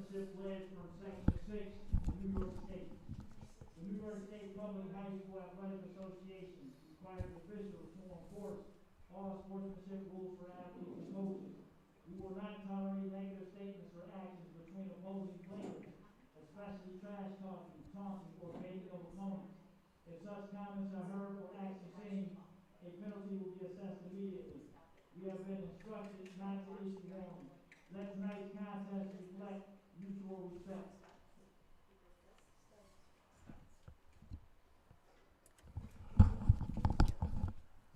sportsmanship pledge from Section 6 of New York State. The New York State Public High School Athletic Association requires officials to enforce all sportsmanship rules for athletes and coaches. We will not tolerate negative statements or actions between opposing players, especially trash talking, taunting, or baiting of opponents. If such comments are heard or actions seen, a penalty will be assessed immediately. We have been instructed not to issue warnings. Let tonight's contest reflect mutual respect.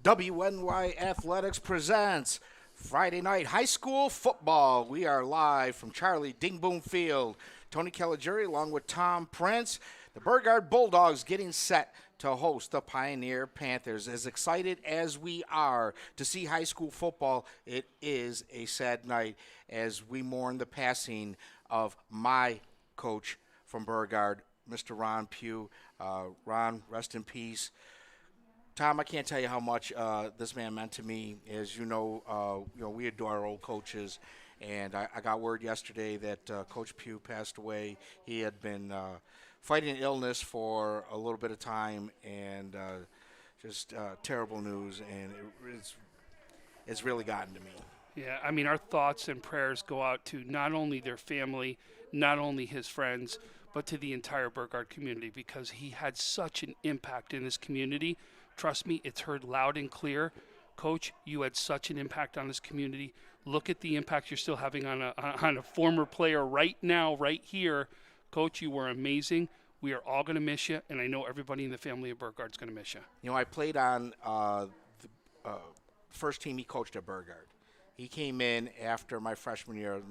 WNY Athletics presents Friday night high school football. We are live from Charlie Ding Boom Field. Tony Caligiuri along with Tom Prince. The Burgard Bulldogs getting set to host the Pioneer Panthers. As excited as we are to see high school football, it is a sad night as we mourn the passing of my coach from Burgard, Mr. Ron Pugh. Ron, rest in peace. Tom, I can't tell you how much this man meant to me. As you know, we adore our old coaches, and I got word yesterday that Coach Pugh passed away. He had been fighting illness for a little bit of time, and just terrible news, and it's really gotten to me. Yeah, I mean, our thoughts and prayers go out to not only their family, not only his friends, but to the entire Burgard community, because he had such an impact in this community. Trust me, it's heard loud and clear. Coach, you had such an impact on this community. Look at the impact you're still having on a former player right now, right here. Coach, you were amazing. We are all going to miss you, and I know everybody in the family of Burgard's going to miss you. You know, I played on the first team he coached at Burgard. He came in after my freshman year,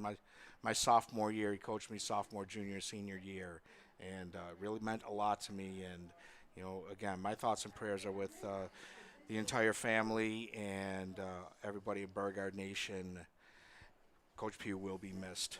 my sophomore year. He coached me sophomore, junior, senior year, and really meant a lot to me. And again, my thoughts and prayers are with the entire family and everybody in Burgard Nation. Coach Pugh will be missed.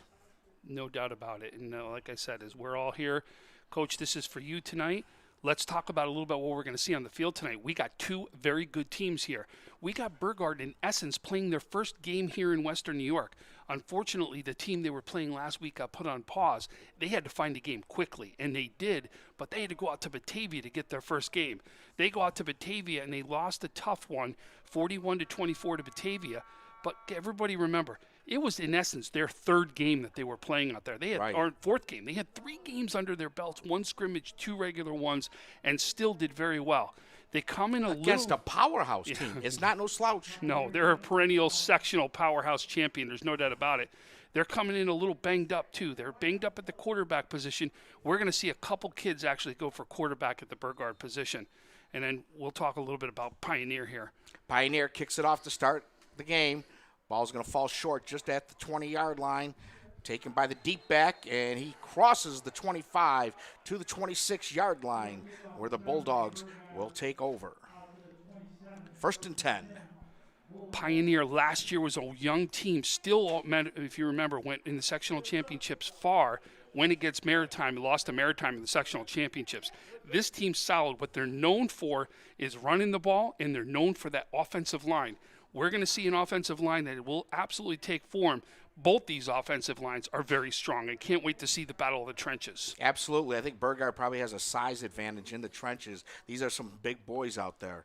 No doubt about it. And like I said, as we're all here, Coach, this is for you tonight. Let's talk about a little bit what we're going to see on the field tonight. We got two very good teams here. We got Burgard, in essence, playing their first game here in Western New York. Unfortunately, the team they were playing last week got put on pause. They had to find a game quickly, and they did, but they had to go out to Batavia to get their first game. They go out to Batavia, and they lost a tough one, 41-24 to Batavia. But everybody remember, it was, in essence, their third game that they were playing out there. They had Or fourth game. They had 3 games under their belts, 1 scrimmage, 2 regular ones, and still did very well. They come in against a powerhouse team. It's not no slouch. No, they're a perennial sectional powerhouse champion. There's no doubt about it. They're coming in a little banged up, too. They're banged up at the quarterback position. We're going to see a couple kids actually go for quarterback at the Burgard position. And then we'll talk a little bit about Pioneer here. Pioneer kicks it off to start the game. Ball's going to fall short just at the 20-yard line. Taken by the deep back, and he crosses the 25 to the 26-yard line, where the Bulldogs will take over. 1st and 10. Pioneer last year was a young team, still, if you remember, went in the sectional championships far. Went against Maritime, lost to Maritime in the sectional championships. This team's solid. What they're known for is running the ball, and they're known for that offensive line. We're going to see an offensive line that will absolutely take form. Both these offensive lines are very strong. I can't wait to see the battle of the trenches. Absolutely. I think Burgard probably has a size advantage in the trenches. These are some big boys out there.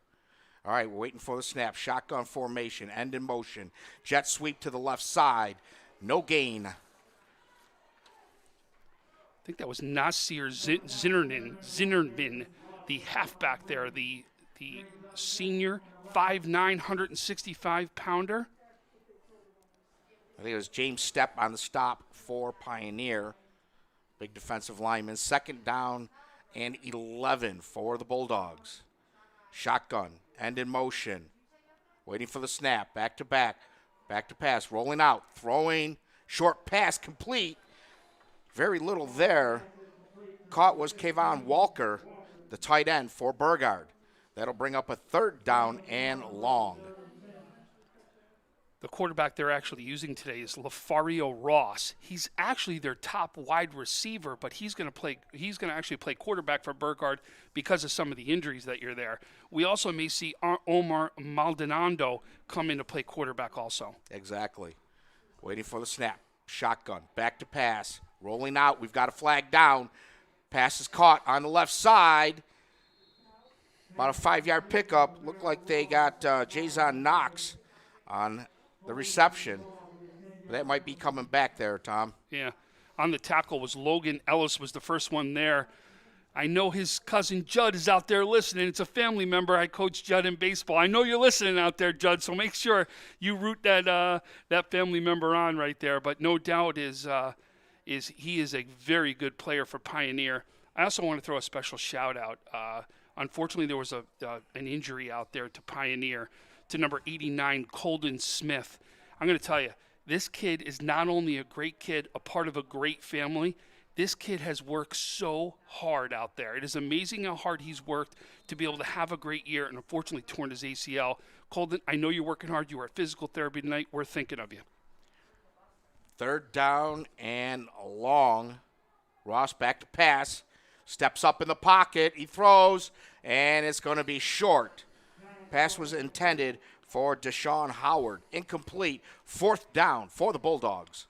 All right, we're waiting for the snap. Shotgun formation, end in motion. Jet sweep to the left side. No gain. I think that was Nasir Zinnerman, the halfback there, the senior, 5'9", 165-pounder. I think it was James Stepp on the stop for Pioneer. Big defensive lineman. 2nd down and 11 for the Bulldogs. Shotgun, end in motion. Waiting for the snap. Back to back. Back to pass. Rolling out. Throwing. Short pass complete. Very little there. Caught was Kayvon Walker, the tight end for Burgard. That'll bring up a 3rd down and long. The quarterback they're actually using today is Lafario Ross. He's actually their top wide receiver, but he's going to actually play quarterback for Burgard because of some of the injuries that you're there. We also may see Omar Maldonado come in to play quarterback also. Exactly. Waiting for the snap. Shotgun. Back to pass. Rolling out. We've got a flag down. Pass is caught on the left side. About a 5-yard pickup. Looked like they got Jason Knox on the reception. That might be coming back there, Tom. Yeah. On the tackle was Logan Ellis, was the first one there. I know his cousin Judd is out there listening. It's a family member. I coach Judd in baseball. I know you're listening out there, Judd, so make sure you root that family member on right there. But no doubt he is a very good player for Pioneer. I also want to throw a special shout-out. Unfortunately, there was an injury out there to Pioneer, to number 89, Colden Smith. I'm going to tell you, this kid is not only a great kid, a part of a great family. This kid has worked so hard out there. It is amazing how hard he's worked to be able to have a great year, and unfortunately torn his ACL. Colden, I know you're working hard. You were at physical therapy tonight. We're thinking of you. 3rd down and long. Ross back to pass. Steps up in the pocket. He throws, and it's going to be short. Pass was intended for Deshaun Howard. Incomplete. 4th down for the Bulldogs.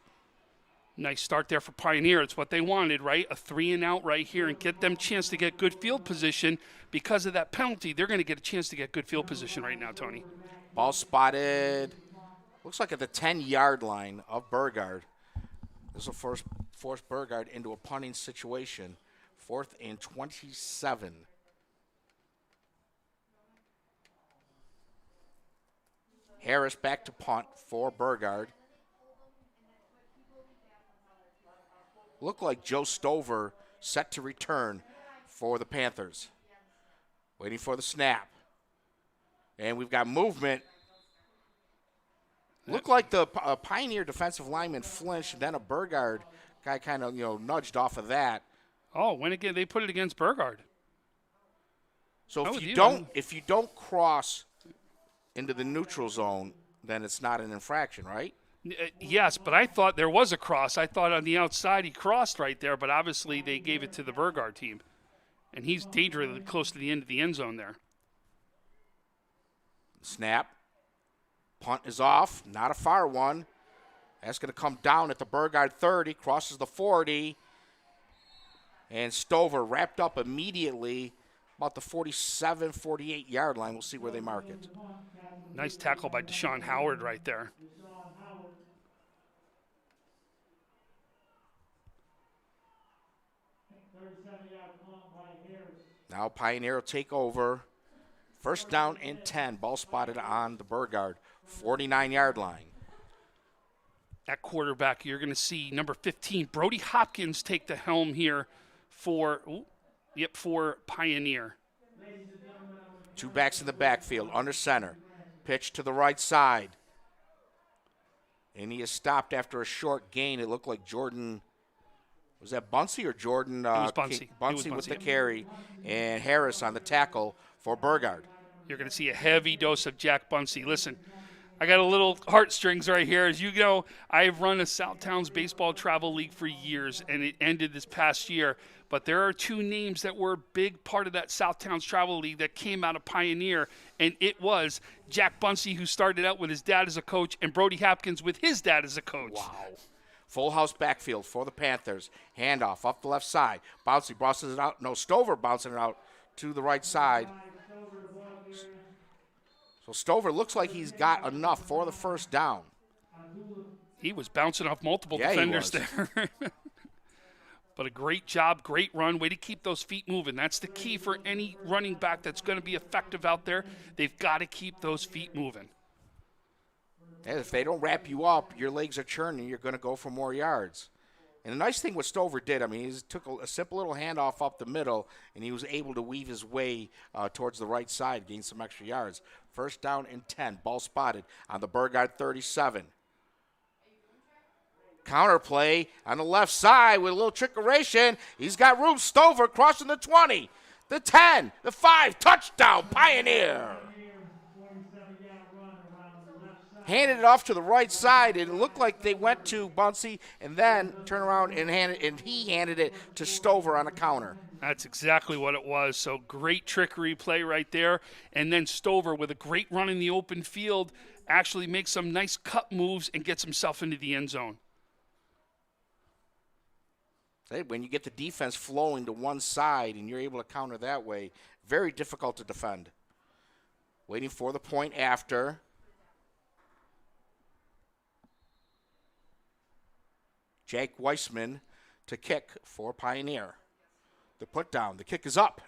Nice start there for Pioneer. It's what they wanted, right? A 3-and-out right here and get them a chance to get good field position. Because of that penalty, they're going to get a chance to get good field position right now, Tony. Ball spotted. Looks like at the 10-yard line of Burgard. This will force Burgard into a punting situation. 4th and 27. Harris back to punt for Burgard. Looked like Joe Stover set to return for the Panthers. Waiting for the snap. And we've got movement. Looked like the Pioneer defensive lineman flinched, and then a Burgard guy kind of, nudged off of that. Oh, when again they put it against Burgard. So if you don't cross into the neutral zone, then it's not an infraction, right? Yes, but I thought there was a cross. I thought on the outside he crossed right there, but obviously they gave it to the Burgard team. And he's dangerously close to the end of the end zone there. Snap. Punt is off. Not a far one. That's going to come down at the Burgard 30. Crosses the 40. And Stover wrapped up immediately about the 47, 48-yard line. We'll see where they mark it. Nice tackle by Deshaun Howard right there. Now Pioneer will take over. 1st down and 10. Ball spotted on the Burgard 49-yard line. At quarterback, you're going to see number 15, Brody Hopkins, take the helm here for Pioneer. 2 backs in the backfield, under center. Pitch to the right side. And he is stopped after a short gain. It looked like Jordan, was that Bunsey or Jordan? It was Bunsey. Bunsey with the carry. And Harris on the tackle for Burgard. You're going to see a heavy dose of Jack Bunsey. Listen, I got a little heartstrings right here. As you know, I've run a Southtowns Baseball Travel League for years, and it ended this past year. But there are 2 names that were a big part of that Southtowns Travel League that came out of Pioneer, and it was Jack Bunsey, who started out with his dad as a coach, and Brody Hopkins with his dad as a coach. Wow. Full house backfield for the Panthers. Handoff up the left side. Bouncy bounces it out. No, Stover bouncing it out to the right side. So Stover looks like he's got enough for the 1st down. He was bouncing off multiple defenders there. But a great job, great run. Way to keep those feet moving. That's the key for any running back that's going to be effective out there. They've got to keep those feet moving. And if they don't wrap you up, your legs are churning, you're going to go for more yards. And the nice thing what Stover did, he took a simple little handoff up the middle, and he was able to weave his way towards the right side, gain some extra yards. 1st down and 10. Ball spotted on the Burgard 37. Counter play on the left side with a little trickeration. He's got room. Stover crossing the 20, the 10, the 5. Touchdown, Pioneer. Handed it off to the right side. It looked like they went to Bunsey and then turned around and he handed it to Stover on a counter. That's exactly what it was. So great trickery play right there. And then Stover, with a great run in the open field, actually makes some nice cut moves and gets himself into the end zone. When you get the defense flowing to one side and you're able to counter that way, very difficult to defend. Waiting for the point after. Jake Weissman to kick for Pioneer. The put down. The kick is up.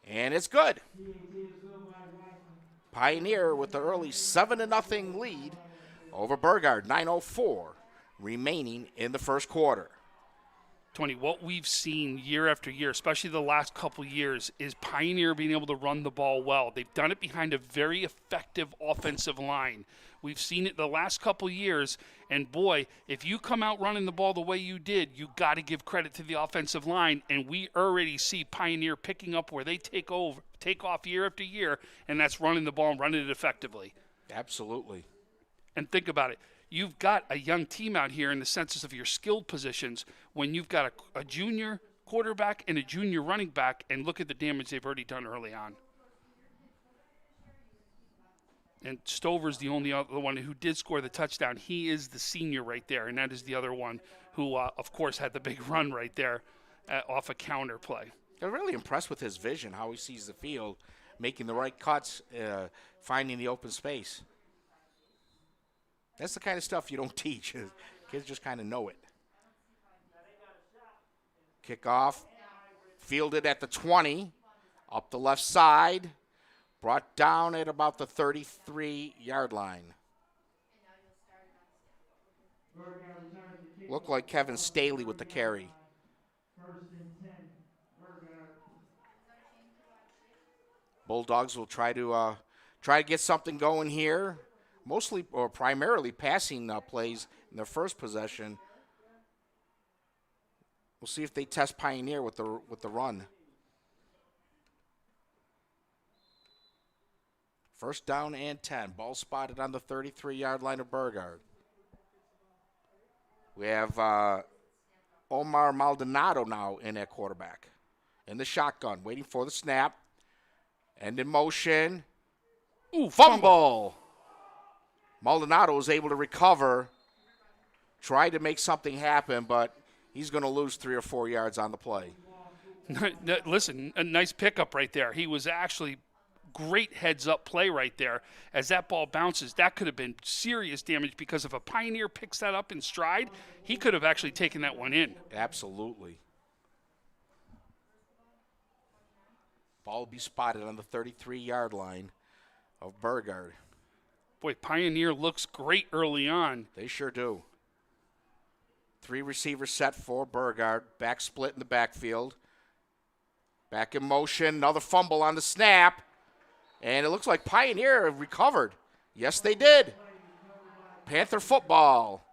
And it's good. Pioneer with the early 7-0 lead over Burgard. 9:04 remaining in the first quarter. Tony, what we've seen year after year, especially the last couple years, is Pioneer being able to run the ball well. They've done it behind a very effective offensive line. We've seen it the last couple years, and boy, if you come out running the ball the way you did, you got to give credit to the offensive line, and we already see Pioneer picking up where they take off year after year, and that's running the ball and running it effectively. Absolutely. And think about it. You've got a young team out here in the sense of your skilled positions when you've got a junior quarterback and a junior running back, and look at the damage they've already done early on. And Stover's the only other one who did score the touchdown. He is the senior right there, and that is the other one who, of course, had the big run right there off a counter play. I'm really impressed with his vision, how he sees the field, making the right cuts, finding the open space. That's the kind of stuff you don't teach. Kids just kind of know it. Kickoff, fielded at the 20, up the left side, brought down at about the 33-yard line. Looked like Kevin Staley with the carry. Bulldogs will try to get something going here. Mostly or primarily passing plays in their first possession. We'll see if they test Pioneer with the run. First down and 10. Ball spotted on the 33-yard line of Burgard. We have Omar Maldonado now in at quarterback. In the shotgun, waiting for the snap. And in motion. Ooh, fumble. Maldonado was able to recover, tried to make something happen, but he's going to lose 3 or 4 yards on the play. Listen, a nice pickup right there. He was actually great heads-up play right there. As that ball bounces, that could have been serious damage because if a Pioneer picks that up in stride, he could have actually taken that one in. Absolutely. Ball will be spotted on the 33-yard line of Burgard. Boy, Pioneer looks great early on. They sure do. 3 receivers set for Burgard. Back split in the backfield. Back in motion. Another fumble on the snap. And it looks like Pioneer recovered. Yes, they did. Panther football.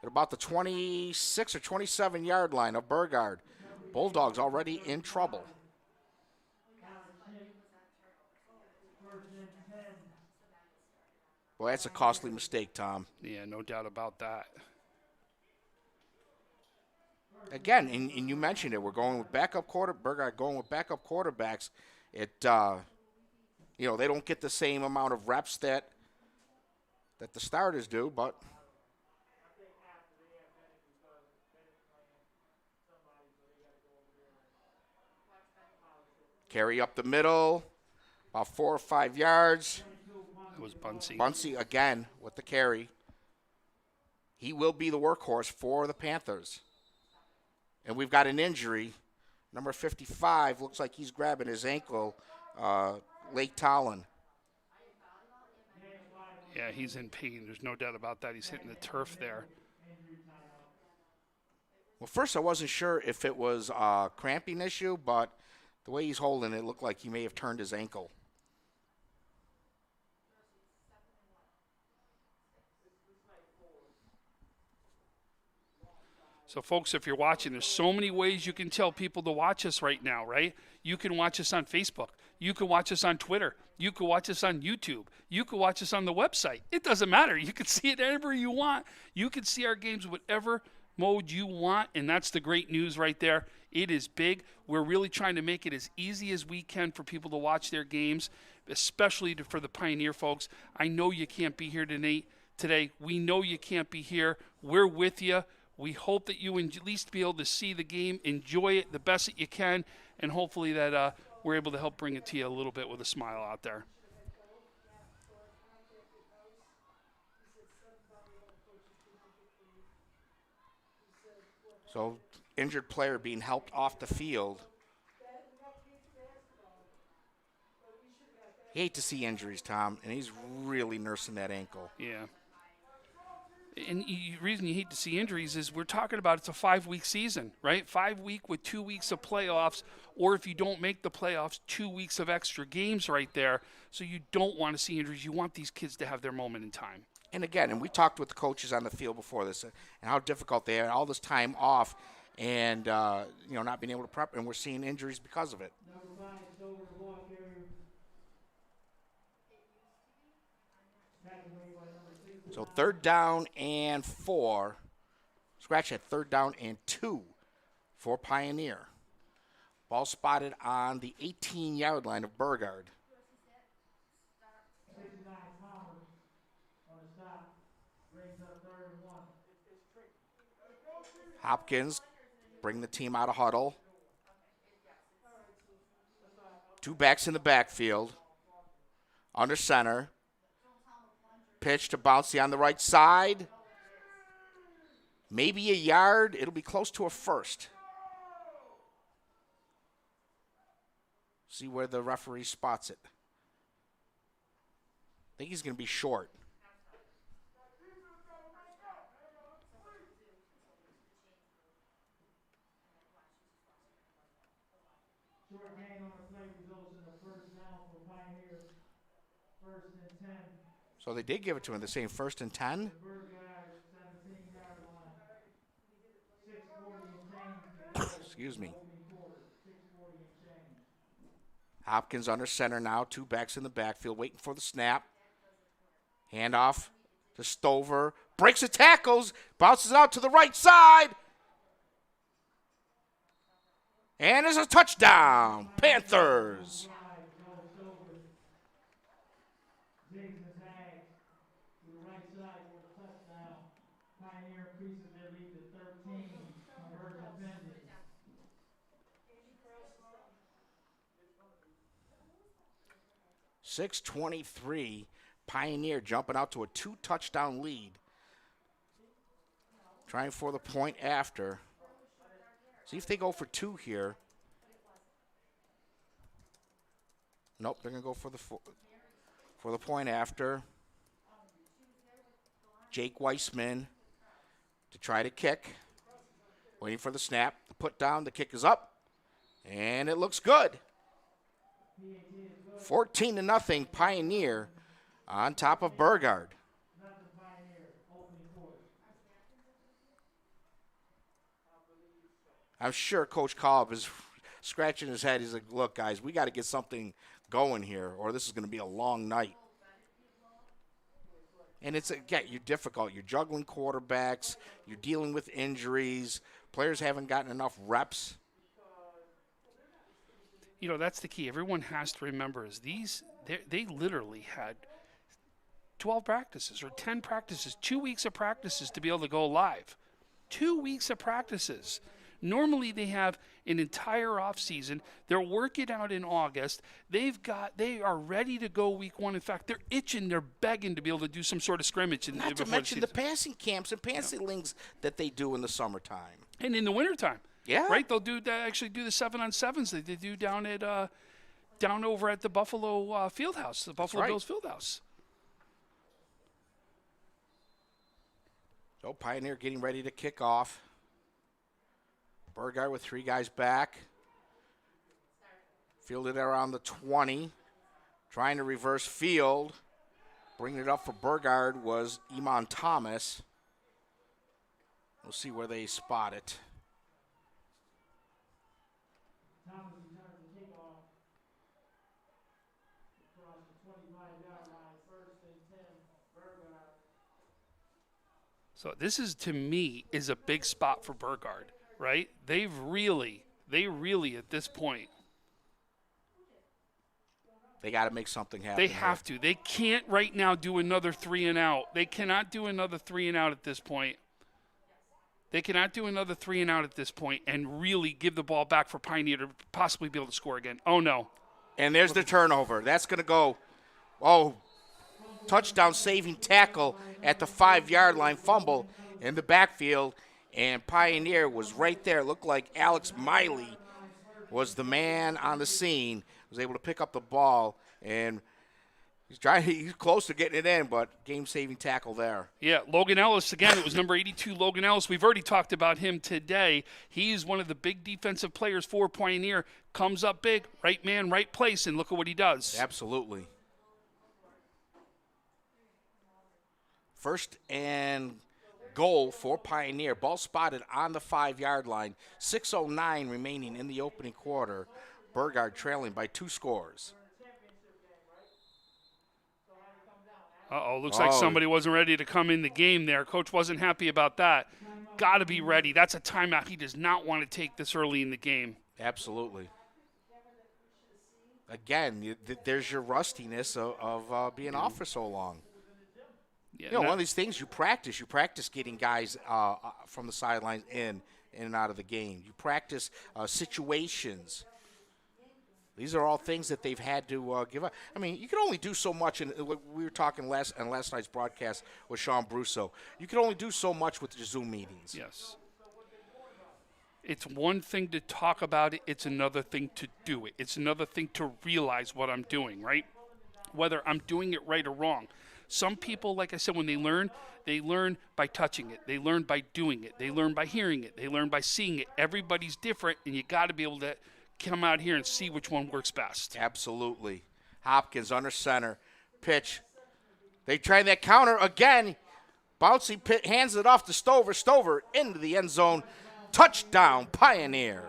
At about the 26 or 27-yard line of Burgard. Bulldogs already in trouble. Well, that's a costly mistake, Tom. Yeah, no doubt about that. Again, and you mentioned it, we're going with Burgard going with backup quarterbacks. It, they don't get the same amount of reps that the starters do, but carry up the middle, about 4 or 5 yards. It was Bunsey. Bunsey again with the carry. He will be the workhorse for the Panthers. And we've got an injury. Number 55 looks like he's grabbing his ankle, Lake Tollin. Yeah, he's in pain. There's no doubt about that. He's hitting the turf there. Well, first I wasn't sure if it was a cramping issue, but the way he's holding it looked like he may have turned his ankle. So, folks, if you're watching, there's so many ways you can tell people to watch us right now, right? You can watch us on Facebook. You can watch us on Twitter. You can watch us on YouTube. You can watch us on the website. It doesn't matter. You can see it anywhere you want. You can see our games whatever mode you want, and that's the great news right there. It is big. We're really trying to make it as easy as we can for people to watch their games, especially for the Pioneer folks. I know you can't be here today. We know you can't be here. We're with you. We hope that you at least be able to see the game, enjoy it the best that you can, and hopefully that we're able to help bring it to you a little bit with a smile out there. So, injured player being helped off the field. You hate to see injuries, Tom, and he's really nursing that ankle. Yeah. And the reason you hate to see injuries is we're talking about it's a 5-week season, right? 5 week with 2 weeks of playoffs, or if you don't make the playoffs, 2 weeks of extra games right there. So you don't want to see injuries. You want these kids to have their moment in time. And again, and we talked with the coaches on the field before this, and how difficult they had all this time off, and not being able to prep, and we're seeing injuries because of it. Number 5 is over the block area. Tackle made by number 6. So 3rd down and 4. Scratch at 3rd down and 2 for Pioneer. Ball spotted on the 18-yard line of Burgard. 69 Palmer on the stop. Brings up 3rd and 1. Hopkins bring the team out of huddle. 2 backs in the backfield. Under center. Pitch to Bouncy on the right side. Maybe a yard. It'll be close to a first. See where the referee spots it. I think he's going to be short. Short gain on the play results in a 1st down for Pioneer. 1st and 10. So they did give it to him. They're saying 1st and 10. Burgard, 17-yard line. 6:40 and change. Excuse me. Opening quarter. 6:40 and change. Hopkins under center now. 2 backs in the backfield waiting for the snap. Handoff to Stover. Breaks the tackles. Bounces out to the right side. And there's a touchdown. Panthers. Zigs and zags to the right side for the touchdown. Pioneer increases their lead to 13. Conversion pending. 6:23. Pioneer jumping out to a 2-touchdown lead. Trying for the point after. See if they go for 2 here. Nope, they're going to go for the point after. Jake Weissman to try to kick. Waiting for the snap. The put down. The kick is up. And it looks good. 14-0 Pioneer on top of Burgard. I'm sure Coach Cobb is scratching his head. He's like, look, guys, we got to get something going here, or this is going to be a long night. And it's, again, you're difficult. You're juggling quarterbacks. You're dealing with injuries. Players haven't gotten enough reps. You know, that's the key. Everyone has to remember is they literally had 12 practices or 10 practices, 2 weeks of practices to be able to go live. 2 weeks of practices. Normally they have an entire off season. They're working out in August. They are ready to go week 1. In fact, they're itching, they're begging to be able to do some sort of scrimmage. Not to mention the passing camps and passing links that they do in the summertime. And in the wintertime. Yeah. Right? They'll actually do the 7-on-7s that they do down over at the Buffalo Fieldhouse, the Buffalo Bills Fieldhouse. So Pioneer getting ready to kick off. Burgard with 3 guys back. Fielded around the 20. Trying to reverse field. Bringing it up for Burgard was Iman Thomas. We'll see where they spot it. Thomas returns the kickoff across the 25-yard line. 1st and 10. Burgard. So this is, to me, is a big spot for Burgard, right? They really at this point, they got to make something happen. they have to. They can't right now do another 3 and out. They cannot do another 3 and out at this point. They cannot do another 3 and out at this point and really give the ball back for Pioneer to possibly be able to score again. Oh, no. And there's the turnover. That's going to go, touchdown saving tackle at the 5-yard line, fumble in the backfield. And Pioneer was right there. It looked like Alex Miley was the man on the scene, was able to pick up the ball, and he's close to getting it in, but game-saving tackle there. Yeah, Logan Ellis, again, it was number 82, Logan Ellis. We've already talked about him today. He's one of the big defensive players for Pioneer. Comes up big, right man, right place, and look at what he does. Absolutely. First and goal for Pioneer. Ball spotted on the 5-yard line. 6:09 remaining in the opening quarter. Burgard trailing by 2 scores. Looks like somebody wasn't ready to come in the game there. Coach wasn't happy about that. Got to be ready. That's a timeout. He does not want to take this early in the game. Absolutely. Again, there's your rustiness of being off for so long. Yeah, one of these things you practice. You practice getting guys from the sidelines in and out of the game. You practice situations. These are all things that they've had to give up. I mean, you can only do so much. And we were talking on last night's broadcast with Sean Brusso. You can only do so much with your Zoom meetings. Yes. It's one thing to talk about it. It's another thing to do it. It's another thing to realize what I'm doing, right? Whether I'm doing it right or wrong. Some people, like I said, when they learn by touching it. They learn by doing it. They learn by hearing it. They learn by seeing it. Everybody's different, and you got to be able to come out here and see which one works best. Absolutely. Hopkins under center. Pitch. They try that counter again. Bouncy pit hands it off to Stover. Stover into the end zone. Touchdown, Pioneer.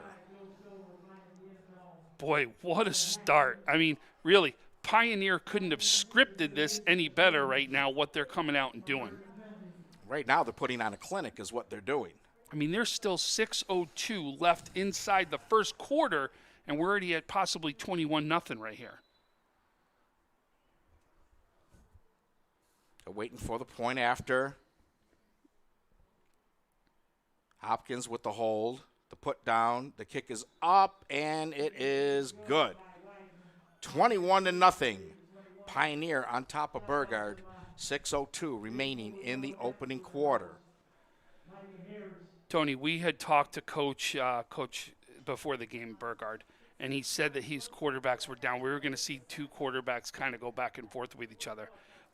Boy, what a start. I mean, really, Pioneer couldn't have scripted this any better right now, what they're coming out and doing. Right now they're putting on a clinic is what they're doing. I mean, there's still 6:02 left inside the first quarter, and we're already at possibly 21-0 right here. They're waiting for the point after. Hopkins with the hold, the put down, the kick is up, and it is good. 21-0. Pioneer on top of Burgard. 6:02 remaining in the opening quarter. Tony, we had talked to Coach before the game, Burgard, and he said that his quarterbacks were down. We were going to see 2 quarterbacks kind of go back and forth with each other.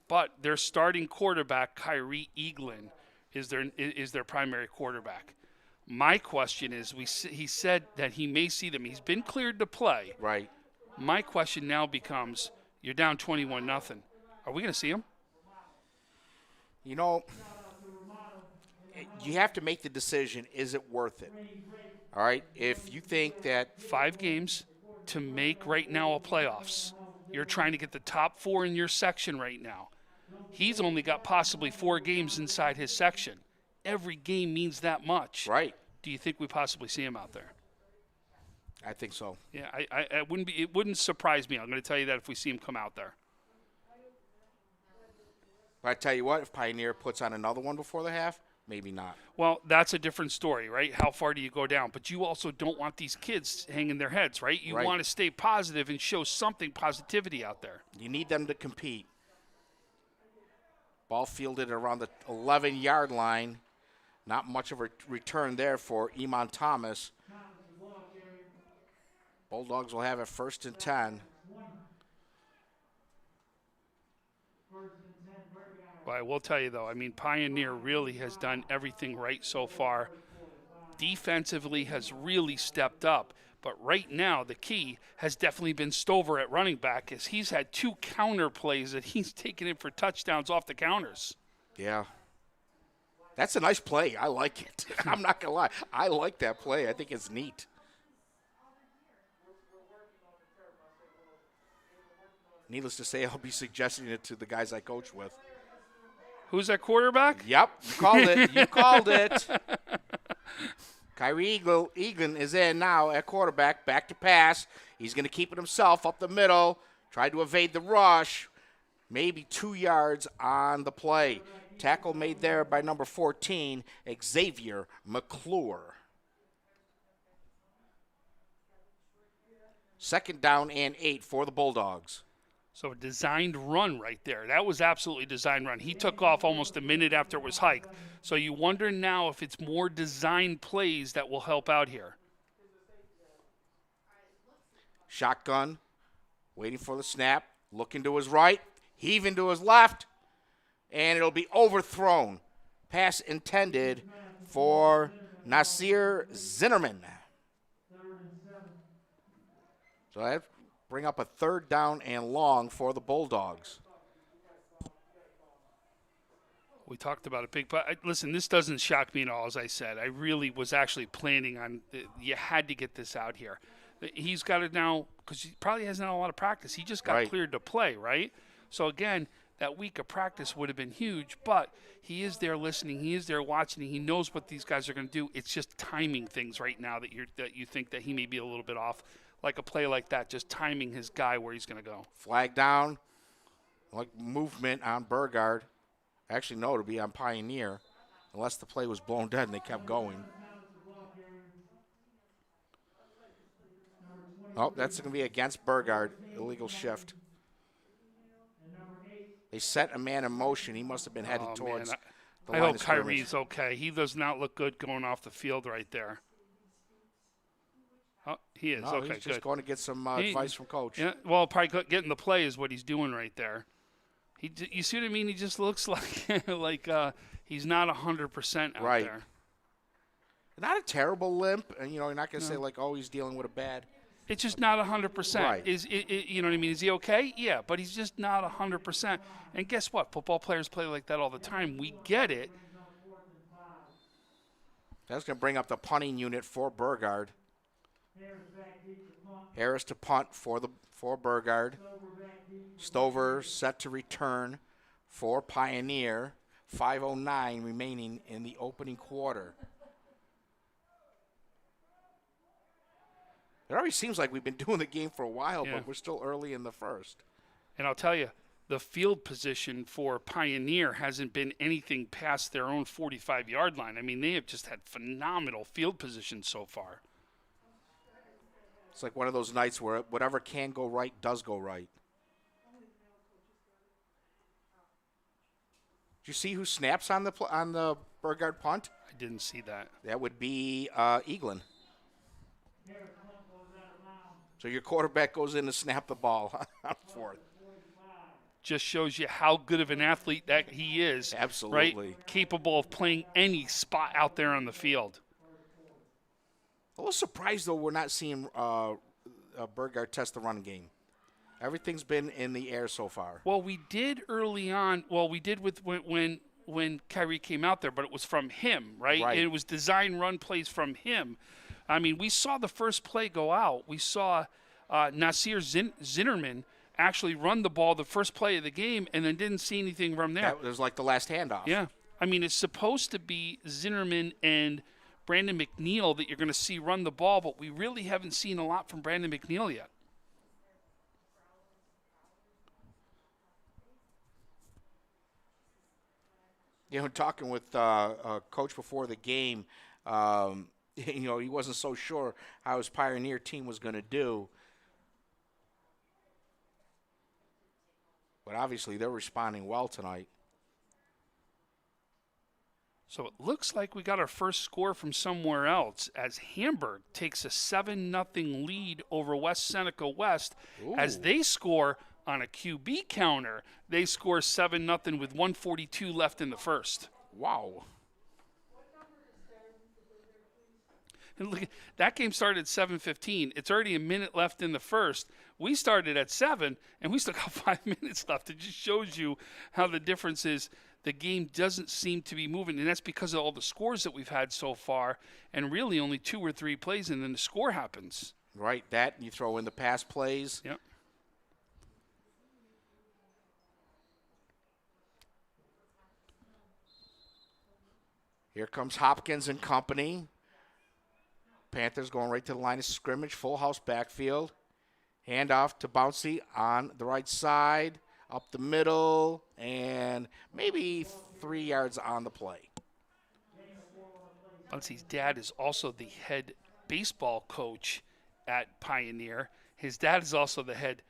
But their starting quarterback, Kyrie Eaglin, is their primary quarterback. My question is, he said that he may see them. He's been cleared to play. Right. My question now becomes, you're down 21-0. Are we going to see him? You know, you have to make the decision, is it worth it? All right? If you think that 5 games to make right now a playoffs, you're trying to get the top 4 in your section right now. He's only got possibly 4 games inside his section. Every game means that much. Right. Do you think we possibly see him out there? I think so. Yeah, it wouldn't surprise me. I'm going to tell you that if we see him come out there. But I tell you what, if Pioneer puts on another one before the half, maybe not. Well, that's a different story, right? How far do you go down? But you also don't want these kids hanging their heads, right? You want to stay positive and show something positivity out there. You need them to compete. Ball fielded around the 11-yard line. Not much of a return there for Iman Thomas. Bulldogs will have it 1st and 10. Well, I will tell you, though, I mean, Pioneer really has done everything right so far. Defensively has really stepped up. But right now, the key has definitely been Stover at running back, as he's had 2 counter plays that he's taken in for touchdowns off the counters. Yeah. That's a nice play. I like it. I'm not going to lie. I like that play. I think it's neat. Needless to say, I'll be suggesting it to the guys I coach with. Who's that quarterback? Yep, you called it. You called it. Kyrie Eaglin is in now at quarterback. Back to pass. He's going to keep it himself up the middle. Tried to evade the rush. maybe 2 yards on the play. Tackle made there by number 14, Xavier McClure. 2nd down and 8 for the Bulldogs. So a designed run right there. That was absolutely designed run. He took off almost a minute after it was hiked. So you wonder now if it's more designed plays that will help out here. Shotgun, waiting for the snap, looking to his right, heaving to his left, and it'll be overthrown. Pass intended for Nasir Zinnerman. So that bring up a 3rd down and long for the Bulldogs. We talked about a big play. Listen, this doesn't shock me at all, as I said. I really was actually planning on you had to get this out here. He's got it now because he probably hasn't had a lot of practice. He just got cleared to play, right? So, again, that week of practice would have been huge, but he is there listening. He is there watching. He knows what these guys are going to do. It's just timing things right now that you think that he may be a little bit off. Like a play like that, just timing his guy where he's going to go. Flag down, like movement on Burgard. Actually, no, it'll be on Pioneer, unless the play was blown dead and they kept going. Oh, that's going to be against Burgard, illegal shift. They set a man in motion. He must have been headed towards the line of scrimmage. I hope Kyrie's okay. He does not look good going off the field right there. Oh, he is. No, okay, he's just good. going to get some advice from Coach. Yeah, well, probably getting the play is what he's doing right there. You see what I mean? He just looks like he's not 100% out there. Not a terrible limp, and you're not going to say like, oh, he's dealing with a bad. It's just not 100%. Right. You know what I mean? Is he okay? Yeah, but he's just not 100%. And guess what? Football players play like that all the time. We get it. That's going to bring up the punting unit for Burgard. Harris to punt for Burgard. Stover set to return for Pioneer. 5:09 remaining in the opening quarter. It already seems like we've been doing the game for a while, but we're still early in the first. And I'll tell you, the field position for Pioneer hasn't been anything past their own 45-yard line. I mean, they have just had phenomenal field position so far. It's like one of those nights where whatever can go right does go right. Did you see who snaps on the Burgard punt? I didn't see that. That would be Eaglin. So your quarterback goes in to snap the ball on 4th. Just shows you how good of an athlete that he is. Absolutely. Right? Capable of playing any spot out there on the field. A little surprised, though, we're not seeing Burgard test the run game. Everything's been in the air so far. Well, we did early on. Well, we did with when Kyrie came out there, but it was from him, right? Right. It was design run plays from him. I mean, we saw the first play go out. We saw Nasir Zinnerman actually run the ball the first play of the game and then didn't see anything from there. That was like the last handoff. Yeah. I mean, it's supposed to be Zinnerman and Brandon McNeil that you're going to see run the ball, but we really haven't seen a lot from Brandon McNeil yet. Talking with Coach before the game, he wasn't so sure how his Pioneer team was going to do. But obviously they're responding well tonight. So it looks like we got our first score from somewhere else as Hamburg takes a 7-0 lead over West Seneca West. Ooh. As they score on a QB counter. They score 7-0 with 1:42 left in the first. Wow. And look, that game started at 7:15. It's already a minute left in the first. We started at 7, and we still got 5 minutes left. It just shows you how the difference is. The game doesn't seem to be moving, and that's because of all the scores that we've had so far, and really only 2 or 3 plays, and then the score happens. Right, that, you throw in the pass plays. Yep. Here comes Hopkins and company. Panthers going right to the line of scrimmage, full house backfield. Handoff to Bouncy on the right side. up the middle, and maybe 3 yards on the play. Buncey's dad is also the head baseball coach at Pioneer. His dad is also the head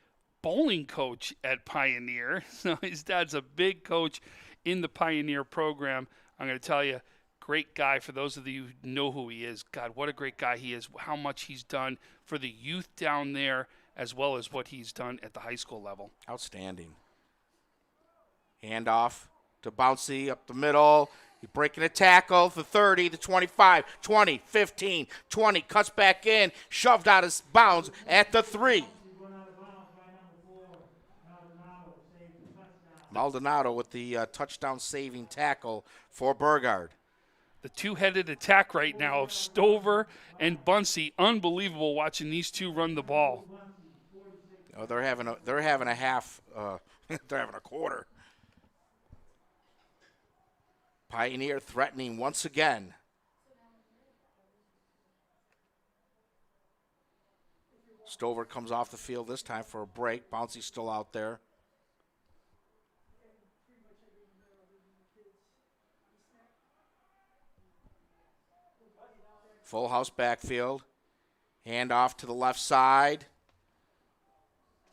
bowling coach at Pioneer. So his dad's a big coach in the Pioneer program. I'm going to tell you, great guy. For those of you who know who he is, God, what a great guy he is, how much he's done for the youth down there, as well as what he's done at the high school level. Outstanding. Handoff to Bouncy up the middle. He's breaking a tackle, the 30, the 25, 20, 15, 20. Cuts back in, shoved out of bounds at the 3. Maldonado with the touchdown saving tackle for Burgard. The two-headed attack right now of Stover and Buncey. Unbelievable watching these two run the ball. Oh, they're having a half. They're having a quarter. Pioneer threatening once again. Stover comes off the field this time for a break. Bouncy's still out there. Full house backfield. Hand off to the left side.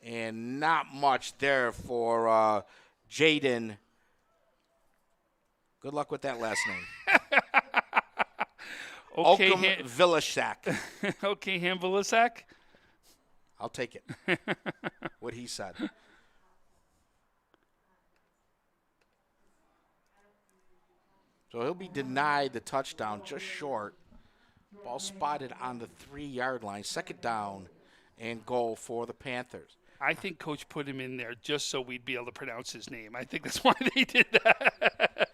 And not much there for Jaden. Good luck with that last name. Okay, Oakham Villasek. Okay, Villasek. I'll take it. What he said. So he'll be denied the touchdown, just short. Ball spotted on the 3-yard line. Second down and goal for the Panthers. I think Coach put him in there just so we'd be able to pronounce his name. I think that's why they did that.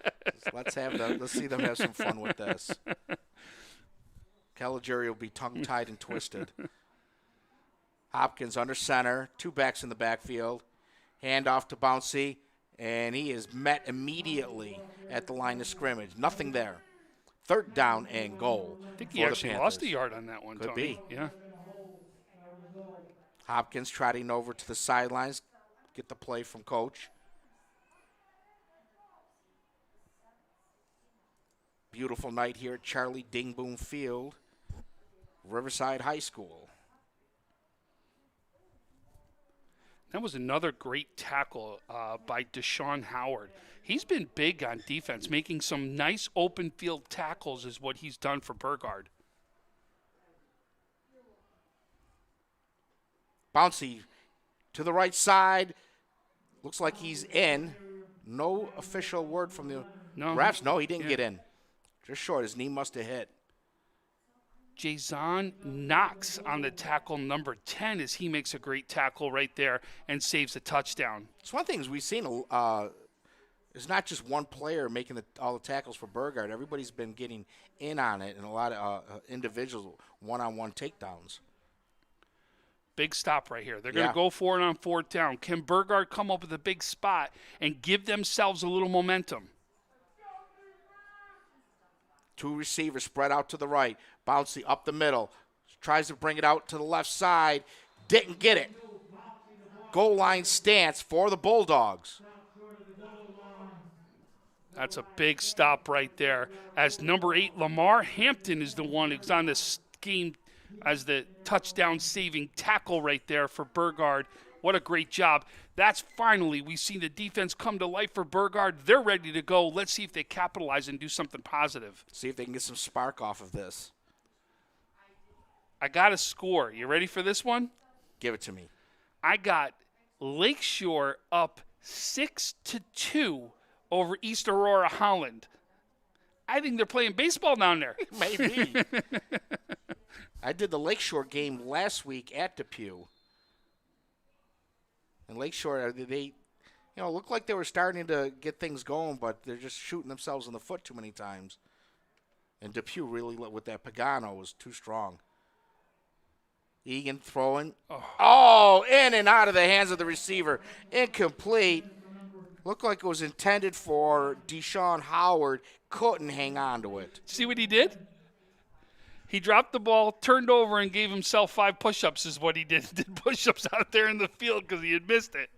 Let's see them have some fun with this. Caligiuri will be tongue-tied and twisted. Hopkins under center, 2 backs in the backfield. Hand off to Bouncy, and he is met immediately at the line of scrimmage. Nothing there. Third down and goal. I think he actually lost a yard on that one, Could Tony. be. Yeah. Hopkins trotting over to the sidelines. Get the play from Coach. Beautiful night here at Charlie Dingboom Field, Riverside High School. That was another great tackle by Deshaun Howard. He's been big on defense, making some nice open field tackles is what he's done for Burgard. Bouncy to the right side. Looks like he's in. No official word from the refs. No, he didn't get in. Just short. His knee must have hit. Jason Knox on the tackle number 10 as he makes a great tackle right there and saves a touchdown. It's one thing we've seen. It's not just one player making all the tackles for Burgard. Everybody's been getting in on it, and a lot of individual one-on-one takedowns. Big stop right here. They're going to go for it on 4th down. Can Burgard come up with a big spot and give themselves a little momentum? 2 receivers spread out to the right. Bouncy up the middle. Tries to bring it out to the left side. Didn't get it. Goal line stance for the Bulldogs. That's a big stop right there. As number 8, Lamar Hampton is the one who's on this scheme as the touchdown-saving tackle right there for Burgard. What a great job. That's finally, we see the defense come to life for Burgard. They're ready to go. Let's see if they capitalize and do something positive. See if they can get some spark off of this. I got a score. You ready for this one? Give it to me. I got Lakeshore up 6-2 over East Aurora, Holland. I think they're playing baseball down there. Maybe. I did the Lakeshore game last week at Depew. And Lakeshore, they looked like they were starting to get things going, but they're just shooting themselves in the foot too many times. And Depew really, with that Pagano, was too strong. Egan throwing. Oh, in and out of the hands of the receiver. Incomplete. Looked like it was intended for Deshaun Howard. Couldn't hang on to it. See what he did? He dropped the ball, turned over, and gave himself 5 push-ups is what he did. Did push-ups out there in the field because he had missed it.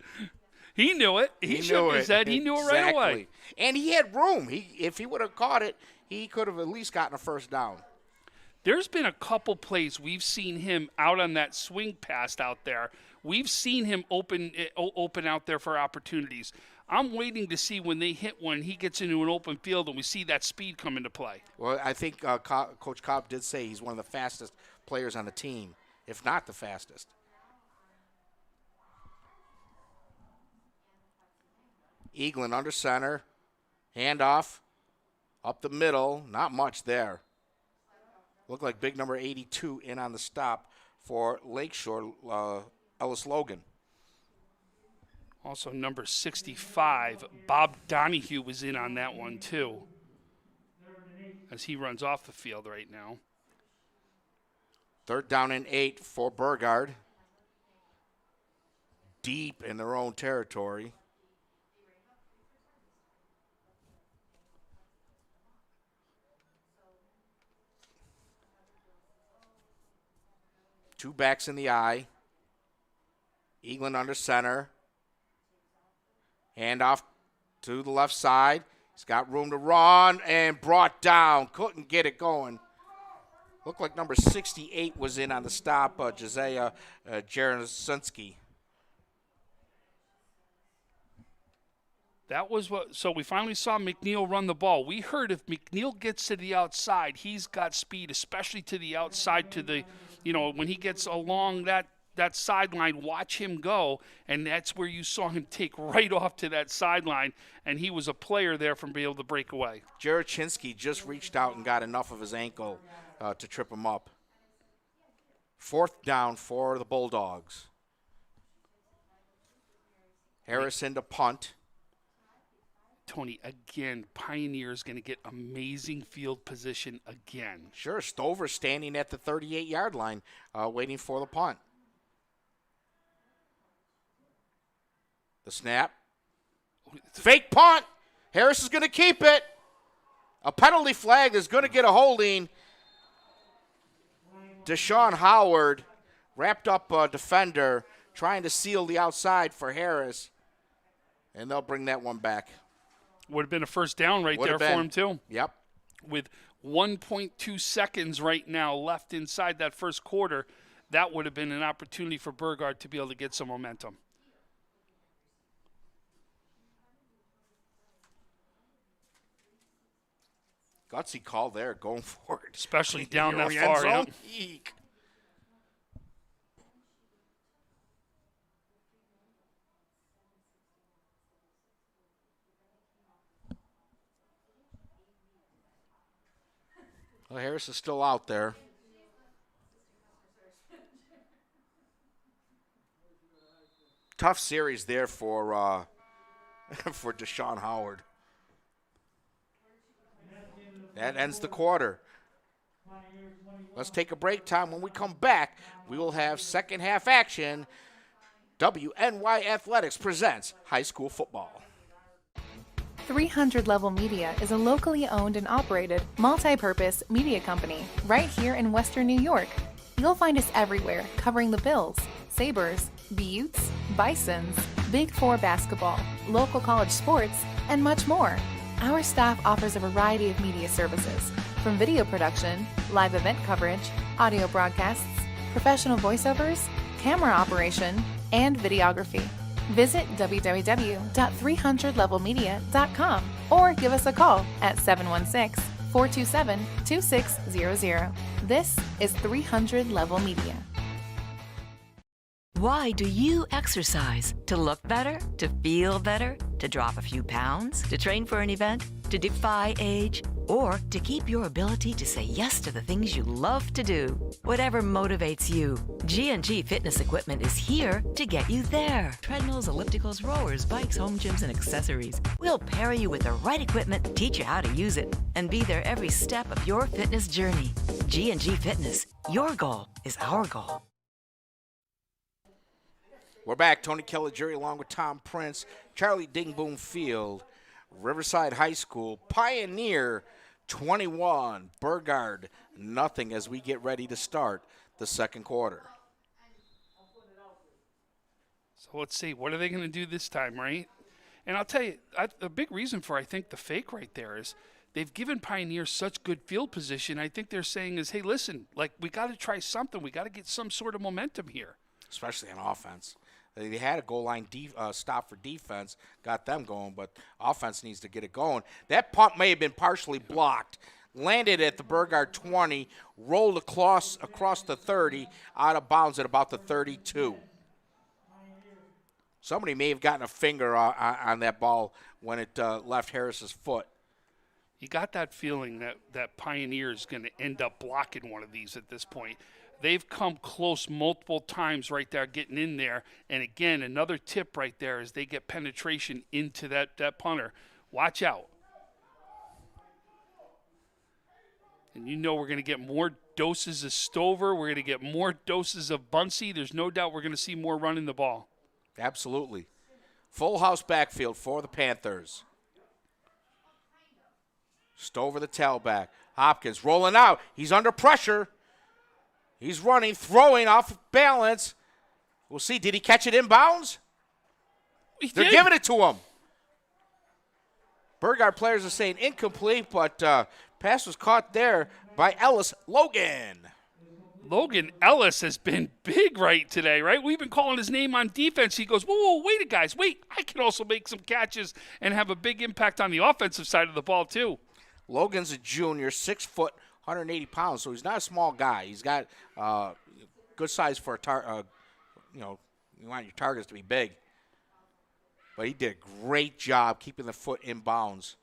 He knew it. He shook his head. He knew it right away. Exactly. And he had room. If he would have caught it, he could have at least gotten a first down. There's been a couple plays we've seen him out on that swing pass out there. We've seen him open out there for opportunities. I'm waiting to see when they hit one, he gets into an open field, and we see that speed come into play. Well, I think Coach Cobb did say he's one of the fastest players on the team, if not the fastest. Eaglin under center, handoff, up the middle, not much there. Looked like big number 82 in on the stop for Lakeshore, Ellis Logan. Also number 65, Bob Donahue was in on that one too, as he runs off the field right now. 3rd down and 8 for Burgard. Deep in their own territory. Two backs in the eye. Eaglin under center. Handoff to the left side. He's got room to run and brought down. Couldn't get it going. Looked like number 68 was in on the stop, Josiah Jarosinski. That was what. So we finally saw McNeil run the ball. We heard if McNeil gets to the outside, he's got speed, especially to the outside, to the, when he gets along that sideline, watch him go, and that's where you saw him take right off to that sideline, and he was a player there from being able to break away. Jarosinski just reached out and got enough of his ankle to trip him up. 4th down for the Bulldogs. Harrison to punt. Tony, again, Pioneer's going to get amazing field position again. Sure, Stover standing at the 38-yard line waiting for the punt. The snap. Fake punt. Harris is going to keep it. A penalty flag is going to get a holding. Deshaun Howard wrapped up a defender trying to seal the outside for Harris. And they'll bring that one back. Would have been a first down right there for him, too. Yep. With 1.2 seconds right now left inside that first quarter, that would have been an opportunity for Burgard to be able to get some momentum. Gutsy call there, going for it. Especially down that far. Yep. Eek. Well, Harris is still out there. Tough series there for for Deshaun Howard. That ends the quarter. Let's take a break time. When we come back, we will have second half action. WNY Athletics presents high school football. 300 Level Media is a locally owned and operated multi-purpose media company right here in Western New York. You'll find us everywhere, covering the Bills, Sabres, Buttes, Bisons, Big Four basketball, local college sports, and much more. Our staff offers a variety of media services, from video production, live event coverage, audio broadcasts, professional voiceovers, camera operation, and videography. Visit www.300levelmedia.com or give us a call at 716-427-2600. This is 300 Level Media. Why do you exercise? To look better? To feel better? To drop a few pounds? To train for an event? To defy age? Or to keep your ability to say yes to the things you love to do? Whatever motivates you, G&G Fitness Equipment is here to get you there. Treadmills, ellipticals, rowers, bikes, home gyms, and accessories. We'll pair you with the right equipment, teach you how to use it, and be there every step of your fitness journey. G&G Fitness. Your goal is our goal. We're back. Tony Kelligeri along with Tom Prince, Charlie Dingboom Field, Riverside High School, Pioneer 21, Burgard nothing as we get ready to start the second quarter. So let's see. What are they going to do this time, right? And I'll tell you, a big reason for, I think, the fake right there is they've given Pioneer such good field position. I think they're saying is, hey, listen, like, we got to try something. We got to get some sort of momentum here. Especially on offense. They had a goal line stop for defense, got them going, but offense needs to get it going. That punt may have been partially blocked. Landed at the Burgard 20, rolled across the 30, out of bounds at about the 32. Somebody may have gotten a finger on that ball when it left Harris's foot. You got that feeling that Pioneer is going to end up blocking one of these at this point. They've come close multiple times right there, getting in there. And again, another tip right there is they get penetration into that punter. Watch out. And you know we're going to get more doses of Stover. We're going to get more doses of Bunsey. There's no doubt we're going to see more running the ball. Absolutely. Full house backfield for the Panthers. Stover the tailback. Hopkins rolling out. He's under pressure. He's running, throwing off balance. We'll see. Did he catch it inbounds? They're giving it to him. Burgard players are saying incomplete, but pass was caught there by Ellis Logan. Logan Ellis has been big right today, right? We've been calling his name on defense. He goes, whoa, wait, guys, wait. I can also make some catches and have a big impact on the offensive side of the ball, too. Logan's a junior, 6 foot, 180 pounds, so he's not a small guy. He's got good size for a you want your targets to be big. But he did a great job keeping the foot in bounds.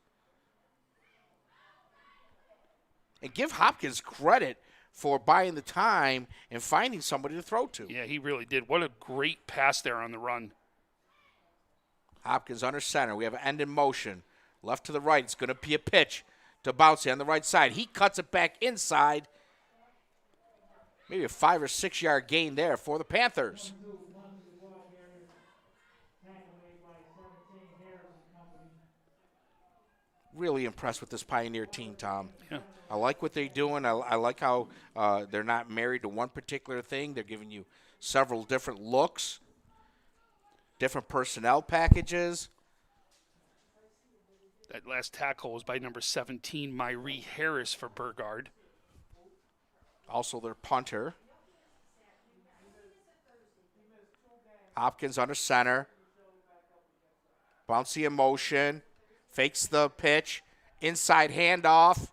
And give Hopkins credit for buying the time and finding somebody to throw to. Yeah, he really did. What a great pass there on the run. Hopkins under center. We have an end in motion. Left to the right. It's going to be a pitch to Bouncy on the right side. He cuts it back inside. Maybe a 5 or 6 yard gain there for the Panthers. Really impressed with this Pioneer team, Tom. Yeah. I like what they're doing. I like how they're not married to one particular thing. They're giving you several different looks, different personnel packages. That last tackle was by number 17, Myree Harris for Burgard. Also their punter. Hopkins under center. Bouncy in motion. Fakes the pitch. Inside handoff.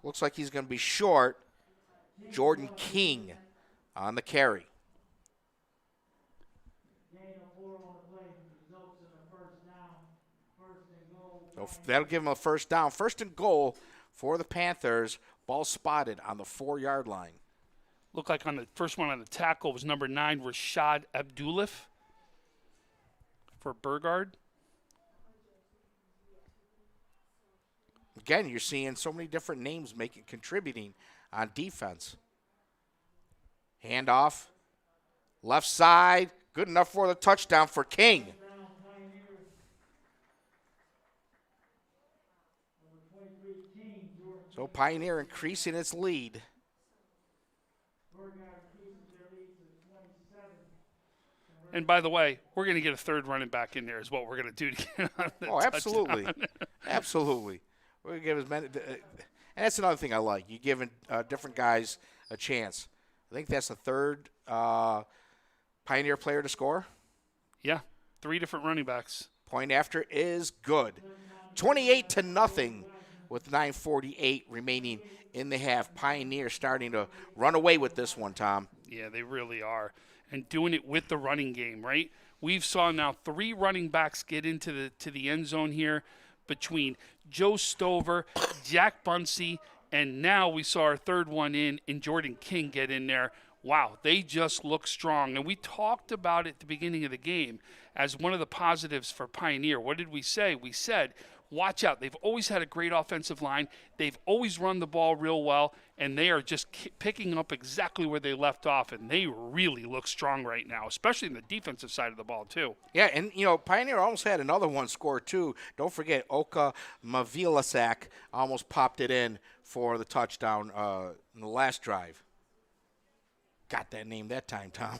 Looks like he's going to be short. Jordan King on the carry. So that'll give him a first down. First and goal for the Panthers. Ball spotted on the 4 yard line. Looked like on the first one on the tackle was number 9, Rashad Abdulif for Burgard. Again, you're seeing so many different names contributing on defense. Handoff. Left side. Good enough for the touchdown for King. So Pioneer increasing its lead. And by the way, we're going to get a third running back in there is what we're going to do to get on the touchdown. Absolutely. Absolutely. We're going to give as many. And that's another thing I like. You're giving different guys a chance. I think that's the third Pioneer player to score. Yeah, 3 different running backs. Point after is good. 28-0 with 9:48 remaining in the half. Pioneer starting to run away with this one, Tom. Yeah, they really are. And doing it with the running game, right? We've saw now 3 running backs get into the end zone here between Joe Stover, Jack Bunsey, and now we saw our third one in Jordan King get in there. Wow, they just look strong. And we talked about it at the beginning of the game as one of the positives for Pioneer. What did we say? We said, watch out. They've always had a great offensive line. They've always run the ball real well, and they are just picking up exactly where they left off, and they really look strong right now, especially in the defensive side of the ball, too. Yeah, and, Pioneer almost had another one score, too. Don't forget, Oka Mavilasak almost popped it in for the touchdown in the last drive. got that name that time, Tom.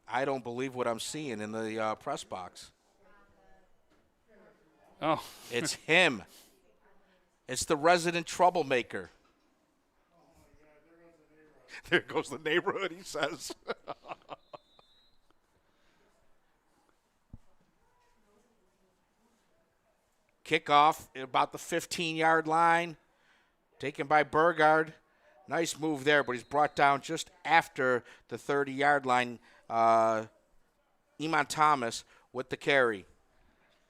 I don't believe what I'm seeing in the press box. Oh, It's him. It's the resident troublemaker. There goes the neighborhood, he says. Kickoff at about the 15-yard line. Taken by Burgard. Nice move there, but he's brought down just after the 30-yard line. Iman Thomas with the carry.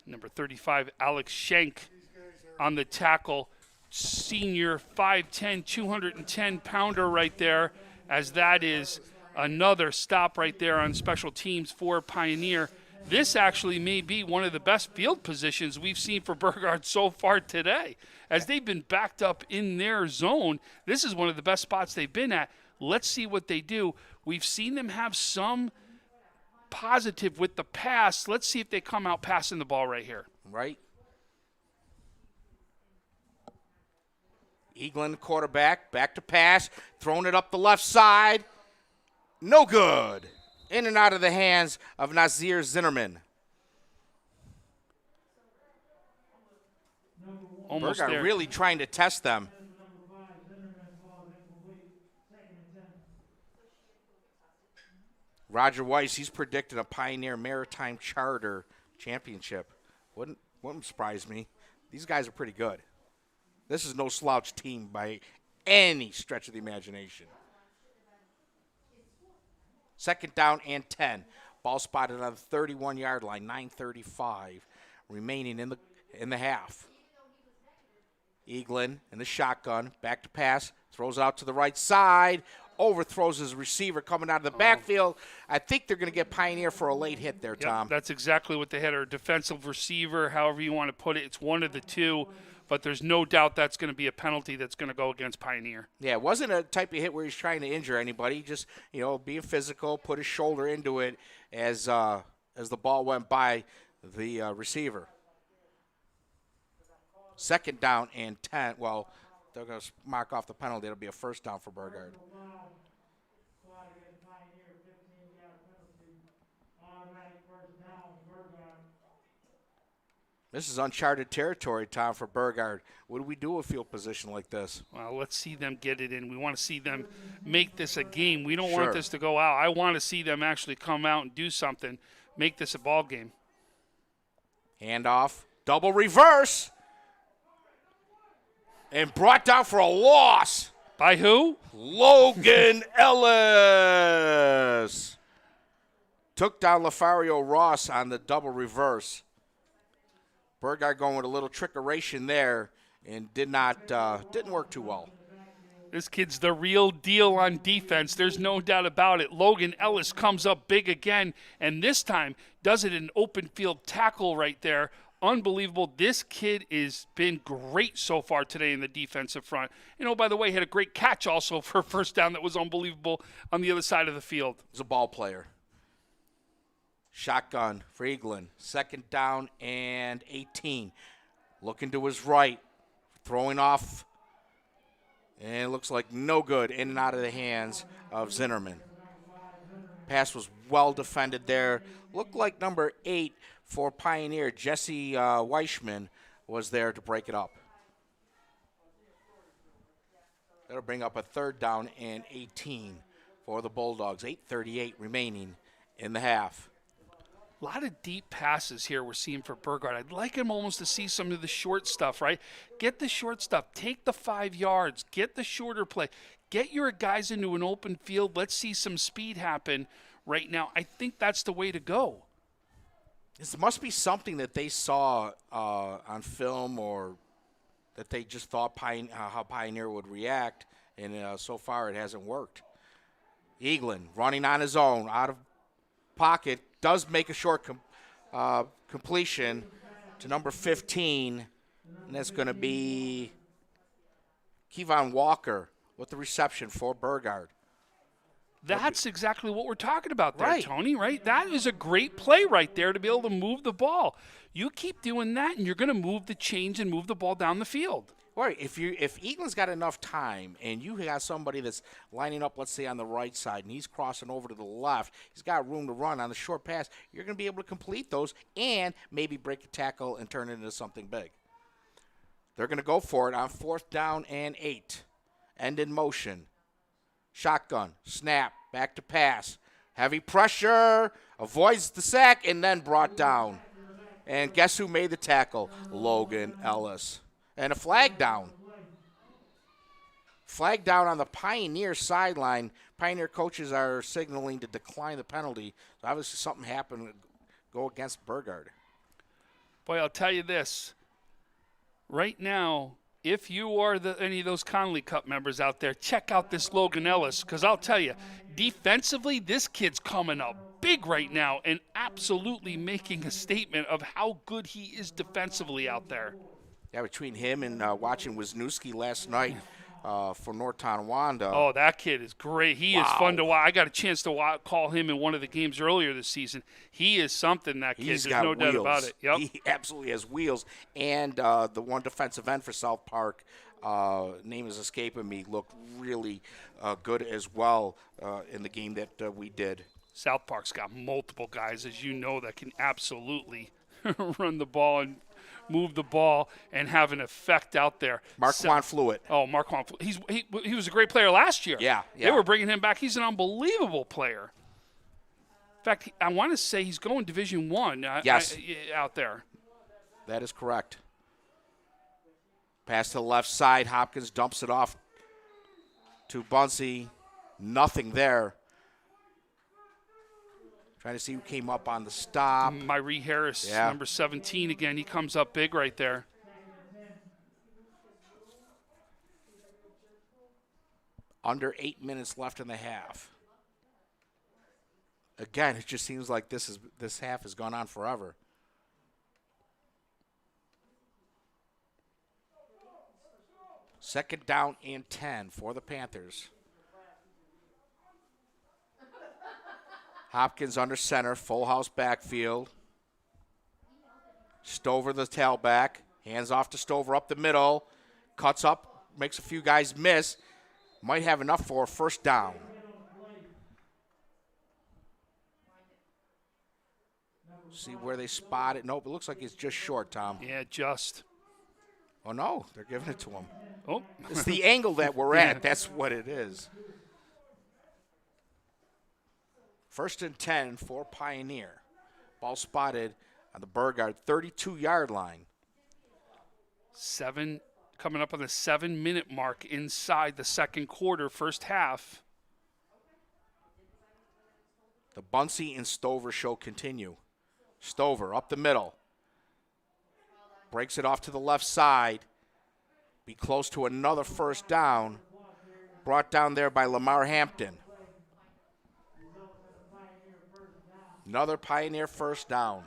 number 35, Alex Schenk on the tackle. Senior 5'10", 210-pounder right there, as that is another stop right there on special teams for Pioneer. This actually may be one of the best field positions we've seen for Burgard so far today. As they've been backed up in their zone, this is one of the best spots they've been at. Let's see what they do. We've seen them have some positive with the pass. Let's see if they come out passing the ball right here. Right. Eaglin, quarterback, back to pass, throwing it up the left side. No good. In and out of the hands of Nazir Zinnerman. Almost Burgard there. really trying to test them. Roger Weiss, he's predicted a Pioneer Maritime Charter Championship. Wouldn't surprise me. These guys are pretty good. This is no slouch team by any stretch of the imagination. Second down and 10. Ball spotted on the 31-yard line, 9:35 remaining in the half. Eaglin in the shotgun, back to pass, throws it out to the right side, overthrows his receiver coming out of the backfield. I think they're going to get Pioneer for a late hit there, Yep, Tom. that's exactly what they had, or a defensive receiver, however you want to put it. It's one of the two, but there's no doubt that's going to be a penalty that's going to go against Pioneer. Yeah, it wasn't a type of hit where he's trying to injure anybody. Just, being physical, put his shoulder into it as the ball went by the receiver. Second down and 10. Well, they're going to mark off the penalty. It'll be a first down for Burgard. This is uncharted territory, Tom, for Burgard. What do we do with field position like this? Well, let's see them get it in. We want to see them make this a game. We don't Sure. want this to go out. I want to see them actually come out and do something, make this a ball game. Handoff, double reverse, and brought down for a loss. By who? Logan Ellis. Took down Lafario Ross on the double reverse. Burgard going with a little trickeration there and didn't work too well. This kid's the real deal on defense. There's no doubt about it. Logan Ellis comes up big again, and this time does it in open field tackle right there. Unbelievable. This kid has been great so far today in the defensive front. By the way, had a great catch also for a first down that was unbelievable on the other side of the field. He's a ball player. Shotgun for Eaglin. Second down and 18. Looking to his right. Throwing off. And it looks like no good. In and out of the hands of Zinnerman. Pass was well defended there. Looked like number 8 for Pioneer, Jesse Weichman, was there to break it up. That'll bring up a third down and 18 for the Bulldogs. 8:38 remaining in the half. A lot of deep passes here we're seeing for Burgard. I'd like him almost to see some of the short stuff, right? Get the short stuff. Take the 5 yards. Get the shorter play. Get your guys into an open field. Let's see some speed happen right now. I think that's the way to go. This must be something that they saw on film or that they just thought how Pioneer would react, and so far it hasn't worked. Eaglin running on his own, out of pocket, does make a short completion to number 15, and that's going to be Kevon Walker with the reception for Burgard. That's exactly what we're talking about there, Right. Tony, right? That is a great play right there to be able to move the ball. You keep doing that, and you're going to move the chains and move the ball down the field. Right, if Eaglin's got enough time and you got somebody that's lining up, let's say on the right side, and he's crossing over to the left, he's got room to run on the short pass, you're going to be able to complete those and maybe break a tackle and turn it into something big. They're going to go for it on 4th down and 8. End in motion. Shotgun, snap, back to pass. Heavy pressure, avoids the sack, and then brought down. And guess who made the tackle? Logan Ellis. And a flag down. Flag down on the Pioneer sideline. Pioneer coaches are signaling to decline the penalty. So obviously something happened. Go against Burgard. Boy, I'll tell you this. Right now, if you are any of those Conley Cup members out there, check out this Logan Ellis, because I'll tell you, defensively, this kid's coming up big right now and absolutely making a statement of how good he is defensively out there. Yeah, between him and watching Wisniewski last night for North Tonawanda. Oh, that kid is great. He is fun to watch. I got a chance to call him in one of the games earlier this season. He is something, that kid. There's no doubt about it. Yep. He absolutely has wheels. And the one defensive end for South Park, name is escaping me, looked really good as well in the game that we did. South Park's got multiple guys, as you know, that can absolutely run the ball and move the ball and have an effect out there. Marquand Fluid. Oh, Marquand Fluid. He was a great player last year. Yeah. They were bringing him back. He's an unbelievable player. In fact, I want to say he's going Division I yes. Out there. That is correct. Pass to the left side. Hopkins dumps it off to Bunsey. Nothing there. Trying to see who came up on the stop. Myree Harris, number 17 again. He comes up big right there. Under 8 minutes left in the half. Again, it just seems like this half has gone on forever. Second down and 10 for the Panthers. Hopkins under center, full house backfield. Stover the tailback, hands off to Stover up the middle, cuts up, makes a few guys miss, might have enough for a first down. See where they spot it. Nope, it looks like it's just short, Tom. Yeah, just. Oh, no, they're giving it to him. Oh. It's the angle that we're at. That's what it is. 1st and 10 for Pioneer. Ball spotted on the Burgard 32-yard line. Coming up on the 7-minute mark inside the second quarter, first half. The Bunsey and Stover show continue. Stover up the middle. Breaks it off to the left side. Be close to another first down. Brought down there by Lamar Hampton. Another Pioneer first down.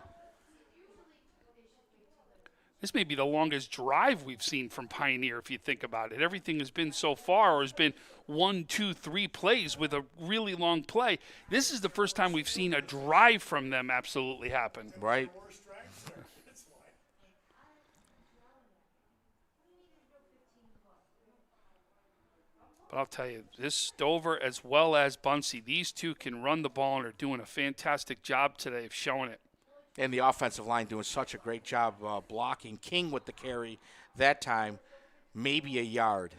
This may be the longest drive we've seen from Pioneer, if you think about it. Everything has been so far, or has been 1, 2, 3 plays with a really long play. This is the first time we've seen a drive from them absolutely happen. Right. But I'll tell you, this Stover as well as Bunsey, these two can run the ball and are doing a fantastic job today of showing it. And the offensive line doing such a great job blocking. King with the carry that time, maybe a yard.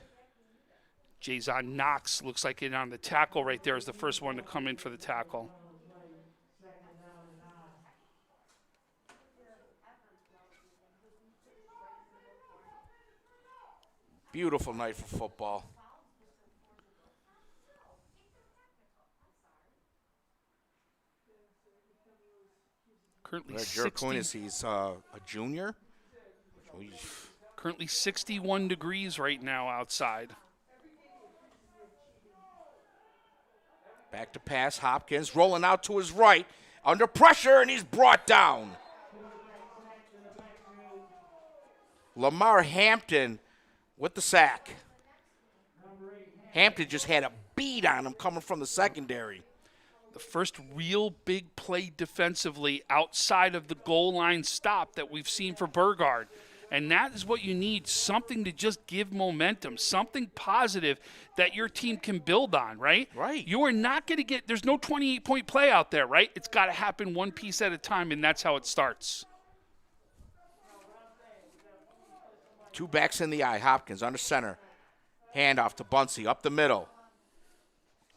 Jason Knox looks like it on the tackle right there is the first one to come in for the tackle. Beautiful night for football. Currently he's a junior. Currently 61 degrees right now outside. Back to pass, Hopkins rolling out to his right, under pressure, and he's brought down. Lamar Hampton with the sack. Hampton just had a beat on him coming from the secondary. The first real big play defensively outside of the goal line stop that we've seen for Burgard. And that is what you need, something to just give momentum, something positive that your team can build on, right? Right. You are not going to get – there's no 28-point play out there, right? It's got to happen one piece at a time, and that's how it starts. 2 backs in the eye. Hopkins under center. Handoff to Bunsey up the middle.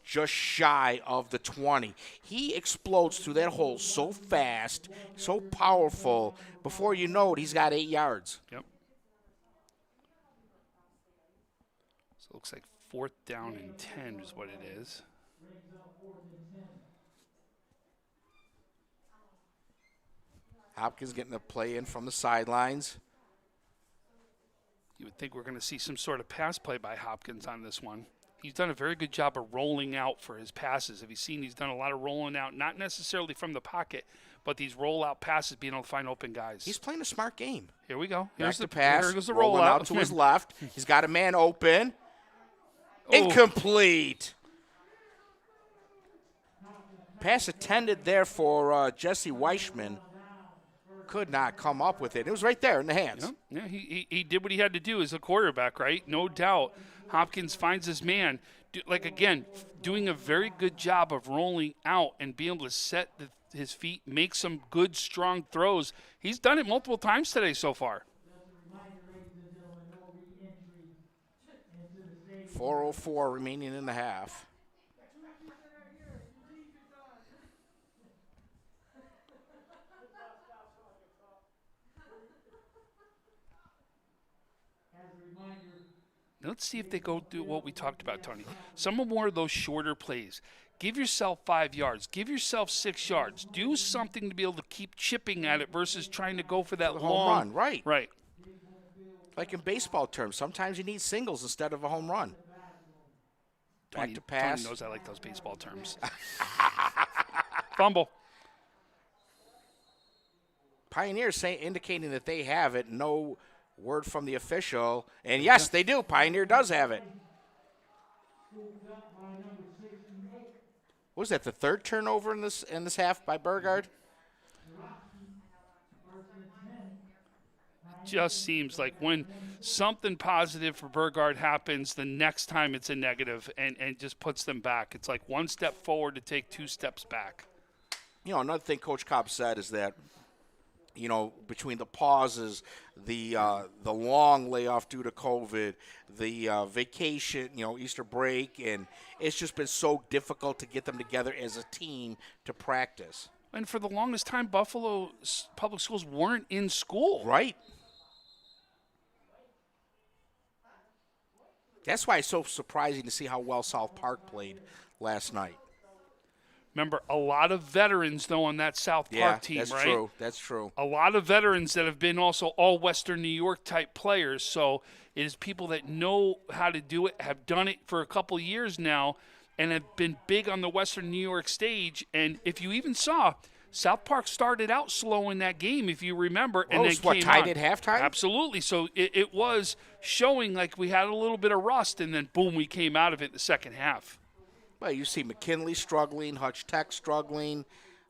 Just shy of the 20. He explodes through that hole so fast, so powerful. Before you know it, he's got 8 yards. Yep. So it looks like 4th down and 10 is what it is. Hopkins getting a play in from the sidelines. You would think we're going to see some sort of pass play by Hopkins on this one. He's done a very good job of rolling out for his passes. Have you seen he's done a lot of rolling out, not necessarily from the pocket, but these rollout passes, being able to find open guys. He's playing a smart game. Here we go. Here's Here's the pass. Here goes the rolling rollout. out to his left. He's got a man open. Incomplete. Pass attended there for Jesse Weishman. Could not come up with it. It was right there in the hands. Yeah, he did what he had to do as a quarterback, right? No doubt. Hopkins finds his man. Doing a very good job of rolling out and being able to set his feet, make some good, strong throws. He's done it multiple times today so far. 4:04 remaining in the half. Let's see if they go do what we talked about, Tony. Some more of those shorter plays. Give yourself 5 yards. Give yourself 6 yards. Do something to be able to keep chipping at it versus trying to go for that home run. Right. Right. Like in baseball terms, sometimes you need singles instead of a home run. Back to pass. Tony knows I like those baseball terms. Fumble. Pioneers indicating that they have it. No word from the official. And yes, they do. Pioneer does have it. What was that, the 3rd turnover in this half by Burgard? Just seems like when something positive for Burgard happens, the next time it's a negative and just puts them back. It's like 1 step forward to take 2 steps back. You know, another thing Coach Cobb said is that, you know, between the pauses, the long layoff due to COVID, the vacation, you know, Easter break, and it's just been so difficult to get them together as a team to practice. And for the longest time, Buffalo public schools weren't in school. Right. That's why it's so surprising to see how well South Park played last night. Remember, a lot of veterans, though, on that South Park team, that's right? True. That's true. A lot of veterans that have been also all Western New York type players. So it is people that know how to do it, have done it for a couple years now, and have been big on the Western New York stage. And if you even saw, South Park started out slow in that game, if you remember. And then came tied on. at halftime? Absolutely. So it was showing like we had a little bit of rust, and then, boom, we came out of it in the second half. Well, you see McKinley struggling, Hutch Tech struggling.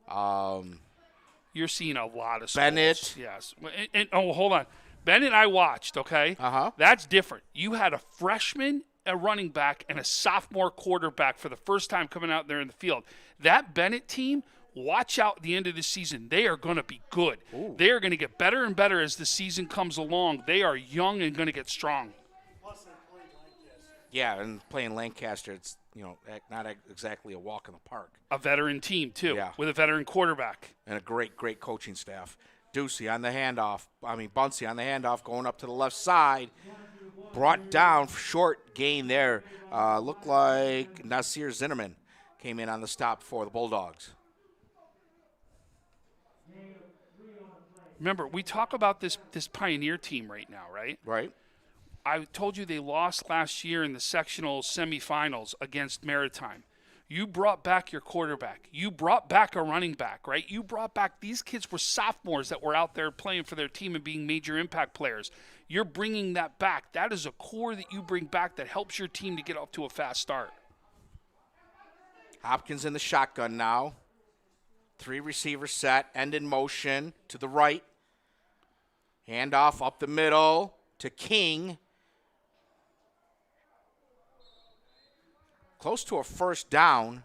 You're seeing a lot of schools. Bennett. Yes. And hold on. Bennett I watched, okay? Uh-huh. That's different. You had a freshman, a running back, and a sophomore quarterback for the first time coming out there in the field. That Bennett team, watch out at the end of the season. They are going to be good. Ooh. They are going to get better and better as the season comes along. They are young and going to get strong. Yeah, and playing Lancaster, it's, you know, not exactly a walk in the park. A veteran team, too, Yeah. with a veteran quarterback. And a great coaching staff. Bunsey on the handoff, going up to the left side. Brought down, short gain there. Looked like Nasir Zinnerman came in on the stop for the Bulldogs. Remember, we talk about this Pioneer team right now, right? Right. I told you they lost last year in the sectional semifinals against Maritime. You brought back your quarterback. You brought back a running back, right? You brought back – these kids were sophomores that were out there playing for their team and being major impact players. You're bringing that back. That is a core that you bring back that helps your team to get off to a fast start. Hopkins in the shotgun now. 3 receiver set, end in motion to the right. Handoff up the middle to King. Close to a first down.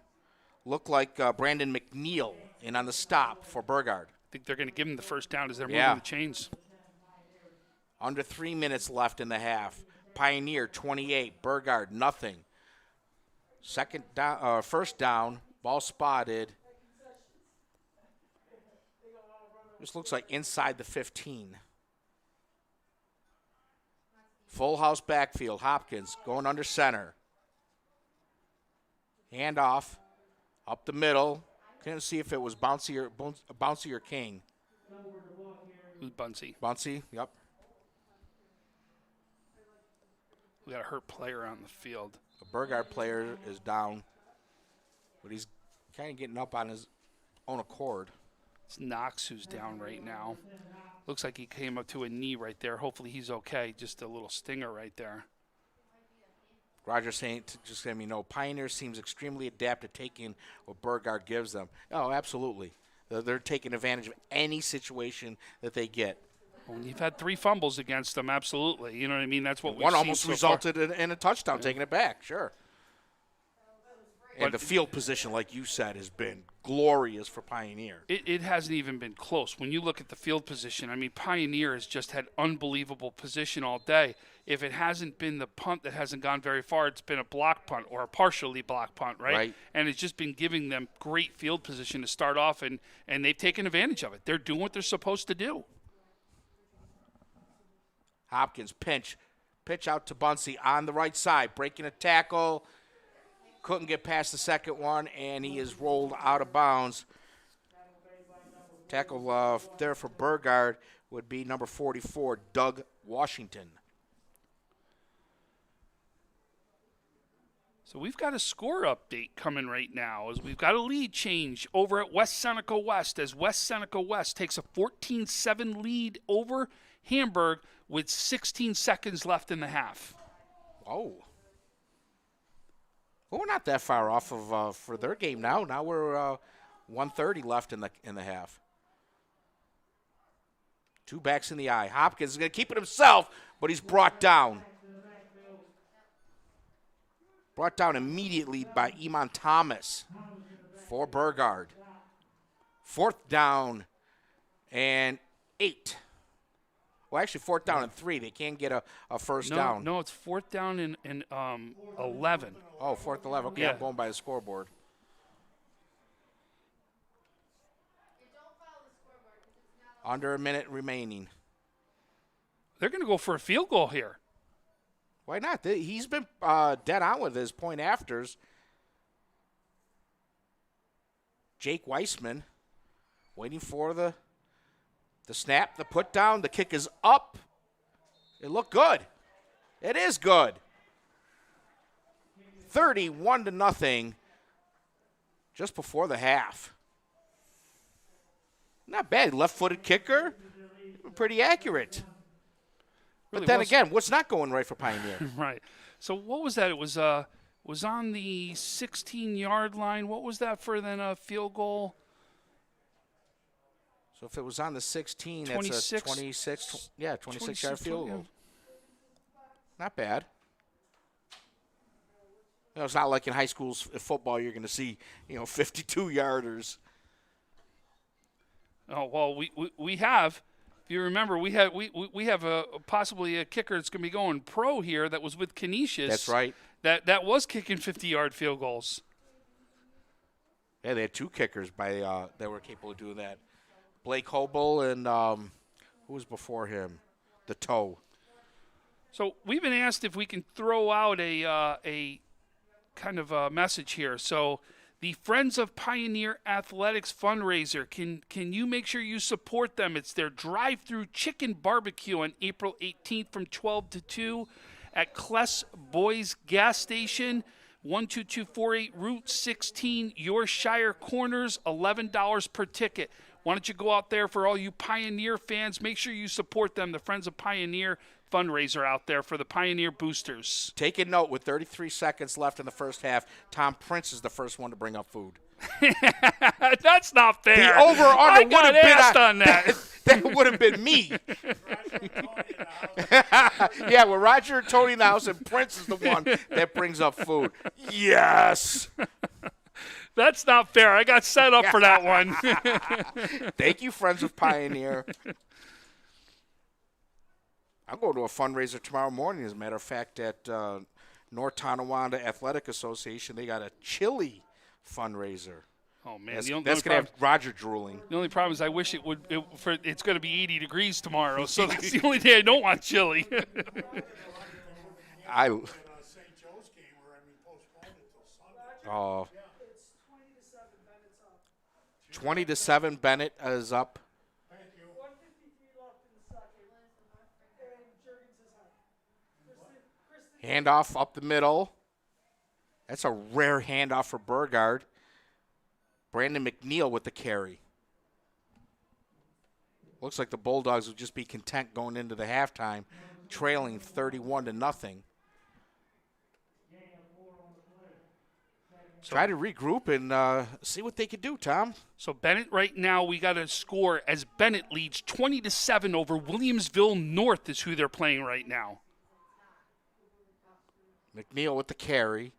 Looked like Brandon McNeil in on the stop for Burgard. I think they're going to give him the first down as they're Yeah. moving the chains. Under 3 minutes left in the half. Pioneer 28, Burgard nothing. First down, ball spotted. This looks like inside the 15. Full house backfield. Hopkins going under center. Handoff up the middle. Couldn't see if it was Bouncy or King. It was Bunsey. Bouncy, yep. We got a hurt player on the field. The Burgard player is down, but he's kind of getting up on his own accord. It's Knox who's down right now. Looks like he came up to a knee right there. Hopefully he's okay. Just a little stinger right there. Roger saying, just letting me know, Pioneer seems extremely adept at taking what Burgard gives them. Oh, absolutely. They're taking advantage of any situation that they get. When you've had 3 fumbles against them, absolutely. You know what I mean? That's what we've One seen almost so resulted far. in a touchdown, taking it back, sure. And But the field position, like you said, has been glorious for Pioneer. It hasn't even been close. When you look at the field position, I mean, Pioneer has just had unbelievable position all day. If it hasn't been the punt that hasn't gone very far, it's been a block punt or a partially block punt, right? Right. And it's just been giving them great field position to start off, and they've taken advantage of it. They're doing what they're supposed to do. Hopkins pitch out to Bunsey on the right side, breaking a tackle. Couldn't get past the second one, and he is rolled out of bounds. Tackle there for Burgard would be number 44, Doug Washington. So we've got a score update coming right now as we've got a lead change over at West Seneca West as West Seneca West takes a 14-7 lead over Hamburg with 16 seconds left in the half. Oh. Well, we're not that far off of for their game now. Now we're 1:30 left in the half. 2 backs in the eye. Hopkins is going to keep it himself, but he's brought down. Brought down immediately by Eamon Thomas for Burgard. 4th down and 8. Well, actually, 4th down and 3. They can't get a first down. No, it's 4th down and 11. Oh, 4th 11. Okay, Yeah. I'm going by the scoreboard. Under a minute remaining. They're going to go for a field goal here. Why not? He's been dead on with his point afters. Jake Weissman waiting for the snap, the put down. The kick is up. It looked good. It is good. 31-0 just before the half. Not bad. Left-footed kicker. Pretty accurate. Really But then was. again, what's not going right for Pioneer? Right. So what was that? It was on the 16-yard line. What was that for then a field goal? So if it was on the 16, 26. that's a 26-yard field goal. Not bad. You know, it's not like in high school football you're going to see, 52-yarders. Oh well, we have. If you remember, we have possibly a kicker that's going to be going pro here that was with Canisius. That's right. That was kicking 50-yard field goals. Yeah, they had 2 kickers that were capable of doing that. Blake Hobel and who was before him? The Toe. So we've been asked if we can throw out a kind of a message here. So the Friends of Pioneer Athletics fundraiser, can you make sure you support them? It's their drive-through chicken barbecue on April 18th from 12 to 2 at Kless Boys Gas Station, 12248 Route 16, Yorkshire Corners, $11 per ticket. Why don't you go out there for all you Pioneer fans? Make sure you support them, the Friends of Pioneer fundraiser out there for the Pioneer Boosters. Take a note, with 33 seconds left in the first half, Tom Prince is the first one to bring up food. That's not fair. The over-under I would got have been asked on that. That would have been me. Yeah, with Roger and Tony in the house, and Prince is the one that brings up food. Yes. That's not fair. I got set up for that one. Thank you, friends of Pioneer. I'll go to a fundraiser tomorrow morning, as a matter of fact, at North Tonawanda Athletic Association. They got a chili fundraiser. Oh, man. That's The only going to problem- have Roger drooling. The only problem is I wish it's going to be 80 degrees tomorrow, so that's the only day I don't want chili. St. Joe's game where postponed it till Sunday. Oh, It's 20-7, Bennett's up. 20-7, Bennett is up. Thank you. 1:53 left in the second. And Jurgens is high. Kristen Handoff up the middle. That's a rare handoff for Burgard. Brandon McNeil with the carry. Looks like the Bulldogs will just be content going into the halftime, trailing 31-0. Try to regroup and see what they could do, Tom. So Bennett right now, we got a score as Bennett leads 20-7 over Williamsville North is who they're playing right now. McNeil with the carry.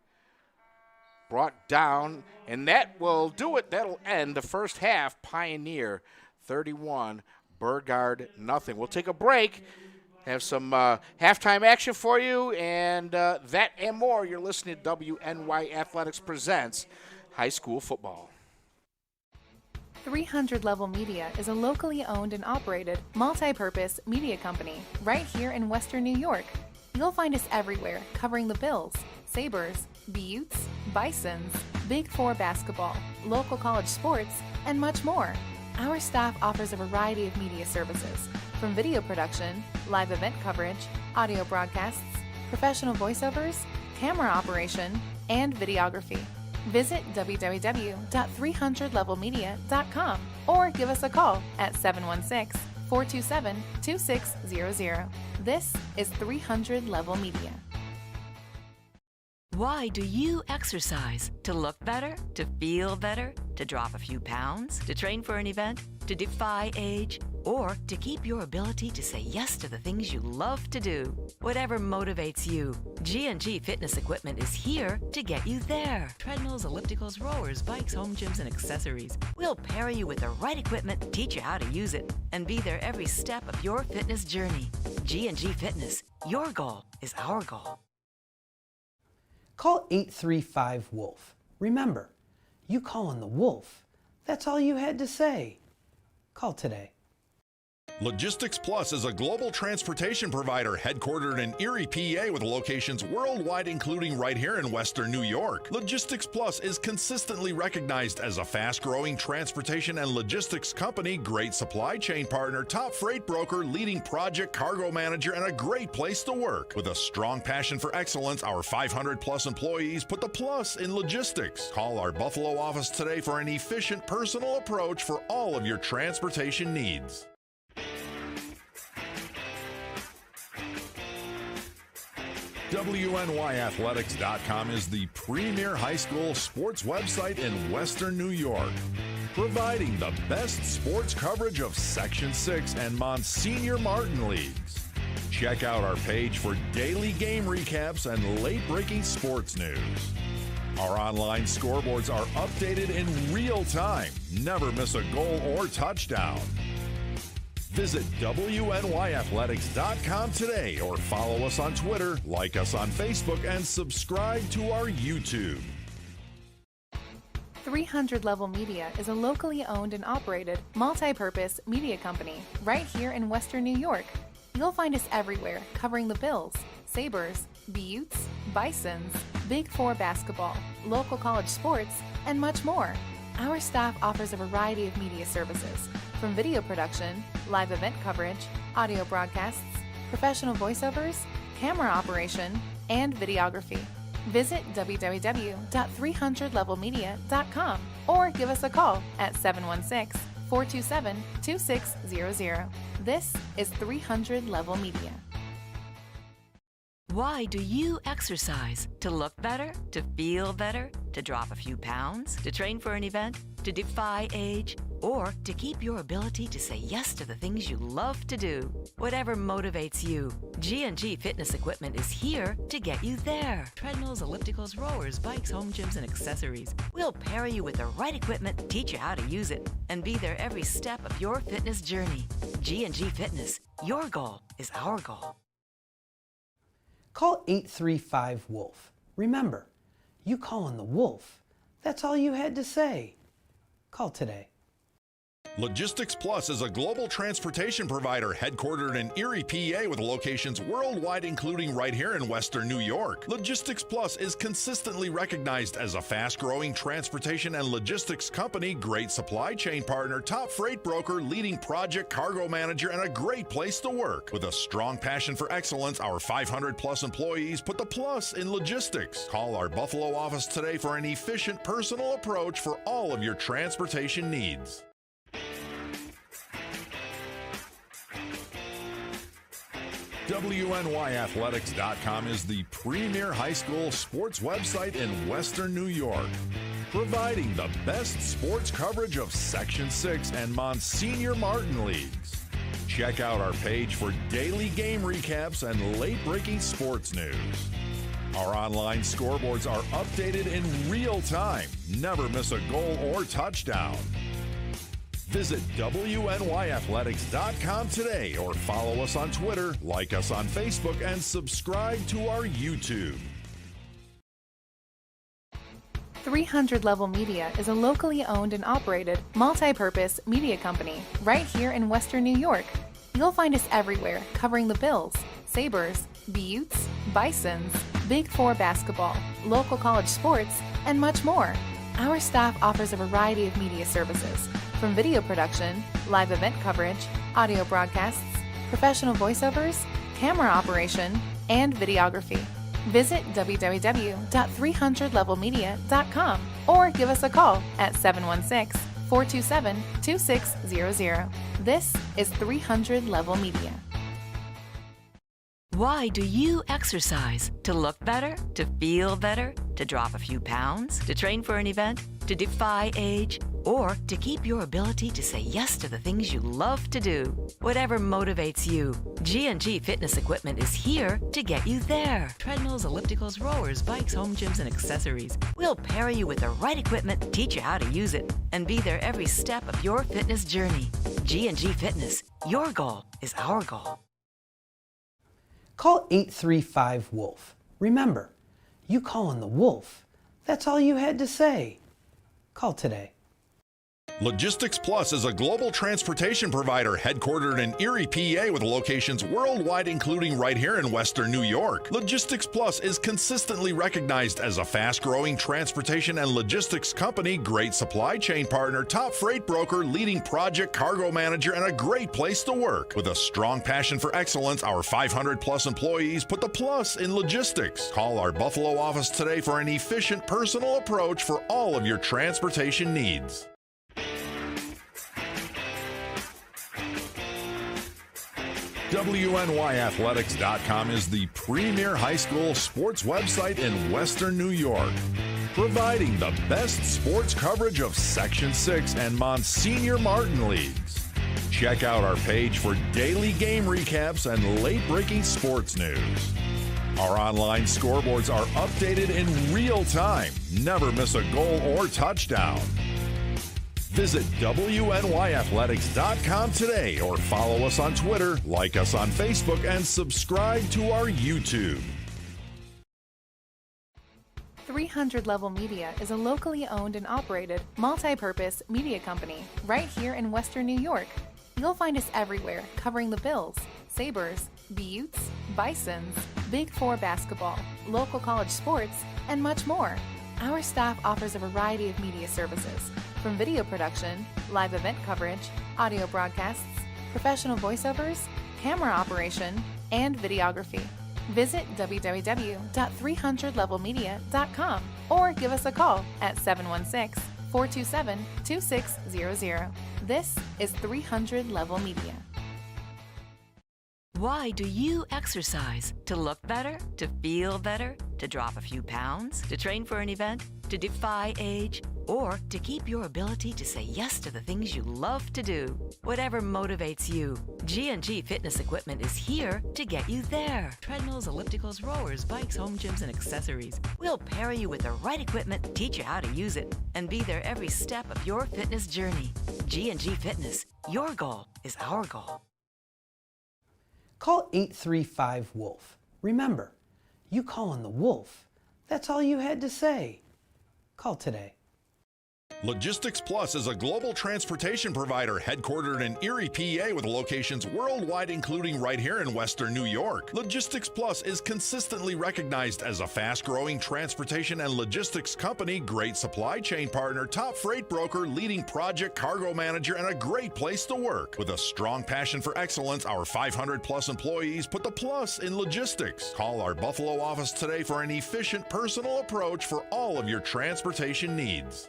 Brought down, and that will do it. That'll end the first half. Pioneer 31, Burgard nothing. We'll take a break, have some halftime action for you, and that and more. You're listening to WNY Athletics Presents High School Football. 300 Level Media is a locally owned and operated multi-purpose media company right here in Western New York. You'll find us everywhere covering the Bills, Sabres, Buttes, Bisons, Big Four basketball, local college sports, and much more. Our staff offers a variety of media services, from video production, live event coverage, audio broadcasts, professional voiceovers, camera operation, and videography. Visit www.300levelmedia.com or give us a call at 716-427-2600. This is 300 Level Media. Why do you exercise? To look better? To feel better? To drop a few pounds? To train for an event? To defy age? Or to keep your ability to say yes to the things you love to do? Whatever motivates you, G&G Fitness Equipment is here to get you there. Treadmills, ellipticals, rowers, bikes, home gyms, and accessories. We'll pair you with the right equipment, teach you how to use it, and be there every step of your fitness journey. G&G Fitness. Your goal is our goal. Call 835-WOLF. Remember, you calling the Wolf. That's all you had to say. Call today. Logistics Plus is a global transportation provider headquartered in Erie, PA, with locations worldwide, including right here in Western New York. Logistics Plus is consistently recognized as a fast-growing transportation and logistics company, great supply chain partner, top freight broker, leading project cargo manager, and a great place to work. With a strong passion for excellence, our 500-plus employees put the plus in logistics. Call our Buffalo office today for an efficient, personal approach for all of your transportation needs. WNYathletics.com is the premier high school sports website in Western New York, providing the best sports coverage of Section 6 and Monsignor Martin leagues. Check out our page for daily game recaps and late-breaking sports news. Our online scoreboards are updated in real time. Never miss a goal or touchdown. Visit WNYathletics.com today or follow us on Twitter, like us on Facebook, and subscribe to our YouTube. 300 Level Media is a locally owned and operated multi-purpose media company right here in Western New York. You'll find us everywhere covering the Bills, Sabres, Buttes, Bisons, Big Four basketball, local college sports, and much more. Our staff offers a variety of media services, from video production, live event coverage, audio broadcasts, professional voiceovers, camera operation, and videography. Visit www.300levelmedia.com or give us a call at 716-427-2600. This is 300 Level Media. Why do you exercise? To look better? To feel better? To drop a few pounds? To train for an event? To defy age? Or to keep your ability to say yes to the things you love to do? Whatever motivates you, G&G Fitness Equipment is here to get you there. Treadmills, ellipticals, rowers, bikes, home gyms, and accessories. We'll pair you with the right equipment, teach you how to use it, and be there every step of your fitness journey. G&G Fitness. Your goal is our goal. Call 835-WOLF. Remember, you calling the Wolf, that's all you had to say. Call today. Logistics Plus is a global transportation provider headquartered in Erie, PA with locations worldwide, including right here in Western New York. Logistics Plus is consistently recognized as a fast-growing transportation and logistics company, great supply chain partner, top freight broker, leading project cargo manager, and a great place to work. With a strong passion for excellence, our 500-plus employees put the plus in logistics. Call our Buffalo office today for an efficient, personal approach for all of your transportation needs. WNYathletics.com is the premier high school sports website in Western New York, providing the best sports coverage of Section 6 and Monsignor Martin leagues. Check out our page for daily game recaps and late-breaking sports news. Our online scoreboards are updated in real time. Never miss a goal or touchdown. Visit WNYathletics.com today or follow us on Twitter, like us on Facebook, and subscribe to our YouTube. 300 Level Media is a locally owned and operated multi-purpose media company right here in Western New York. You'll find us everywhere covering the Bills, Sabres, Buttes, Bisons, Big Four basketball, local college sports, and much more. Our staff offers a variety of media services, from video production, live event coverage, audio broadcasts, professional voiceovers, camera operation, and videography. Visit www.300levelmedia.com or give us a call at 716-427-2600. This is 300 Level Media. Why do you exercise? To look better? To feel better? To drop a few pounds? To train for an event? To defy age? Or to keep your ability to say yes to the things you love to do? Whatever motivates you, G&G Fitness Equipment is here to get you there. Treadmills, ellipticals, rowers, bikes, home gyms, and accessories. We'll pair you with the right equipment, teach you how to use it, and be there every step of your fitness journey. G&G Fitness. Your goal is our goal. Call 835-WOLF. Remember, you calling the Wolf, that's all you had to say. Call today. Logistics Plus is a global transportation provider headquartered in Erie, PA with locations worldwide, including right here in Western New York. Logistics Plus is consistently recognized as a fast-growing transportation and logistics company, great supply chain partner, top freight broker, leading project cargo manager, and a great place to work. With a strong passion for excellence, our 500-plus employees put the plus in logistics. Call our Buffalo office today for an efficient, personal approach for all of your transportation needs. WNYathletics.com is the premier high school sports website in Western New York, providing the best sports coverage of Section 6 and Monsignor Martin leagues. Check out our page for daily game recaps and late-breaking sports news. Our online scoreboards are updated in real time. Never miss a goal or touchdown. Visit WNYathletics.com today or follow us on Twitter, like us on Facebook, and subscribe to our YouTube. 300 Level Media is a locally owned and operated multi-purpose media company right here in Western New York. You'll find us everywhere covering the Bills, Sabres, Buttes, Bisons, Big Four basketball, local college sports, and much more. Our staff offers a variety of media services, from video production, live event coverage, audio broadcasts, professional voiceovers, camera operation, and videography. Visit www.300levelmedia.com or give us a call at 716-427-2600. This is 300 Level Media. Why do you exercise? To look better? To feel better? To drop a few pounds? To train for an event? To defy age? Or to keep your ability to say yes to the things you love to do? Whatever motivates you, G&G Fitness Equipment is here to get you there. Treadmills, ellipticals, rowers, bikes, home gyms, and accessories. We'll pair you with the right equipment, teach you how to use it, and be there every step of your fitness journey. G&G Fitness. Your goal is our goal. Call 835-WOLF. Remember, you calling the Wolf, that's all you had to say. Call today. Logistics Plus is a global transportation provider headquartered in Erie, PA with locations worldwide, including right here in Western New York. Logistics Plus is consistently recognized as a fast-growing transportation and logistics company, great supply chain partner, top freight broker, leading project cargo manager, and a great place to work. With a strong passion for excellence, our 500-plus employees put the plus in logistics. Call our Buffalo office today for an efficient, personal approach for all of your transportation needs.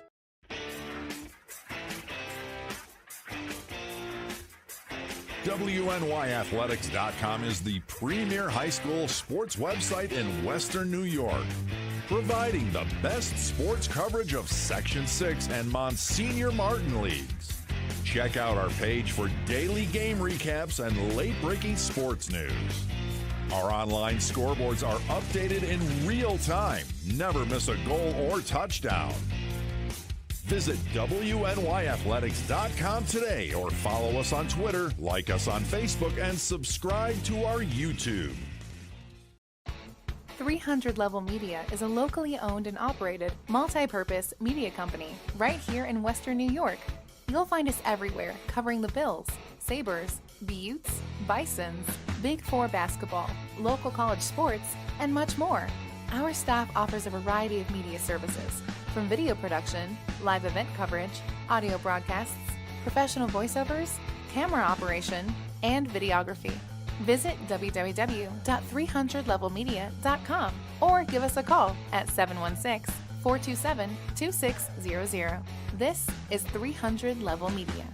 WNYathletics.com is the premier high school sports website in Western New York, providing the best sports coverage of Section 6 and Monsignor Martin leagues. Check out our page for daily game recaps and late-breaking sports news. Our online scoreboards are updated in real time. Never miss a goal or touchdown. Visit WNYathletics.com today or follow us on Twitter, like us on Facebook, and subscribe to our YouTube. 300 Level Media is a locally owned and operated multi-purpose media company right here in Western New York. You'll find us everywhere covering the Bills, Sabres, Buttes, Bisons, Big Four basketball, local college sports, and much more. Our staff offers a variety of media services, from video production, live event coverage, audio broadcasts, professional voiceovers, camera operation, and videography. Visit www.300levelmedia.com or give us a call at 716-427-2600. This is 300 Level Media.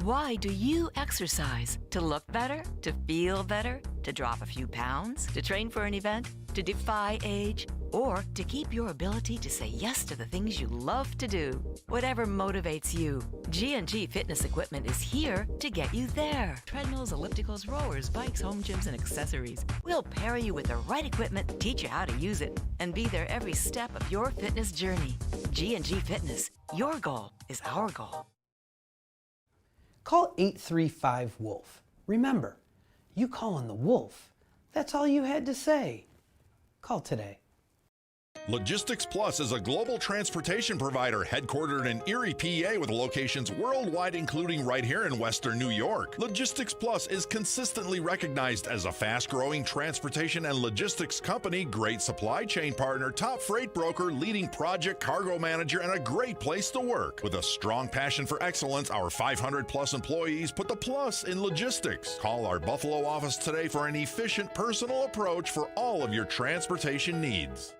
Why do you exercise? To look better? To feel better? To drop a few pounds? To train for an event? To defy age? Or to keep your ability to say yes to the things you love to do? Whatever motivates you, G&G Fitness Equipment is here to get you there. Treadmills, ellipticals, rowers, bikes, home gyms, and accessories. We'll pair you with the right equipment, teach you how to use it, and be there every step of your fitness journey. G&G Fitness. Your goal is our goal. Call 835-WOLF. Remember, you calling the Wolf, that's all you had to say. Call today. Logistics Plus is a global transportation provider headquartered in Erie, PA with locations worldwide, including right here in Western New York. Logistics Plus is consistently recognized as a fast-growing transportation and logistics company, great supply chain partner, top freight broker, leading project cargo manager, and a great place to work. With a strong passion for excellence, our 500-plus employees put the plus in logistics. Call our Buffalo office today for an efficient, personal approach for all of your transportation needs.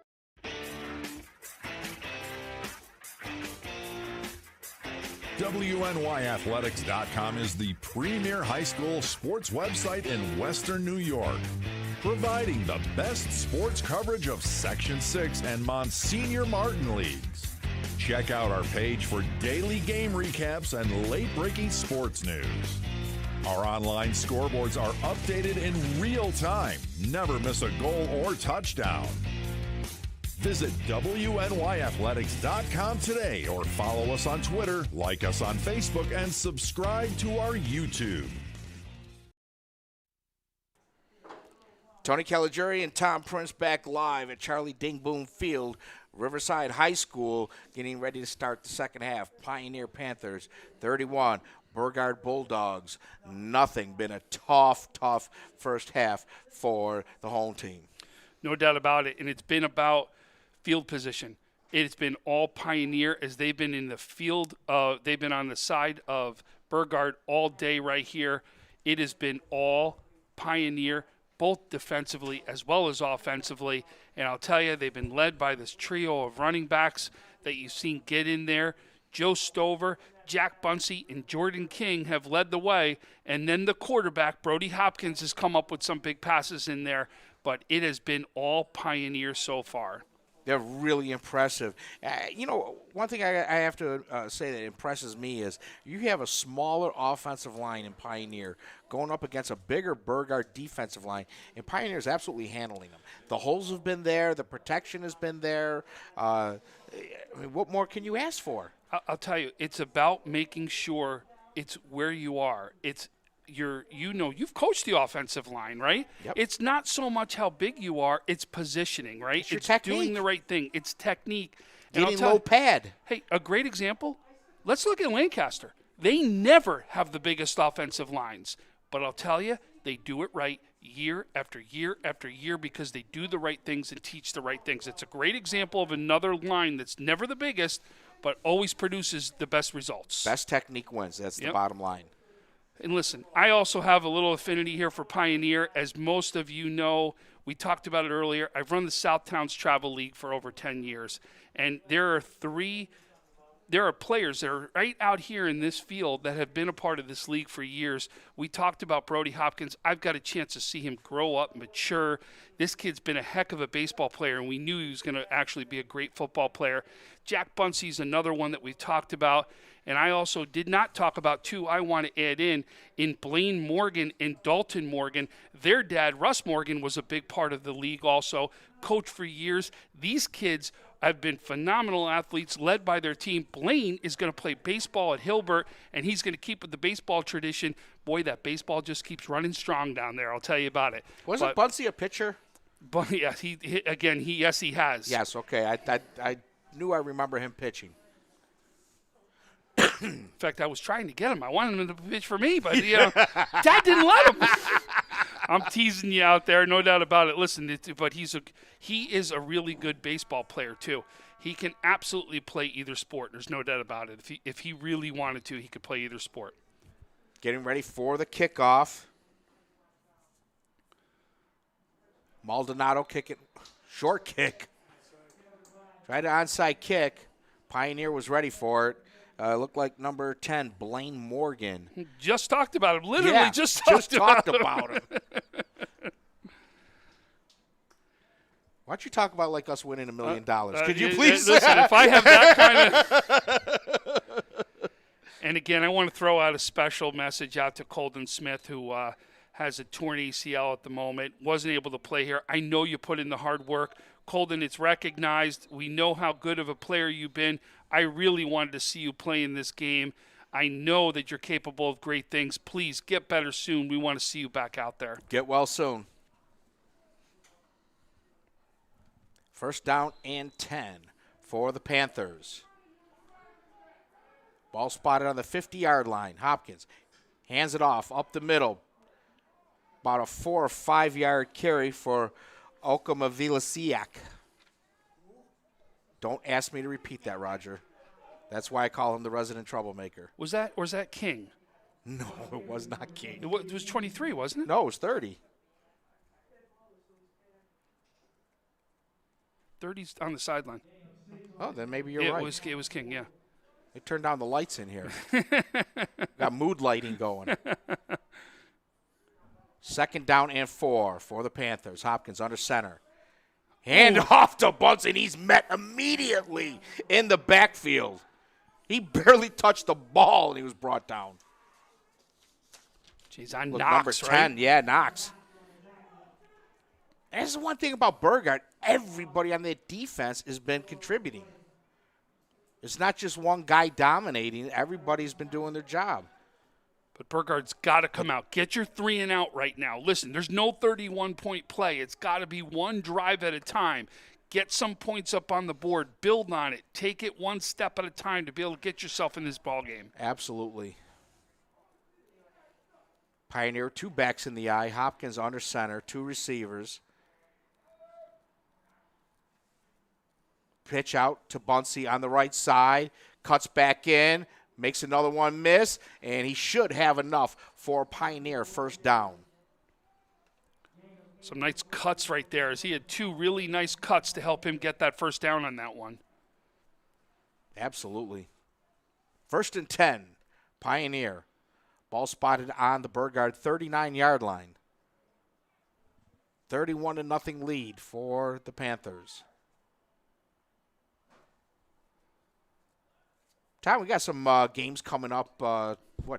WNYathletics.com is the premier high school sports website in Western New York, providing the best sports coverage of Section 6 and Monsignor Martin leagues. Check out our page for daily game recaps and late-breaking sports news. Our online scoreboards are updated in real time. Never miss a goal or touchdown. Visit WNYathletics.com today or follow us on Twitter, like us on Facebook, and subscribe to our YouTube. Tony Caligiuri and Tom Prince back live at Charlie Dingboom Field, Riverside High School, getting ready to start the second half. Pioneer Panthers 31, Burgard Bulldogs nothing. Been a tough first half for the home team. No doubt about it, and it's been about field position. It's been all Pioneer as they've been in the field. They've been on the side of Burgard all day right here. It has been all Pioneer, both defensively as well as offensively. And I'll tell you, they've been led by this trio of running backs that you've seen get in there. Joe Stover, Jack Bunsey and Jordan King have led the way, and then the quarterback, Brody Hopkins, has come up with some big passes in there, but it has been all Pioneer so far. They're really impressive. One thing I have to say that impresses me is you have a smaller offensive line in Pioneer going up against a bigger Burgard defensive line, and Pioneer is absolutely handling them. The holes have been there. The protection has been there. What more can you ask for? I'll tell you, it's about making sure it's where you are. You've coached the offensive line, right? Yep. It's not so much how big you are, it's positioning, right? It's your It's technique. doing the right thing. It's technique. And Getting low pad. Hey, a great example, let's look at Lancaster. They never have the biggest offensive lines, but I'll tell you, they do it right year after year after year because they do the right things and teach the right things. It's a great example of another line that's never the biggest, but always produces the best results. Best technique wins. That's the bottom line. And listen, I also have a little affinity here for Pioneer. As most of you know, we talked about it earlier. I've run the Southtowns Travel League for over 10 years. And there are players that are right out here in this field that have been a part of this league for years. We talked about Brody Hopkins. I've got a chance to see him grow up, mature. This kid's been a heck of a baseball player, and we knew he was going to actually be a great football player. Jack Bunsey's another one that we've talked about. And I also did not talk about two I want to add in Blaine Morgan and Dalton Morgan. Their dad, Russ Morgan, was a big part of the league also, coached for years. These kids have been phenomenal athletes led by their team. Blaine is going to play baseball at Hilbert, and he's going to keep with the baseball tradition. Boy, that baseball just keeps running strong down there. I'll tell you about it. Wasn't Bunsey a pitcher? But yeah, he has. Yes, okay. I knew I remember him pitching. In fact, I was trying to get him. I wanted him to pitch for me, but Dad didn't let him. I'm teasing you out there, no doubt about it. Listen, but he is a really good baseball player too. He can absolutely play either sport. There's no doubt about it. If he really wanted to, he could play either sport. Getting ready for the kickoff. Maldonado kicking, short kick. Tried an onside kick. Pioneer was ready for it. Looked like number 10, Blaine Morgan. Just talked about him. Literally just talked about him. Why don't you talk about like us winning $1 million? Could you please? Listen, if I have that kind of. And again, I want to throw out a special message out to Colden Smith, who has a torn ACL at the moment, wasn't able to play here. I know you put in the hard work. Colden, it's recognized. We know how good of a player you've been. I really wanted to see you play in this game. I know that you're capable of great things. Please get better soon. We want to see you back out there. Get well soon. First down and 10 for the Panthers. Ball spotted on the 50-yard line. Hopkins hands it off up the middle. About a 4 or 5 yard carry for Okamavillasiak. Don't ask me to repeat that, Roger. That's why I call him the resident troublemaker. Was that King? No, it was not King. It was 23, wasn't it? No, it was 30. 30's on the sideline. Oh, then maybe you're right. It was King, yeah. They turned down the lights in here. Got mood lighting going. Second down and 4 for the Panthers. Hopkins under center. Hand off to Bunce, and he's met immediately in the backfield. He barely touched the ball, and he was brought down. Jeez, on Look, Knox, number 10, right? yeah, Knox. And that's the one thing about Burgard. Everybody on their defense has been contributing. It's not just one guy dominating. Everybody's been doing their job. But Burgard's got to come out. Get your 3 and out right now. Listen, there's no 31-point play. It's got to be one drive at a time. Get some points up on the board. Build on it. Take it one step at a time to be able to get yourself in this ball game. Absolutely. Pioneer, 2 backs in the eye. Hopkins under center, 2 receivers. Pitch out to Bunsey on the right side. Cuts back in. Makes another one miss, and he should have enough for Pioneer first down. Some nice cuts right there, as he had 2 really nice cuts to help him get that first down on that one. Absolutely. First and 10, Pioneer. Ball spotted on the Burgard 39-yard line. 31-0 lead for the Panthers. Tom, we got some games coming up,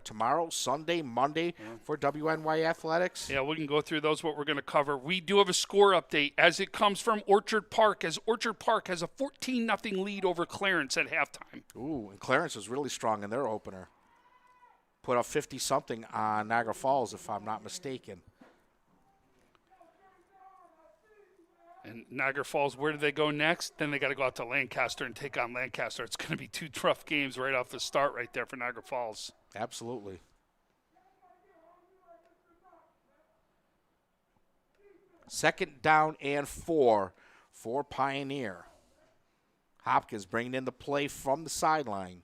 tomorrow, Sunday, Monday for WNY Athletics? Yeah, we can go through those, what we're going to cover. We do have a score update as it comes from Orchard Park, as Orchard Park has a 14-0 lead over Clarence at halftime. Ooh, and Clarence was really strong in their opener. Put up 50-something on Niagara Falls, if I'm not mistaken. And Niagara Falls, where do they go next? Then they got to go out to Lancaster and take on Lancaster. It's going to be 2 tough games right off the start right there for Niagara Falls. Absolutely. Second down and 4 for Pioneer. Hopkins bringing in the play from the sideline.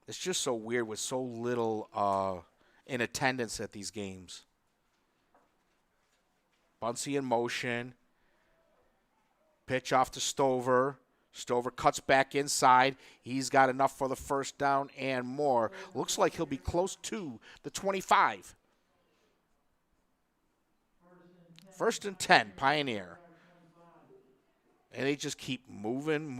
It's just so weird with so little in attendance at these games. Bunsey in motion. Pitch off to Stover. Stover cuts back inside. He's got enough for the first down and more. Looks like he'll be close to the 25. First and 10, Pioneer. And they just keep moving.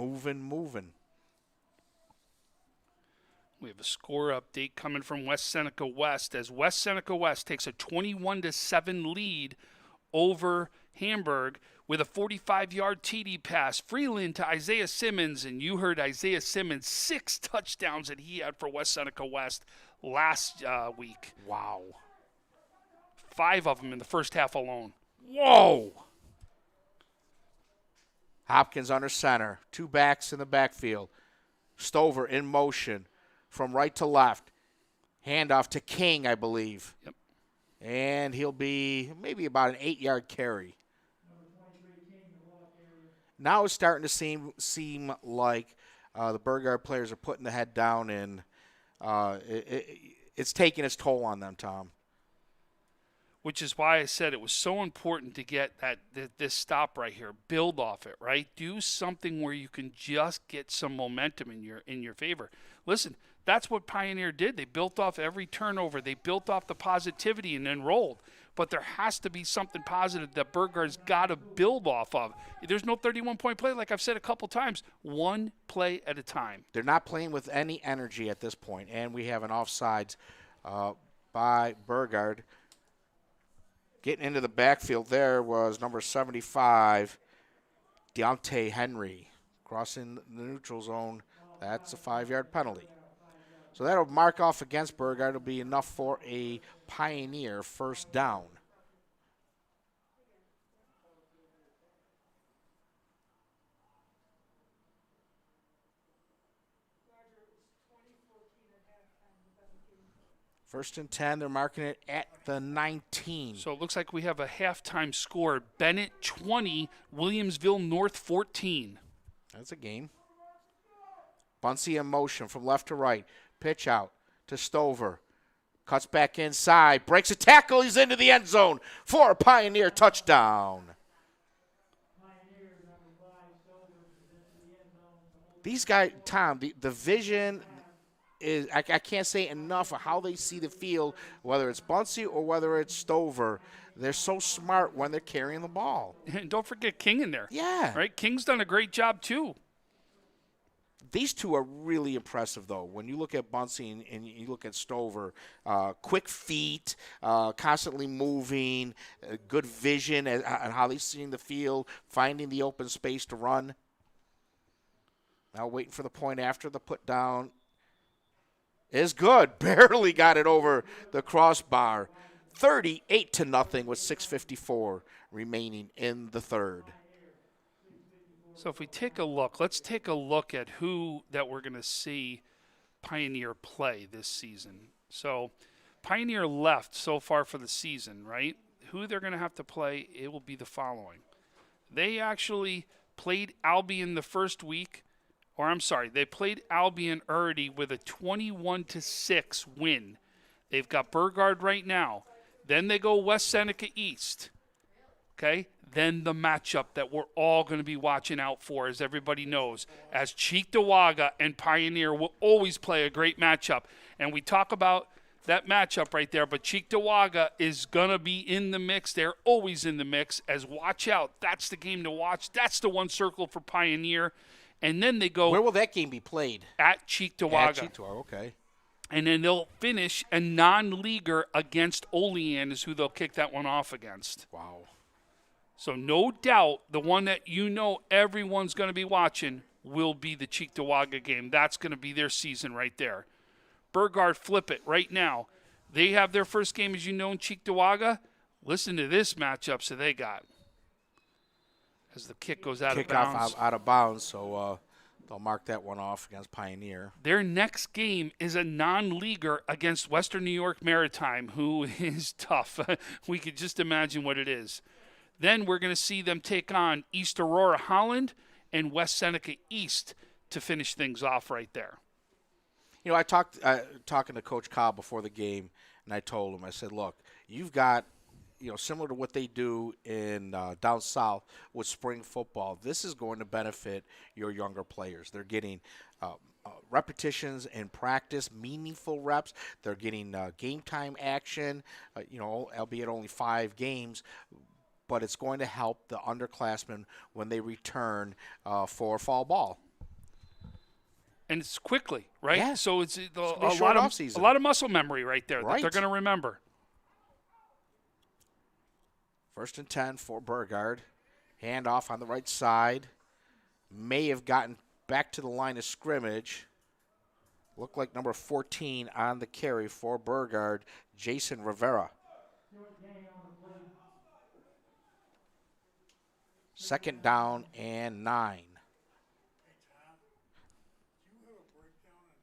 We have a score update coming from West Seneca West as West Seneca West takes a 21-7 lead over Hamburg with a 45-yard TD pass. Freeland to Isaiah Simmons, and you heard Isaiah Simmons 6 touchdowns that he had for West Seneca West last week. Wow. 5 of them in the first half alone. Whoa! Hopkins under center. 2 backs in the backfield. Stover in motion from right to left. Handoff to King, I believe. Yep. And he'll be maybe about an 8-yard carry. Now it's starting to seem like the Burgard players are putting the head down, and it's taking its toll on them, Tom. Which is why I said it was so important to get this stop right here. Build off it, right? Do something where you can just get some momentum in your favor. Listen, that's what Pioneer did. They built off every turnover. They built off the positivity and then rolled. But there has to be something positive that Burgard's got to build off of. There's no 31-point play, like I've said a couple times. One play at a time. They're not playing with any energy at this point, and we have an offsides by Burgard. Getting into the backfield there was number 75, Deontay Henry. Crossing the neutral zone, that's a 5-yard penalty. So that'll mark off against Burgard. It'll be enough for a Pioneer first down. First and 10, they're marking it at the 19. So it looks like we have a halftime score. Bennett 20, Williamsville North 14. That's a game. Bunsey in motion from left to right. Pitch out to Stover. Cuts back inside. Breaks a tackle. He's into the end zone for a Pioneer touchdown. These guys, Tom, the vision is, I can't say enough of how they see the field, whether it's Bunsey or whether it's Stover. They're so smart when they're carrying the ball. And don't forget King in there. Yeah. Right? King's done a great job, too. These two are really impressive, though. When you look at Bunsey and you look at Stover, quick feet, constantly moving, good vision on how they're seeing the field, finding the open space to run. Now waiting for the point after the put down. Is good. Barely got it over the crossbar. 38-0 with 6:54 remaining in the third. So if we take a look, let's take a look at who that we're going to see Pioneer play this season. So Pioneer left so far for the season, right? Who they're going to have to play, it will be the following. They actually played Albion the first week. Or I'm sorry, they played Albion already with a 21-6 win. They've got Burgard right now. Then they go West Seneca East. okay? Then the matchup that we're all going to be watching out for, as everybody knows, as Cheektowaga and Pioneer will always play a great matchup. And we talk about that matchup right there, but Cheektowaga is going to be in the mix. They're always in the mix, as watch out. That's the game to watch. That's the one circle for Pioneer. And then they go. Where will that game be played? At Cheektowaga. At Cheektowaga, okay. And then they'll finish a non-leaguer against Olean is who they'll kick that one off against. Wow. So no doubt the one that you know everyone's going to be watching will be the Cheektowaga game. That's going to be their season right there. Burgard flip it right now. They have their first game, as you know, in Cheektowaga. Listen to this matchups that they got. As the kick goes out of bounds. Out of bounds, so they'll mark that one off against Pioneer. Their next game is a non-leaguer against Western New York Maritime, who is tough. We could just imagine what it is. Then we're going to see them take on East Aurora Holland and West Seneca East to finish things off right there. You know, I talking to Coach Cobb before the game, and I told him, I said, look, you've got, similar to what they do in down south with spring football, this is going to benefit your younger players. They're getting repetitions in practice, meaningful reps. They're getting game time action, albeit only 5 games, but it's going to help the underclassmen when they return for fall ball. And it's quickly, right? Yeah. So it's a lot of muscle memory right there that they're going to remember. 1st and 10 for Burgard. Handoff on the right side. May have gotten back to the line of scrimmage. Looked like number 14 on the carry for Burgard, Jason Rivera. 2nd down and 9.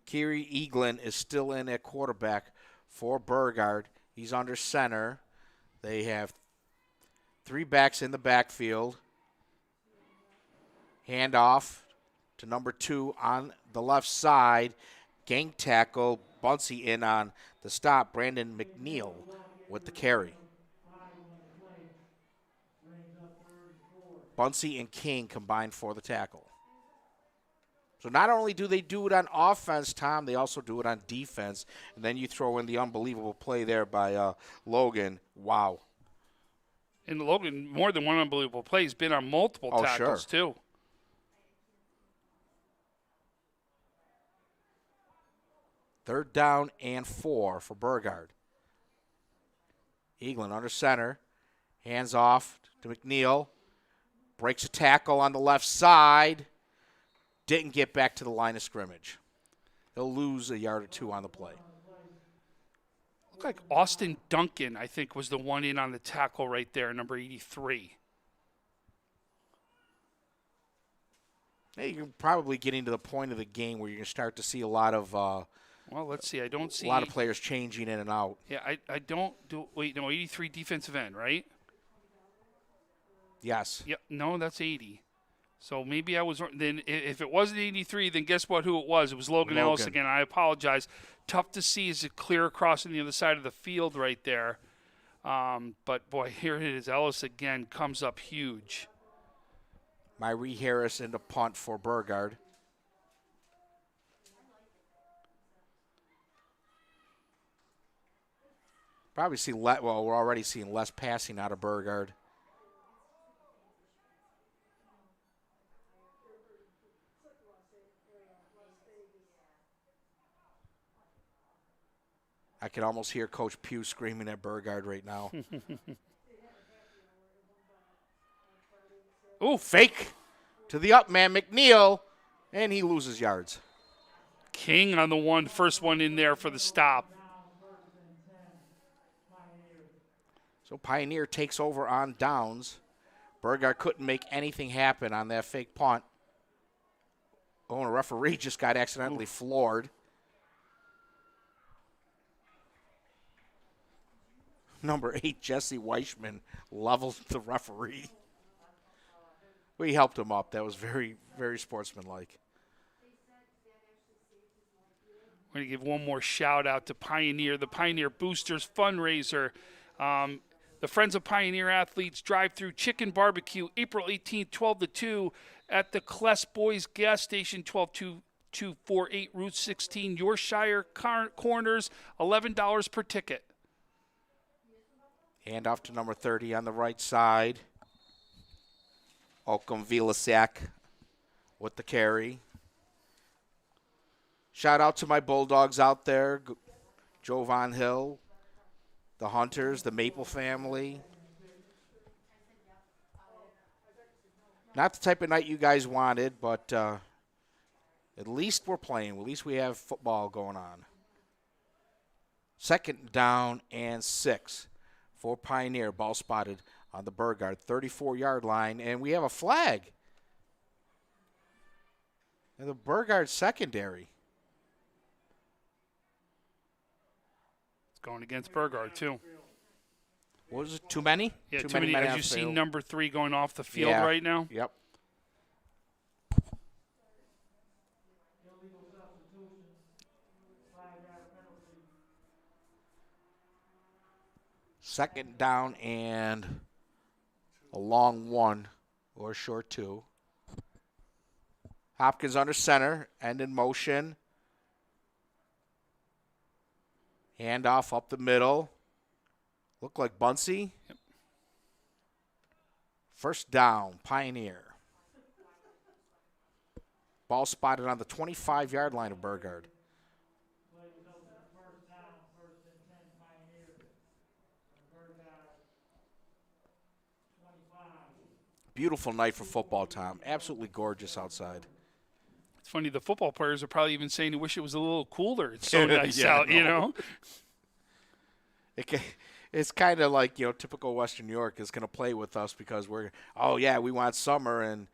Kiri Eaglin is still in at quarterback for Burgard. He's under center. They have 3 backs in the backfield. Handoff to number 2 on the left side. Gang tackle. Bunsey in on the stop. Brandon McNeil with the carry. Bunsey and King combined for the tackle. So not only do they do it on offense, Tom, they also do it on defense. And then you throw in the unbelievable play there by Logan. Wow. And Logan, more than one unbelievable play, he's been on multiple tackles, too. Third down and 4 for Burgard. Eaglin under center. Hands off to McNeil. Breaks a tackle on the left side. Didn't get back to the line of scrimmage. He'll lose a yard or 2 on the play. Looked like Austin Duncan, I think, was the one in on the tackle right there, number 83. Hey, you're probably getting to the point of the game where you're going to start to see a lot of well, let's see. I don't see a lot of players changing in and out. Yeah, I don't do. Wait, no, 83 defensive end, right? Yes. Yep. No, that's 80. So maybe I was then. If it wasn't 83, then guess what? Who it was? It was Logan Ellis again. I apologize. Tough to see as it clear across on the other side of the field right there. But boy, here it is. Ellis again comes up huge. Myree Harris in the punt for Burgard. Probably see we're already seeing less passing out of Burgard. I can almost hear Coach Pugh screaming at Burgard right now. Ooh, fake to the up man, McNeil, and he loses yards. King on the first one in there for the stop. So Pioneer takes over on downs. Burgard couldn't make anything happen on that fake punt. Oh, and a referee just got accidentally floored. Number 8, Jesse Weishman, levels the referee. We helped him up. That was very, very sportsmanlike. We're going to give one more shout out to Pioneer, the Pioneer Boosters fundraiser. The The Friends of Pioneer Athletes drive-through chicken barbecue, April 18th, 12 to 2 at the Kless Boys gas station, 12248 Route 16, Yorkshire Corners, $11 per ticket. Hand off to number 30 on the right side. Oakham Vilasak with the carry. Shout out to my Bulldogs out there. Joe Von Hill, the Hunters, the Maple family. Not the type of night you guys wanted, but at least we're playing. At least we have football going on. 2nd down and 6 for Pioneer. Ball spotted on the Burgard 34-yard line, and we have a flag. And the Burgard secondary. It's going against Burgard, too. What was it, too many? Yeah, too many. As you see number 3 going off the field right now. Yep. Illegal substitution, 5-yard penalty. 2nd down and a long 1 or a short 2. Hopkins under center and in motion. Handoff up the middle. Look like Bunsey. Yep. 1st down, Pioneer. Ball spotted on the 25-yard line of Burgard. Play results in a 1st down, 1st and 10 Pioneer. Burgard 25. Beautiful night for football, Tom. Absolutely gorgeous outside. It's funny, the football players are probably even saying they wish it was a little cooler. It's so nice out, you know? It's kind of like, typical Western New York is going to play with us because we want summer, and,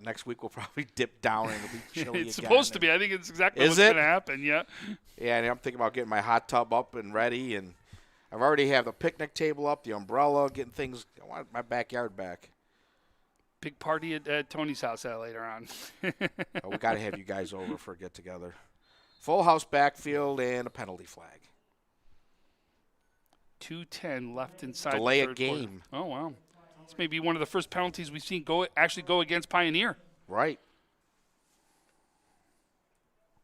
next week we'll probably dip down and it'll be chilly It's again. supposed to be. I think it's exactly what's going to happen, yeah. Yeah, and I'm thinking about getting my hot tub up and ready, and I've already have the picnic table up, the umbrella, getting things. I want my backyard back. Big party at Tony's house later on. Oh, we got to have you guys over for a get-together. Full house backfield and a penalty flag. 2:10 left inside Delay the a third game. Quarter. Oh, wow. This may be one of the first penalties we've seen go against Pioneer. Right.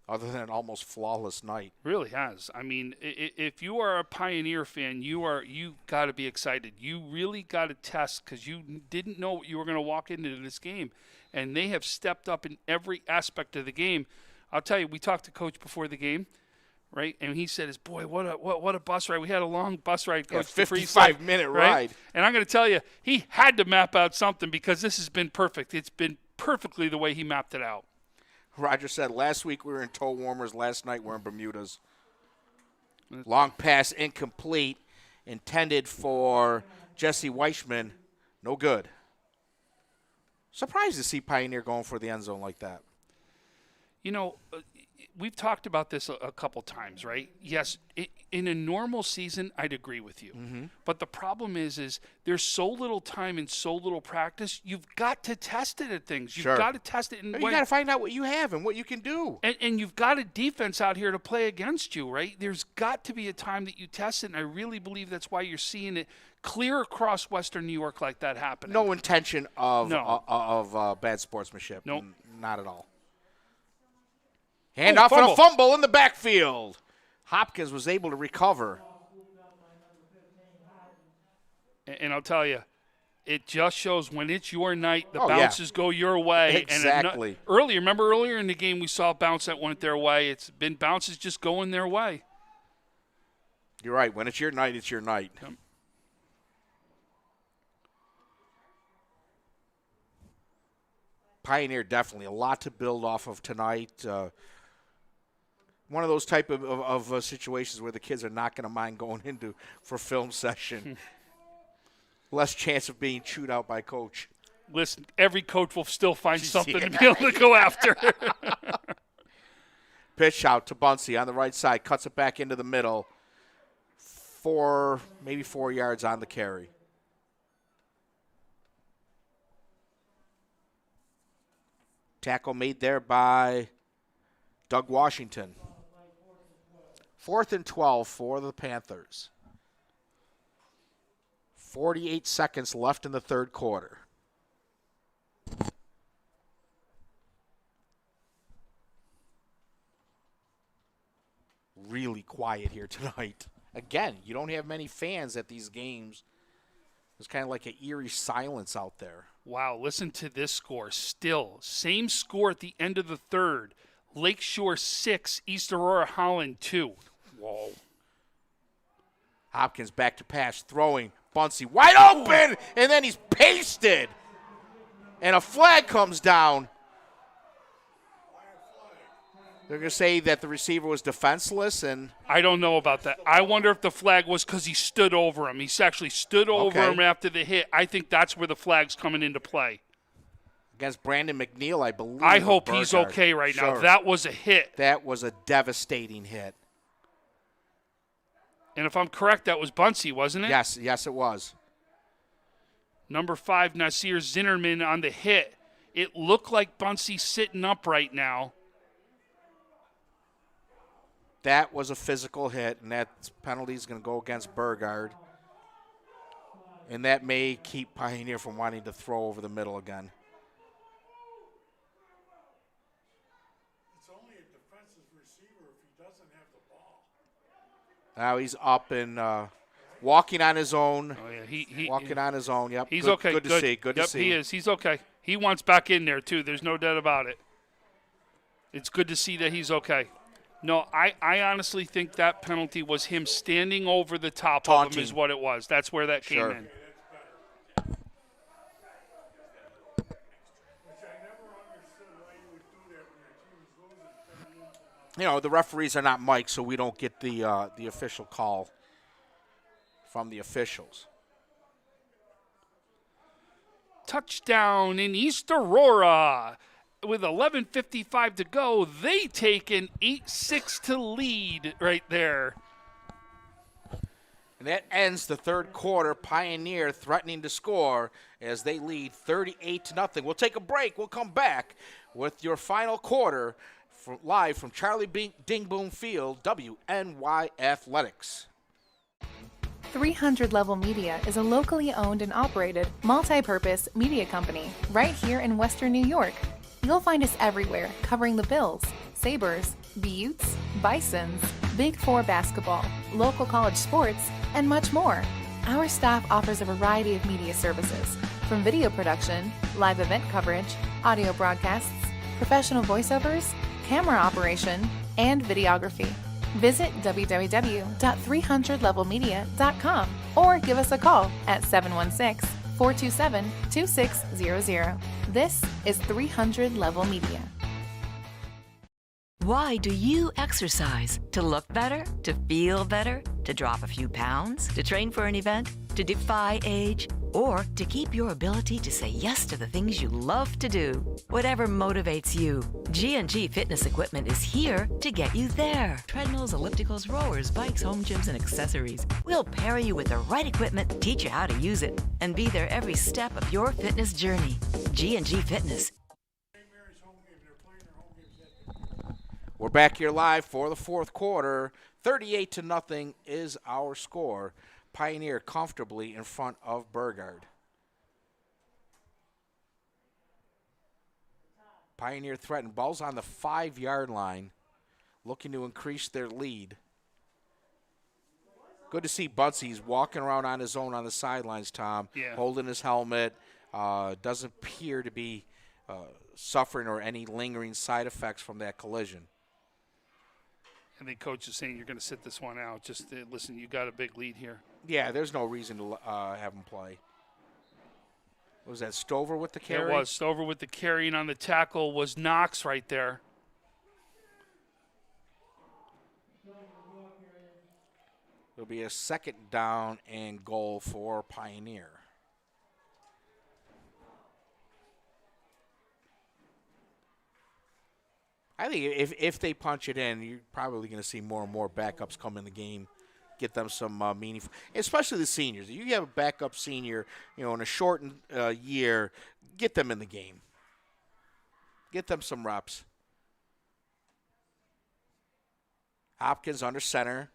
Other than an almost flawless night. Really has. I mean, if you are a Pioneer fan, you got to be excited. You really got to test because you didn't know what you were going to walk into this game, and they have stepped up in every aspect of the game. I'll tell you, we talked to Coach before the game, right? And he said, "Boy, what a bus ride! We had a long bus ride, Coach. Yeah, 55-minute ride." And I'm going to tell you, he had to map out something because this has been perfect. It's been perfectly the way he mapped it out. Roger said last week we were in toe warmers. Last night we're in Bermudas. Long pass incomplete, intended for Jesse Weichman. No good. Surprised to see Pioneer going for the end zone like that. We've talked about this a couple times, right? Yes, in a normal season, I'd agree with you. Mm-hmm. But the problem is there's so little time and so little practice. You've got to test it at things. You've got to test it. You got to find out what you have and what you can do. And you've got a defense out here to play against you, right? There's got to be a time that you test it, and I really believe that's why you're seeing it clear across Western New York like that happening. No intention of bad sportsmanship. Nope. Not at all. Handoff and a fumble in the backfield. Hopkins was able to recover. And I'll tell you, it just shows when it's your night, the bounces go your way. Exactly. And earlier in the game, we saw a bounce that went their way. It's been bounces just going their way. You're right. When it's your night, it's your night. Yep. Pioneer definitely a lot to build off of tonight. One of those type of situations where the kids are not going to mind going into for film session. Less chance of being chewed out by coach. Listen, every coach will still find something to be able to go after. Pitch out to Bunsey on the right side. Cuts it back into the middle. Maybe 4 yards on the carry. Tackle made there by Doug Washington. 4th and 12 for the Panthers. 48 seconds left in the third quarter. Really quiet here tonight. Again, you don't have many fans at these games. There's kind of like an eerie silence out there. Wow, listen to this score. Still, same score at the end of the third. Lakeshore 6, East Aurora Holland 2. Whoa. Hopkins back to pass, throwing. Bunsey wide open, and then he's pasted. And a flag comes down. They're going to say that the receiver was defenseless. And I don't know about that. I wonder if the flag was because he stood over him. He actually stood over him after the hit. I think that's where the flag's coming into play. Against Brandon McNeil, I believe. I hope he's okay right now. That was a hit. That was a devastating hit. And if I'm correct, that was Bunsey, wasn't it? Yes, it was. Number 5, Nasir Zinnerman on the hit. It looked like Bunsey sitting up right now. That was a physical hit, and that penalty is going to go against Burgard. And that may keep Pioneer from wanting to throw over the middle again. It's only a defensive receiver if he doesn't have the ball. Now he's up and walking on his own. Oh, yeah. Walking on his own, yep. He's good, okay. Good to see. Good to see. Yep, he is. He's okay. He wants back in there, too. There's no doubt about it. It's good to see that he's okay. No, I honestly think that penalty was him standing over the top of him is what it was. That's where that came in. Which I never understood why you would do that when your team is losing. You know, the referees are not mic'd, so we don't get the official call from the officials. Touchdown in East Aurora. With 11:55 to go, they take an 8-6 to lead right there. And that ends the third quarter. Pioneer threatening to score as they lead 38-0. We'll take a break. We'll come back with your final quarter live from Charlie Dingboom Field, WNY Athletics. 300 Level Media is a locally owned and operated multi-purpose media company right here in Western New York. You'll find us everywhere, covering the Bills, Sabres, Buttes, Bisons, Big Four basketball, local college sports, and much more. Our staff offers a variety of media services, from video production, live event coverage, audio broadcasts, professional voiceovers, camera operation, and videography. Visit www.300levelmedia.com or give us a call at 716-427-2600. This is 300 Level Media. Why do you exercise? To look better? To feel better? To drop a few pounds? To train for an event? To defy age? Or to keep your ability to say yes to the things you love to do? Whatever motivates you, G&G Fitness Equipment is here to get you there. Treadmills, ellipticals, rowers, bikes, home gyms, and accessories. We'll pair you with the right equipment, teach you how to use it, and be there every step of your fitness journey. G&G Fitness. We're back here live for the fourth quarter. 38-0 is our score. Pioneer comfortably in front of Burgard. Pioneer threatened. Ball's on the 5-yard line, looking to increase their lead. Good to see Bunsey. He's walking around on his own on the sidelines, Tom, holding his helmet. Doesn't appear to be suffering or any lingering side effects from that collision. I think Coach is saying you're going to sit this one out. Just listen, you got a big lead here. Yeah, there's no reason to have him play. Was that Stover with the carry? It was Stover with the carry, and on the tackle was Knox right there. It'll be a second down and goal for Pioneer. I think if they punch it in, you're probably going to see more and more backups come in the game, get them some meaningful, especially the seniors. If you have a backup senior, in a shortened year, get them in the game. Get them some reps. Hopkins under center.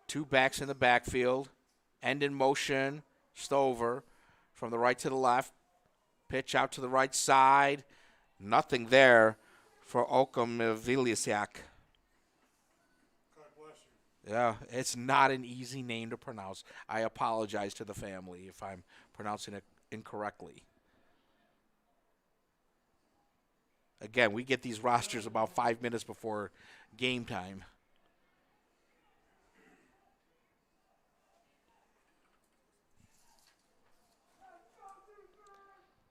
Two backs in the backfield. End in motion. Stover from the right to the left. Pitch out to the right side. Nothing there for Okum Vilisiak. God bless you. Yeah, it's not an easy name to pronounce. I apologize to the family if I'm pronouncing it incorrectly. Again, we get these rosters about 5 minutes before game time.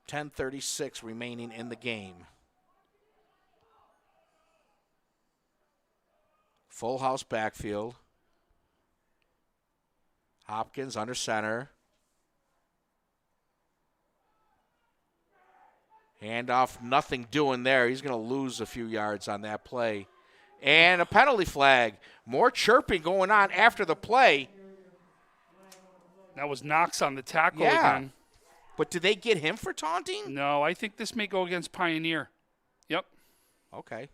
.10:36 remaining in the game. Full house backfield. Hopkins under center. Handoff, nothing doing there. He's going to lose a few yards on that play. And a penalty flag. More chirping going on after the play. That was Knox on the tackle Yeah. again. But did they get him for taunting? No, I think this may go against Pioneer. Yep. Okay.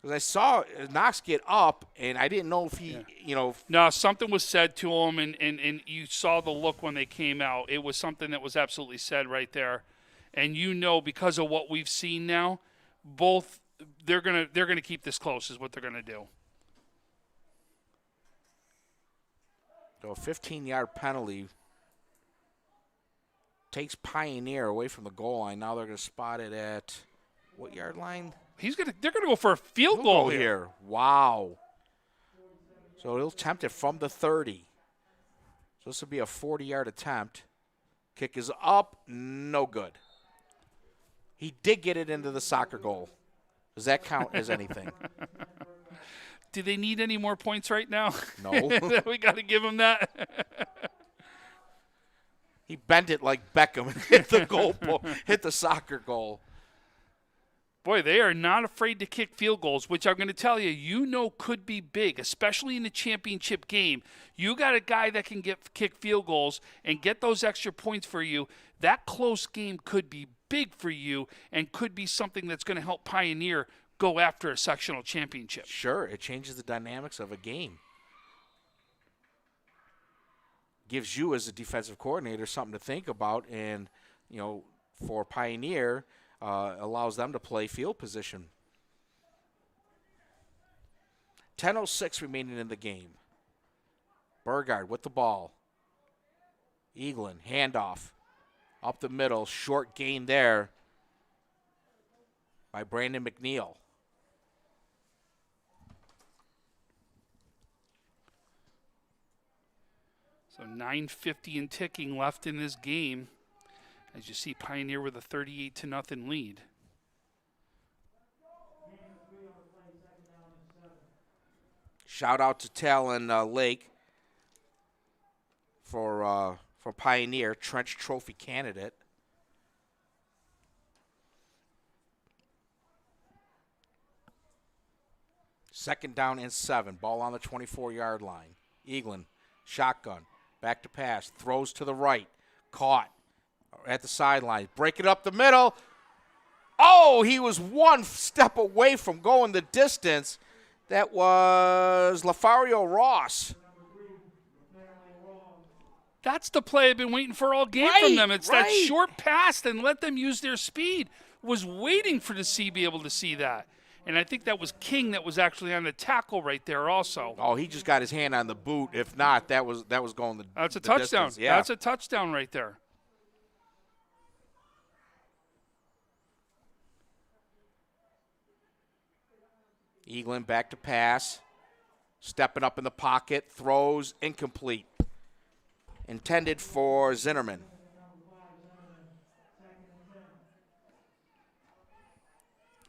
Because I saw Knox get up, and I didn't know if he, No, something was said to him, and you saw the look when they came out. It was something that was absolutely said right there. And because of what we've seen now, both they're gonna keep this close is what they're gonna do. So a 15-yard penalty takes Pioneer away from the goal line. Now they're going to spot it at what yard line? They're gonna go for a field goal here. Wow. So he'll attempt it from the 30. So this will be a 40-yard attempt. Kick is up, no good. He did get it into the soccer goal. Does that count as anything? Do they need any more points right now? No. We got to give them that. He bent it like Beckham and hit the goal, hit the soccer goal. Boy, they are not afraid to kick field goals, which I'm going to tell you, could be big, especially in the championship game. You got a guy that can kick field goals and get those extra points for you. That close game could be big for you and could be something that's going to help Pioneer go after a sectional championship. Sure, it changes the dynamics of a game. Gives you as a defensive coordinator something to think about, and for Pioneer, allows them to play field position. 10:06 remaining in the game. Burgard with the ball. Eaglin, handoff. Up the middle, short gain there by Brandon McNeil. So 9:50 and ticking left in this game. As you see, Pioneer with a 38-0 lead. Shout out to Talon Lake for Pioneer, Trench Trophy candidate. Second down and 7. Ball on the 24-yard line. Eaglin, shotgun, back to pass, throws to the right, caught at the sideline, break it up the middle. Oh, he was one step away from going the distance. That was Lafario Ross. That's the play I've been waiting for all game from them. It's that short pass and let them use their speed. Was waiting for be able to see that. And I think that was King that was actually on the tackle right there also. Oh, he just got his hand on the boot. If not, that was going the That's a the touchdown. distance. Yeah. That's a touchdown right there. Eaglin back to pass. Stepping up in the pocket. Throws incomplete. Intended for Zinnerman.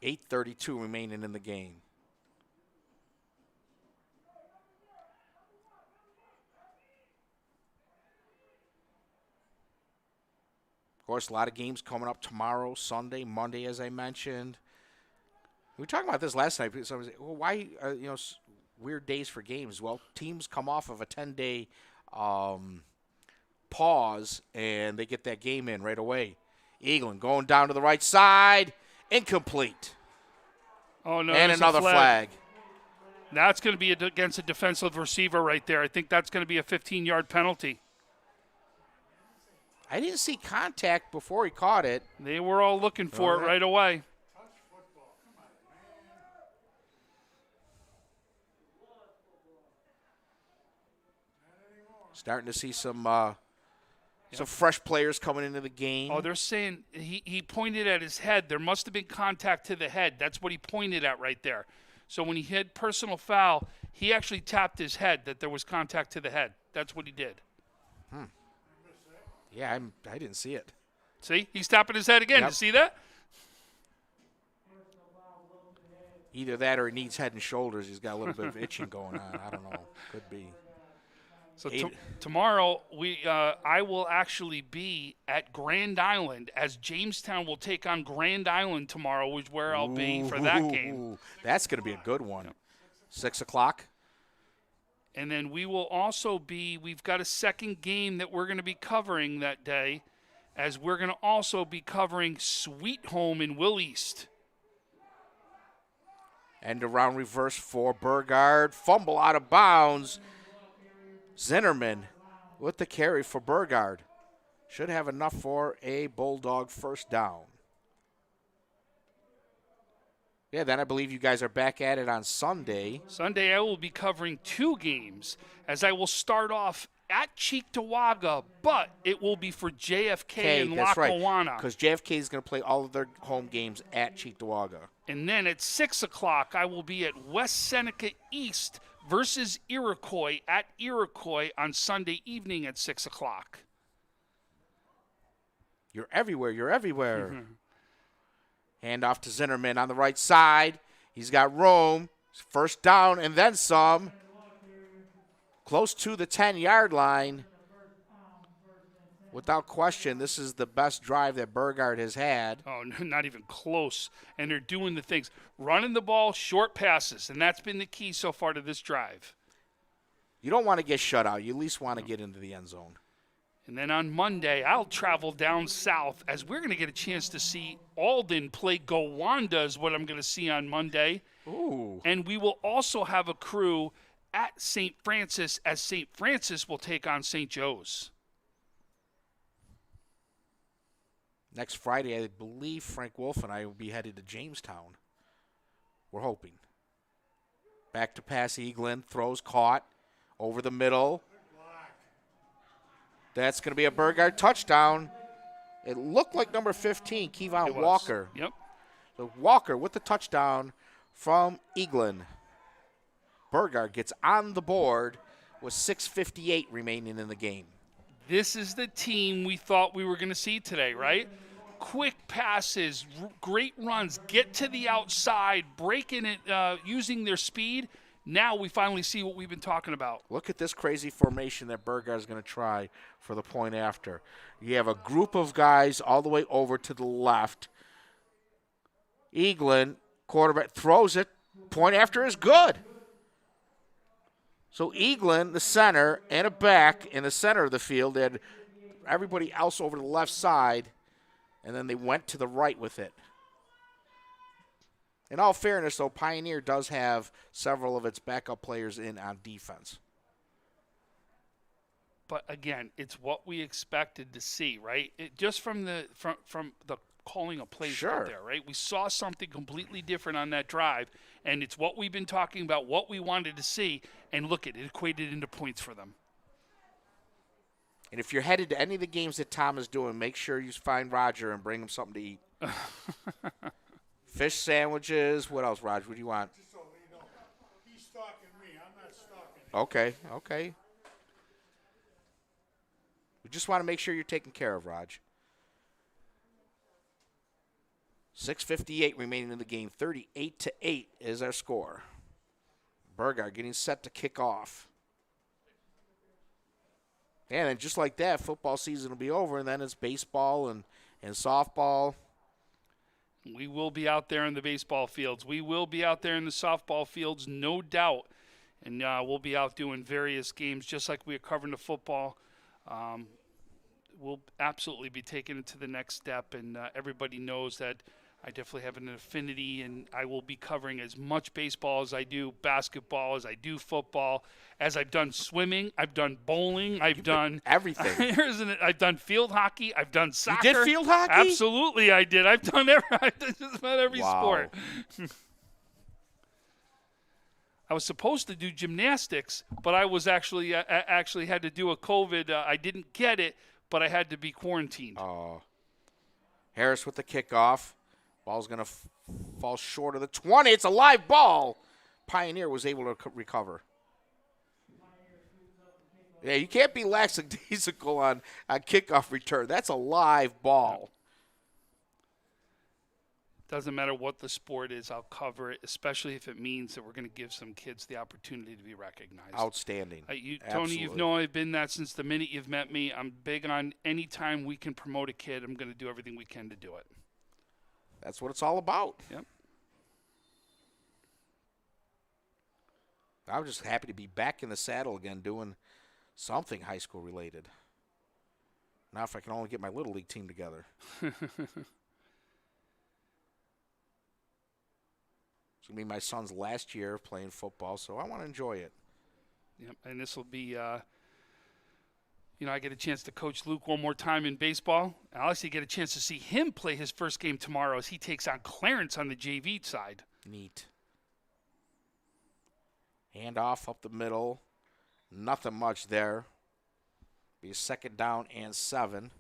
.8:32 remaining in the game. Of course, a lot of games coming up tomorrow, Sunday, Monday, as I mentioned. We were talking about this last night. Somebody said, well, why, weird days for games? Well, teams come off of a 10-day pause, and they get that game in right away. Eaglin going down to the right side. Incomplete. Oh, no. And another flag. That's going to be against a defensive receiver right there. I think that's going to be a 15-yard penalty. I didn't see contact before he caught it. They were all looking for it right away. Starting to see some fresh players coming into the game. Oh, they're saying he pointed at his head. There must have been contact to the head. That's what he pointed at right there. So when he hit personal foul, he actually tapped his head that there was contact to the head. That's what he did. Yeah, I didn't see it. See? He's tapping his head again. Yep. You see that? Either that or he needs head and shoulders. He's got a little bit of itching going on. I don't know. Could be. So tomorrow I will actually be at Grand Island as Jamestown will take on Grand Island tomorrow, which is where I'll be for that game. That's going to be a good one. 6 o'clock. And then we will also we've got a second game that we're going to be covering that day, as we're going to also be covering Sweet Home in Will East. End around reverse for Burgard. Fumble out of bounds. Zinnerman with the carry for Burgard. Should have enough for a Bulldog first down. Yeah, then I believe you guys are back at it on Sunday. Sunday I will be covering 2 games, as I will start off at Cheektowaga, but it will be for JFK and Lackawanna. Because JFK is going to play all of their home games at Cheektowaga. And then at 6 o'clock, I will be at West Seneca East versus Iroquois at Iroquois on Sunday evening at 6 o'clock. You're everywhere. You're everywhere. Hand off to Zinnerman on the right side. He's got room. First down and then some. Close to the 10-yard line. Without question, this is the best drive that Burgard has had. Oh, not even close. And they're doing the things. Running the ball, short passes, and that's been the key so far to this drive. You don't want to get shut out. You at least want to get into the end zone. And then on Monday, I'll travel down south, as we're going to get a chance to see Alden play Gowanda is what I'm going to see on Monday. Ooh. And we will also have a crew at St. Francis, as St. Francis will take on St. Joe's. Next Friday, I believe Frank Wolf and I will be headed to Jamestown. We're hoping. Back to pass, Eaglin. Throws caught. Over the middle. That's going to be a Burgard touchdown. It looked like number 15, Kevon Walker. Yep. So Walker with the touchdown from Eaglin. Burgard gets on the board with 6:58 remaining in the game. This is the team we thought we were going to see today, right? Quick passes, great runs, get to the outside, breaking it, using their speed. Now we finally see what we've been talking about. Look at this crazy formation that Burgard is going to try for the point after. You have a group of guys all the way over to the left. Eaglin, quarterback, throws it. Point after is good. So Eaglin, the center, and a back in the center of the field. They had everybody else over the left side, and then they went to the right with it. In all fairness, though, Pioneer does have several of its backup players in on defense. But again, it's what we expected to see, right? Just from the calling of plays out there, right? We saw something completely different on that drive, and it's what we've been talking about, what we wanted to see, and look, it equated into points for them. And if you're headed to any of the games that Tom is doing, make sure you find Roger and bring him something to eat. Fish sandwiches. What else, Roger? What do you want? Just so you know, he's stalking me. I'm not stalking him. Okay. We just want to make sure you're taken care of, Raj. 6:58 remaining in the game. 38-8 is our score. Burgard getting set to kick off. And then just like that, football season will be over, and then it's baseball and softball. We will be out there in the baseball fields. We will be out there in the softball fields, no doubt. And we'll be out doing various games just like we are covering the football. We'll absolutely be taking it to the next step. And everybody knows that I definitely have an affinity, and I will be covering as much baseball as I do basketball, as I do football, as I've done swimming, I've done bowling, I've done everything. I've done field hockey, I've done soccer. You did field hockey? Absolutely, I did. I've done just about every sport. I was supposed to do gymnastics, but I was actually had to do a COVID. I didn't get it, but I had to be quarantined. Oh. Harris with the kickoff. Ball's going to fall short of the 20. It's a live ball. Pioneer was able to recover. Yeah, you can't be lackadaisical on kickoff return. That's a live ball. Doesn't matter what the sport is, I'll cover it, especially if it means that we're going to give some kids the opportunity to be recognized. Outstanding. Tony, you've known I've been that since the minute you've met me. I'm big on any time we can promote a kid, I'm going to do everything we can to do it. That's what it's all about. Yep. I'm just happy to be back in the saddle again doing something high school related. Now if I can only get my Little League team together. It's going to be my son's last year playing football, so I want to enjoy it. Yep, and this will be, I get a chance to coach Luke one more time in baseball. I'll actually get a chance to see him play his first game tomorrow as he takes on Clarence on the JV side. Neat. Handoff up the middle. Nothing much there. Be a 2nd down and 7.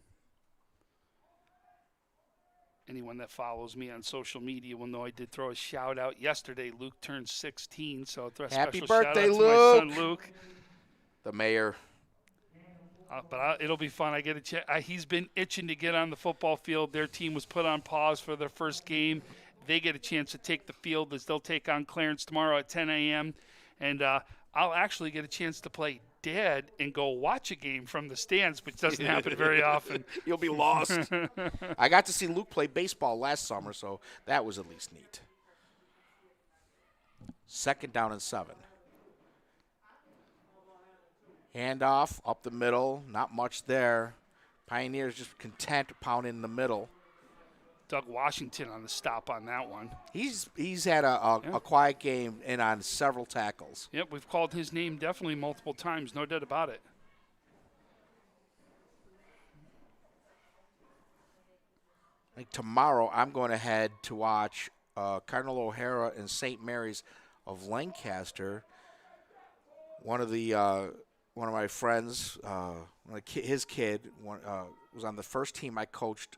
Anyone that follows me on social media will know I did throw a shout out yesterday. Luke turned 16, so I'll throw a Happy special birthday, shout out to my son Luke. The mayor. It'll be fun. I get a chance. He's been itching to get on the football field. Their team was put on pause for their first game. They get a chance to take the field as they'll take on Clarence tomorrow at 10 a.m. And I'll actually get a chance to play dead and go watch a game from the stands, which doesn't happen very often. You'll be lost. I got to see Luke play baseball last summer, so that was at least neat. 2nd down and 7. Handoff up the middle, not much there. Pioneers just content pounding in the middle. Doug Washington on the stop on that one. He's had a quiet game and on several tackles. Yep, we've called his name definitely multiple times, no doubt about it. Like tomorrow, I'm going to head to watch Cardinal O'Hara and St. Mary's of Lancaster. One of my friends, his kid, was on the first team I coached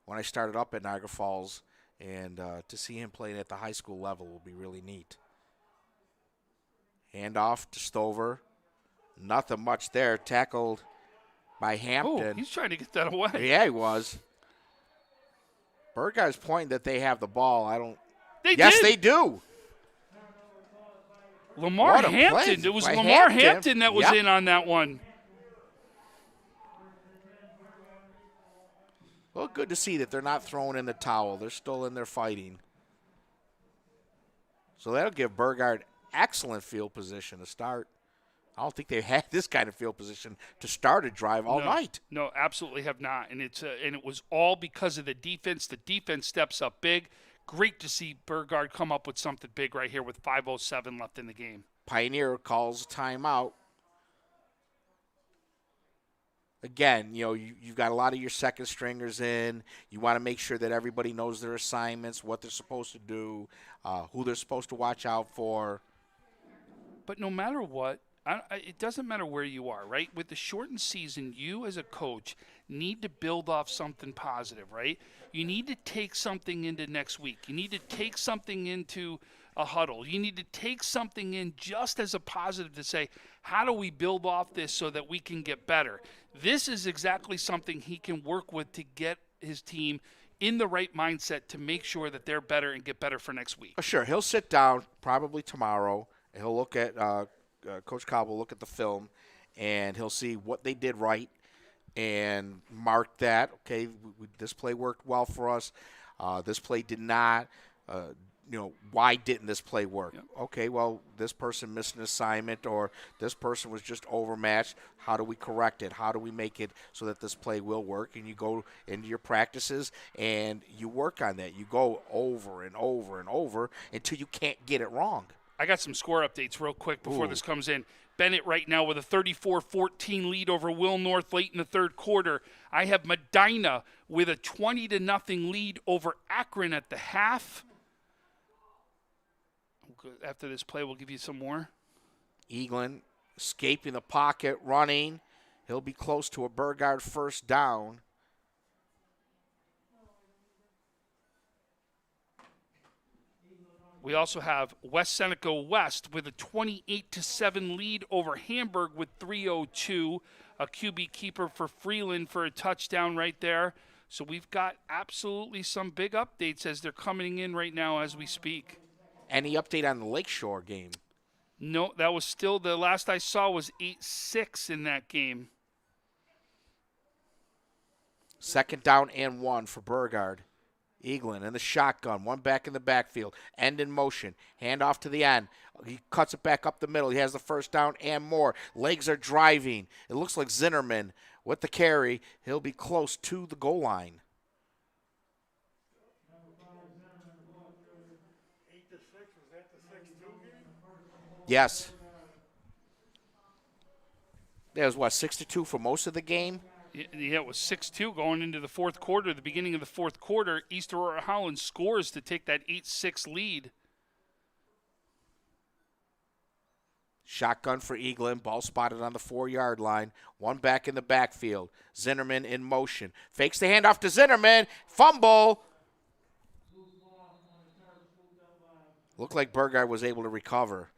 when I started up at Niagara Falls, and to see him playing at the high school level will be really neat. Handoff to Stover. Nothing much there. Tackled by Hampton. Oh, he's trying to get that away. Yeah, he was. Burgard's pointing that they have the ball. Yes, they do. Lamar Hampton. It was Lamar Hampton that was in on that one. Well, good to see that they're not throwing in the towel. They're still in there fighting. So that'll give Burgard excellent field position to start. I don't think they've had this kind of field position to start a drive all night. No, absolutely have not. And it was all because of the defense. The defense steps up big. Great to see Burgard come up with something big right here with 5:07 left in the game. Pioneer calls timeout. Again, you've got a lot of your second stringers in. You want to make sure that everybody knows their assignments, what they're supposed to do, who they're supposed to watch out for. But no matter what, it doesn't matter where you are, right? With the shortened season, you as a coach need to build off something positive, right? You need to take something into next week. You need to take something into a huddle. You need to take something in just as a positive to say, how do we build off this so that we can get better? This is exactly something he can work with to get his team in the right mindset to make sure that they're better and get better for next week. Sure. He'll sit down probably tomorrow, and he'll look at Coach Cobb will look at the film, and he'll see what they did right and mark that. Okay, this play worked well for us. This play did not. why didn't this play work? Yep. Okay, well, this person missed an assignment or this person was just overmatched. How do we correct it? How do we make it so that this play will work? And you go into your practices and you work on that. You go over and over and over until you can't get it wrong. I got some score updates real quick before Ooh. this comes in. Bennett right now with a 34-14 lead over Will North late in the third quarter. I have Medina with a 20-0 lead over Akron at the half. After this play, we'll give you some more. Eaglin escaping the pocket, running. He'll be close to a Burgard first down. We also have West Seneca West with a 28-7 lead over Hamburg with 3:02. A QB keeper for Freeland for a touchdown right there. So we've got absolutely some big updates as they're coming in right now as we speak. Any update on the Lakeshore game? No, that was still the last I saw was 8-6 in that game. Second down and 1 for Burgard. Eaglin in the shotgun, one back in the backfield, end in motion, hand off to the end. He cuts it back up the middle. He has the first down and more. Legs are driving. It looks like Zinnerman with the carry. He'll be close to the goal line. 8-6, was that the 6-2 game? Yes. That was, 6-2 for most of the game? Yeah, it was 6-2 going into the fourth quarter. The beginning of the fourth quarter, East Aurora Holland scores to take that 8-6 lead. Shotgun for Eaglin. Ball spotted on the 4-yard line. One back in the backfield. Zinnerman in motion. Fakes the handoff to Zinnerman. Fumble. Looked like Burgard was able to recover.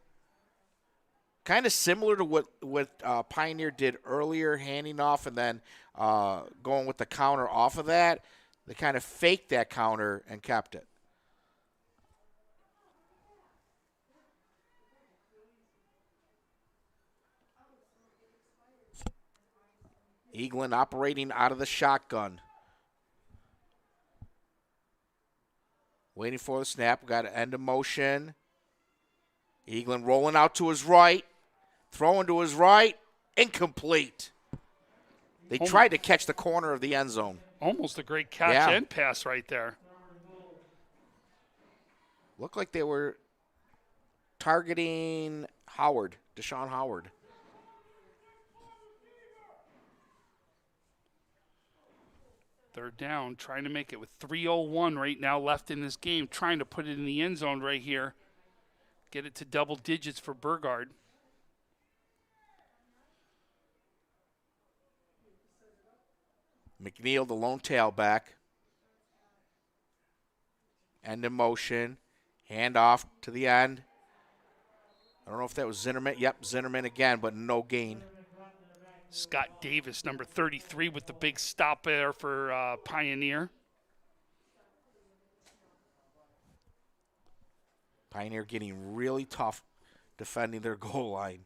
Kind of similar to what Pioneer did earlier, handing off and then going with the counter off of that. They kind of faked that counter and kept it. Eaglin operating out of the shotgun. Waiting for the snap. We got an end of motion. Eaglin rolling out to his right. Throwing to his right. Incomplete. They tried to catch the corner of the end zone. Almost a great catch and pass right there. Looked like they were targeting Howard, Deshaun Howard. Third down, trying to make it with 3:01 right now left in this game, trying to put it in the end zone right here. Get it to double digits for Burgard. McNeil, the lone tailback. End in motion. Hand off to the end. I don't know if that was Zinnerman. Yep, Zinnerman again, but no gain. Scott Davis, number 33, with the big stop there for Pioneer. Pioneer getting really tough defending their goal line.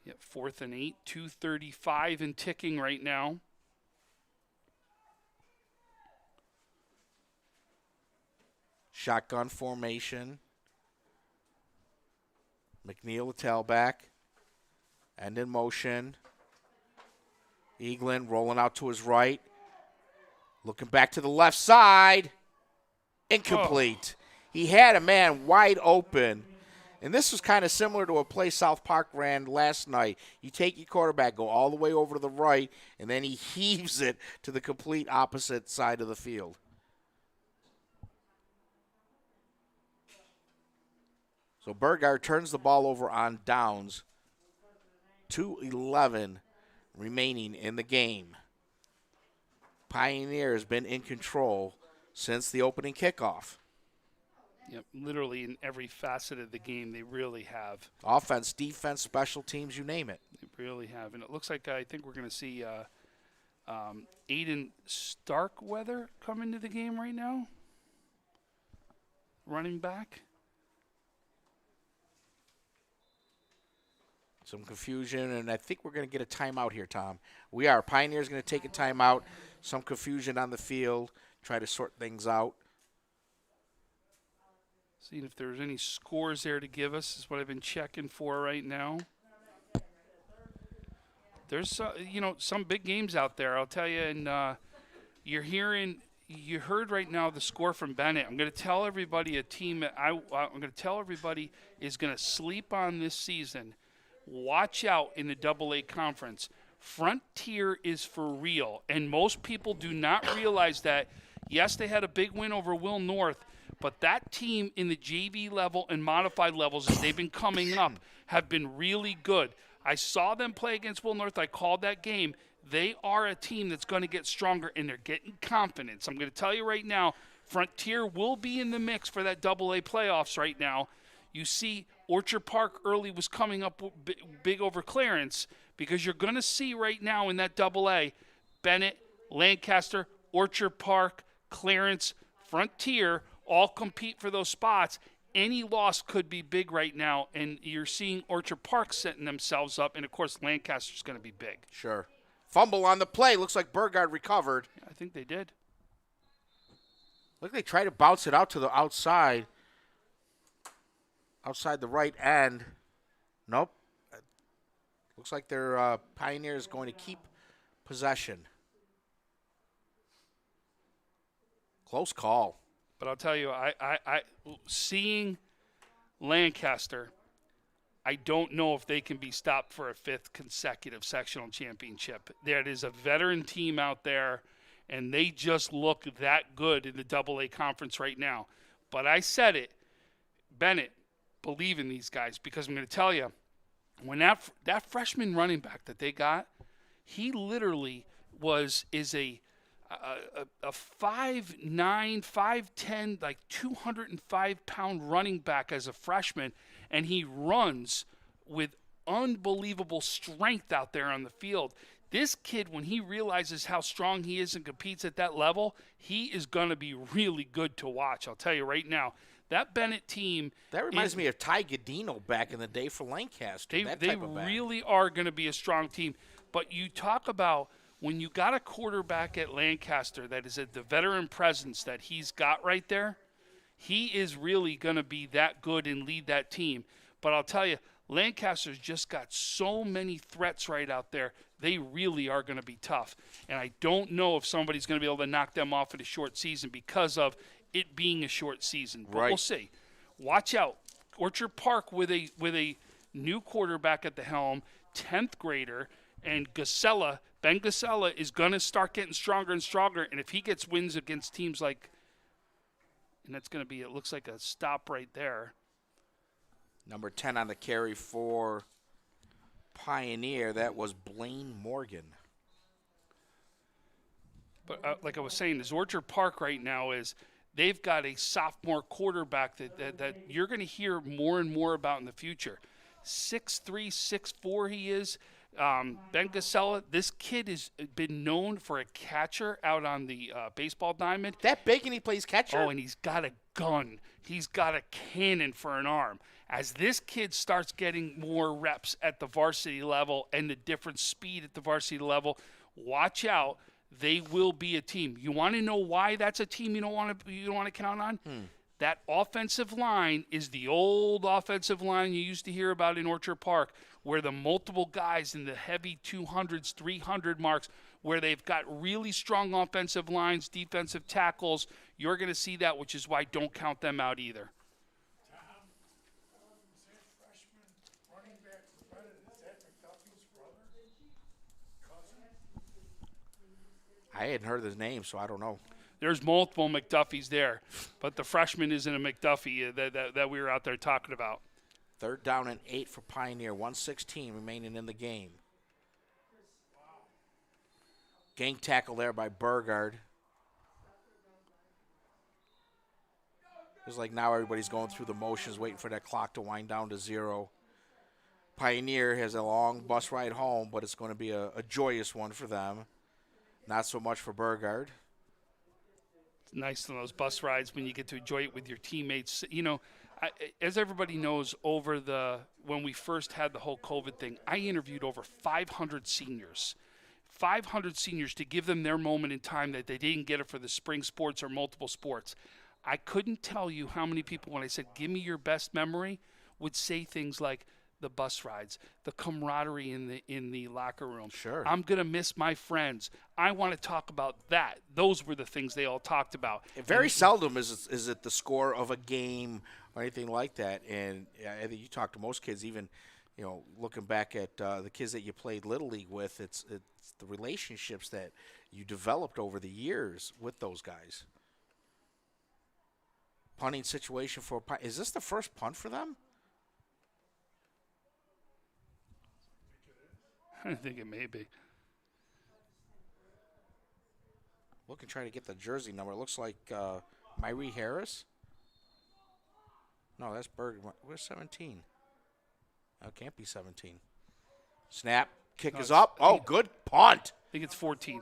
Yep, 4th and 8, 2:35 and ticking right now. Shotgun formation. McNeil, the tailback. End in motion. Eaglin rolling out to his right. Looking back to the left side. Incomplete. He had a man wide open. And this was kind of similar to a play South Park ran last night. You take your quarterback, go all the way over to the right, and then he heaves it to the complete opposite side of the field. So Burgard turns the ball over on downs. 2:11 remaining in the game. Pioneer has been in control since the opening kickoff. Yep, literally in every facet of the game, they really have. Offense, defense, special teams, you name it. They really have. And it looks like I think we're going to see Aiden Starkweather come into the game right now. Running back. Some confusion, and I think we're going to get a timeout here, Tom. We are. Pioneer's going to take a timeout. Some confusion on the field. try to sort things out. Seeing if there's any scores there to give us is what I've been checking for right now. There's some big games out there, I'll tell you, and you heard right now the score from Bennett. I'm going to tell everybody a team that I'm going to tell everybody is going to sleep on this season. Watch out in the AA conference. Frontier is for real, and most people do not realize that. Yes, they had a big win over Will North, but that team in the JV level and modified levels, as they've been coming up, have been really good. I saw them play against Will North. I called that game. They are a team that's going to get stronger, and they're getting confidence. I'm going to tell you right now, Frontier will be in the mix for that AA playoffs right now. You see Orchard Park early was coming up big over Clarence, because you're going to see right now in that AA, Bennett, Lancaster, Orchard Park, Clarence, Frontier all compete for those spots. Any loss could be big right now, and you're seeing Orchard Park setting themselves up, and, of course, Lancaster's going to be big. Sure. Fumble on the play. Looks like Burgard recovered. I think they did. Look, they try to bounce it out to the outside the right end. Nope. Looks like their Pioneer is going to keep possession. Close call. But I'll tell you, I seeing Lancaster, I don't know if they can be stopped for a 5th consecutive sectional championship. There is a veteran team out there, and they just look that good in the AA conference right now. But I said it, Bennett, believe in these guys, because I'm going to tell you, when that freshman running back that they got, he literally is a 5'9", 5'10", like 205-pound running back as a freshman, and he runs with unbelievable strength out there on the field. This kid, when he realizes how strong he is and competes at that level, he is going to be really good to watch. I'll tell you right now, that Bennett team. That reminds me of Ty Gadino back in the day for Lancaster. They really are going to be a strong team. But you talk about when you got a quarterback at Lancaster that is at the veteran presence that he's got right there, he is really going to be that good and lead that team. But I'll tell you, Lancaster's just got so many threats right out there. They really are going to be tough. And I don't know if somebody's going to be able to knock them off in a short season because of it being a short season. But we'll see. Watch out. Orchard Park with a new quarterback at the helm, 10th grader, and Ben Gasella is going to start getting stronger and stronger. And if he gets wins against teams like, and that's going to be, it looks like a stop right there. Number 10 on the carry for Pioneer, that was Blaine Morgan. But like I was saying, is Orchard Park right now is they've got a sophomore quarterback that you're going to hear more and more about in the future. 6'3", 6'4" he is. Ben Gasella, this kid has been known for a catcher out on the baseball diamond. That big and he plays catcher? Oh, and he's got a gun. He's got a cannon for an arm. As this kid starts getting more reps at the varsity level and the different speed at the varsity level, watch out. They will be a team. You want to know why that's a team you don't want to count on? That offensive line is the old offensive line you used to hear about in Orchard Park, where the multiple guys in the heavy 200s, 300 marks, where they've got really strong offensive lines, defensive tackles. You're going to see that, which is why don't count them out either. I hadn't heard his name, so I don't know. There's multiple McDuffies there, but the freshman isn't a McDuffie that we were out there talking about. 3rd down and 8 for Pioneer. 1:16 remaining in the game. Gang tackle there by Burgard. It's like now everybody's going through the motions, waiting for that clock to wind down to 0. Pioneer has a long bus ride home, but it's going to be a joyous one for them. Not so much for Burgard. It's nice on those bus rides when you get to enjoy it with your teammates. You know, as everybody knows, when we first had the whole COVID thing, I interviewed over 500 seniors. 500 seniors to give them their moment in time that they didn't get it for the spring sports or multiple sports. I couldn't tell you how many people, when I said, give me your best memory, would say things like the bus rides, the camaraderie in the locker room. Sure. I'm going to miss my friends. I want to talk about that. Those were the things they all talked about. Very seldom is it the score of a game or anything like that. And I think you talk to most kids, even looking back at the kids that you played Little League with, it's the relationships that you developed over the years with those guys. Punting situation for a punt. Is this the first punt for them? I think it may be. Look and try to get the jersey number. It looks like Myree Harris. No, that's Burgard. Where's 17? Oh, it can't be 17. Snap. Kick is up. Oh, good punt. I think it's 14.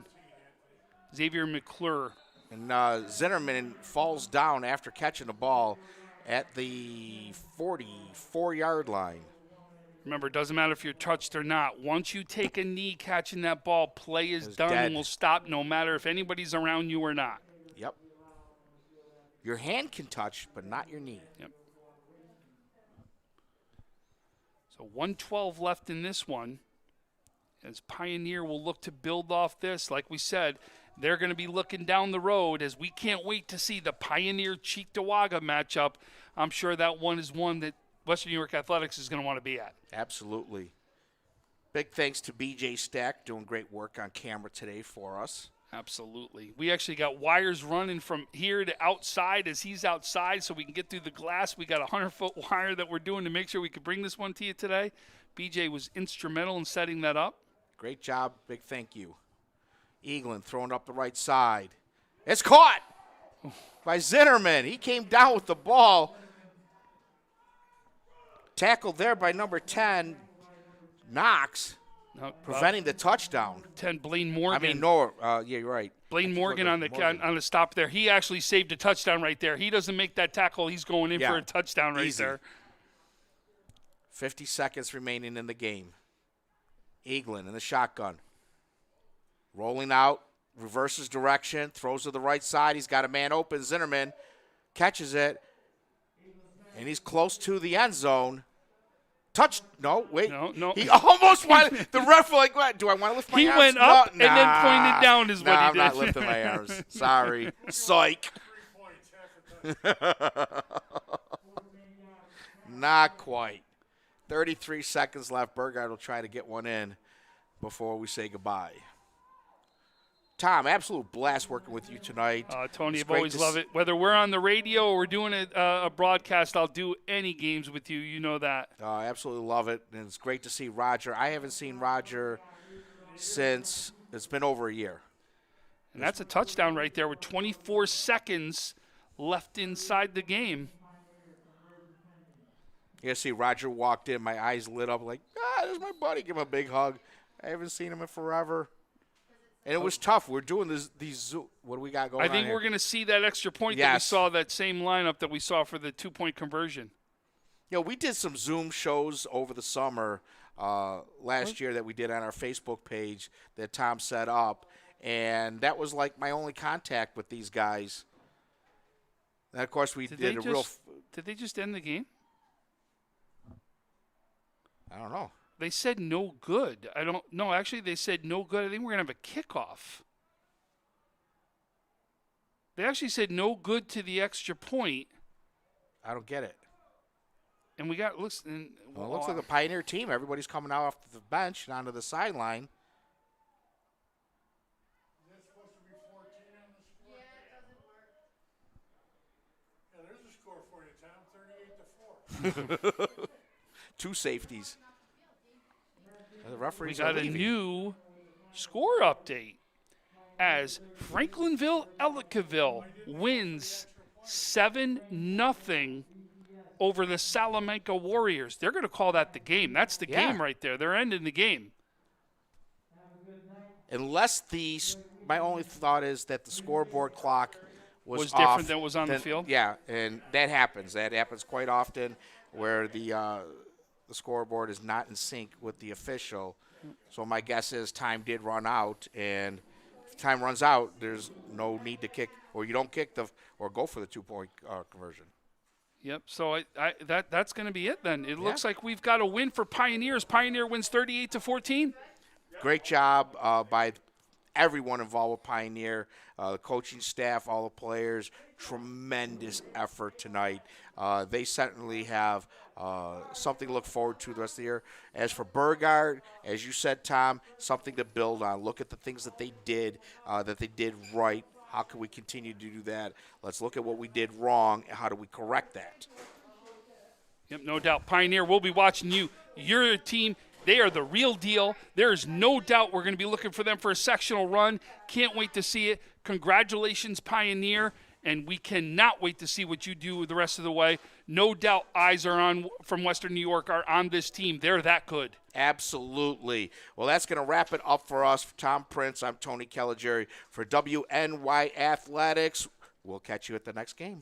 Xavier McClure. And Zinnerman falls down after catching the ball at the 44-yard line. Remember, it doesn't matter if you're touched or not. Once you take a knee catching that ball, play is done dead. and will stop no matter if anybody's around you or not. Yep. Your hand can touch, but not your knee. Yep. So 1:12 left in this one. As Pioneer will look to build off this, like we said, they're going to be looking down the road as we can't wait to see the Pioneer-Cheektowaga matchup. I'm sure that one is one that Western New York Athletics is going to want to be at. Absolutely. Big thanks to BJ Stack doing great work on camera today for us. Absolutely. We actually got wires running from here to outside as he's outside so we can get through the glass. We got a 100-foot wire that we're doing to make sure we could bring this one to you today. BJ was instrumental in setting that up. Great job. Big thank you. Eaglin throwing up the right side. It's caught by Zinnerman. He came down with the ball. Tackled there by number 10, Knox, preventing the touchdown. 10, Blaine Morgan. Yeah, you're right. Blaine Morgan on the stop there. He actually saved a touchdown right there. He doesn't make that tackle. He's going in for a touchdown right there. 50 seconds remaining in the game. Eaglin in the shotgun. Rolling out, reverses direction, throws to the right side. He's got a man open. Zinnerman catches it, and he's close to the end zone. No, wait. No. He almost wanted, the ref like, what? Do I want to lift my arms? He went up and then pointed down is what he I'm did. not lifting my arms. Sorry. Psych. Not quite. 33 seconds left. Burgard will try to get one in before we say goodbye. Tom, absolute blast working with you tonight. Tony, I've always loved it. Whether we're on the radio or we're doing a broadcast, I'll do any games with you. You know that. I absolutely love it, and it's great to see Roger. I haven't seen Roger since it's been over a year. And that's a touchdown right there with 24 seconds left inside the game. You see, Roger walked in, my eyes lit up like, there's my buddy. Give him a big hug. I haven't seen him in forever. And it was tough. We're doing these what do we got going on I think here? we're going to see that extra point that we saw, that same lineup that we saw for the 2-point conversion. We did some Zoom shows over the summer last year that we did on our Facebook page that Tom set up, and that was like my only contact with these guys. And, of course, did they just end the game? I don't know. They said no good. I don't know. Actually, they said no good. I think we're going to have a kickoff. They actually said no good to the extra point. I don't get it. And we got, it looks like the Pioneer team. Everybody's coming out off the bench and onto the sideline. Is that supposed to be 14 on the score? Yeah, it doesn't work. Yeah, there's a score for you, Tom. 38-4. 2 safeties. The referees we got a new score update as Franklinville-Ellicottville wins 7-0 over the Salamanca Warriors. They're going to call that the game. That's the game right there. They're ending the game. Unless my only thought is that the scoreboard clock was different off, than was on the field? Yeah, and that happens. That happens quite often where the scoreboard is not in sync with the official. So my guess is time did run out, and if time runs out, there's no need to kick, or you don't kick or go for the 2-point conversion. Yep. So that's going to be it then. It looks like we've got a win for Pioneers. Pioneer wins 38-14. Great job by everyone involved with Pioneer, the coaching staff, all the players. Tremendous effort tonight. They certainly have something to look forward to the rest of the year. As for Burgard, as you said, Tom, something to build on. Look at the things that they did right. How can we continue to do that? Let's look at what we did wrong and how do we correct that? Yep, no doubt. Pioneer, we'll be watching you. Your team, they are the real deal. There is no doubt we're going to be looking for them for a sectional run. Can't wait to see it. Congratulations, Pioneer. And we cannot wait to see what you do the rest of the way. No doubt eyes are on from Western New York are on this team. They're that good. Absolutely. Well, that's going to wrap it up for us. For Tom Prince, I'm Tony Caligiuri. For WNY Athletics, we'll catch you at the next game.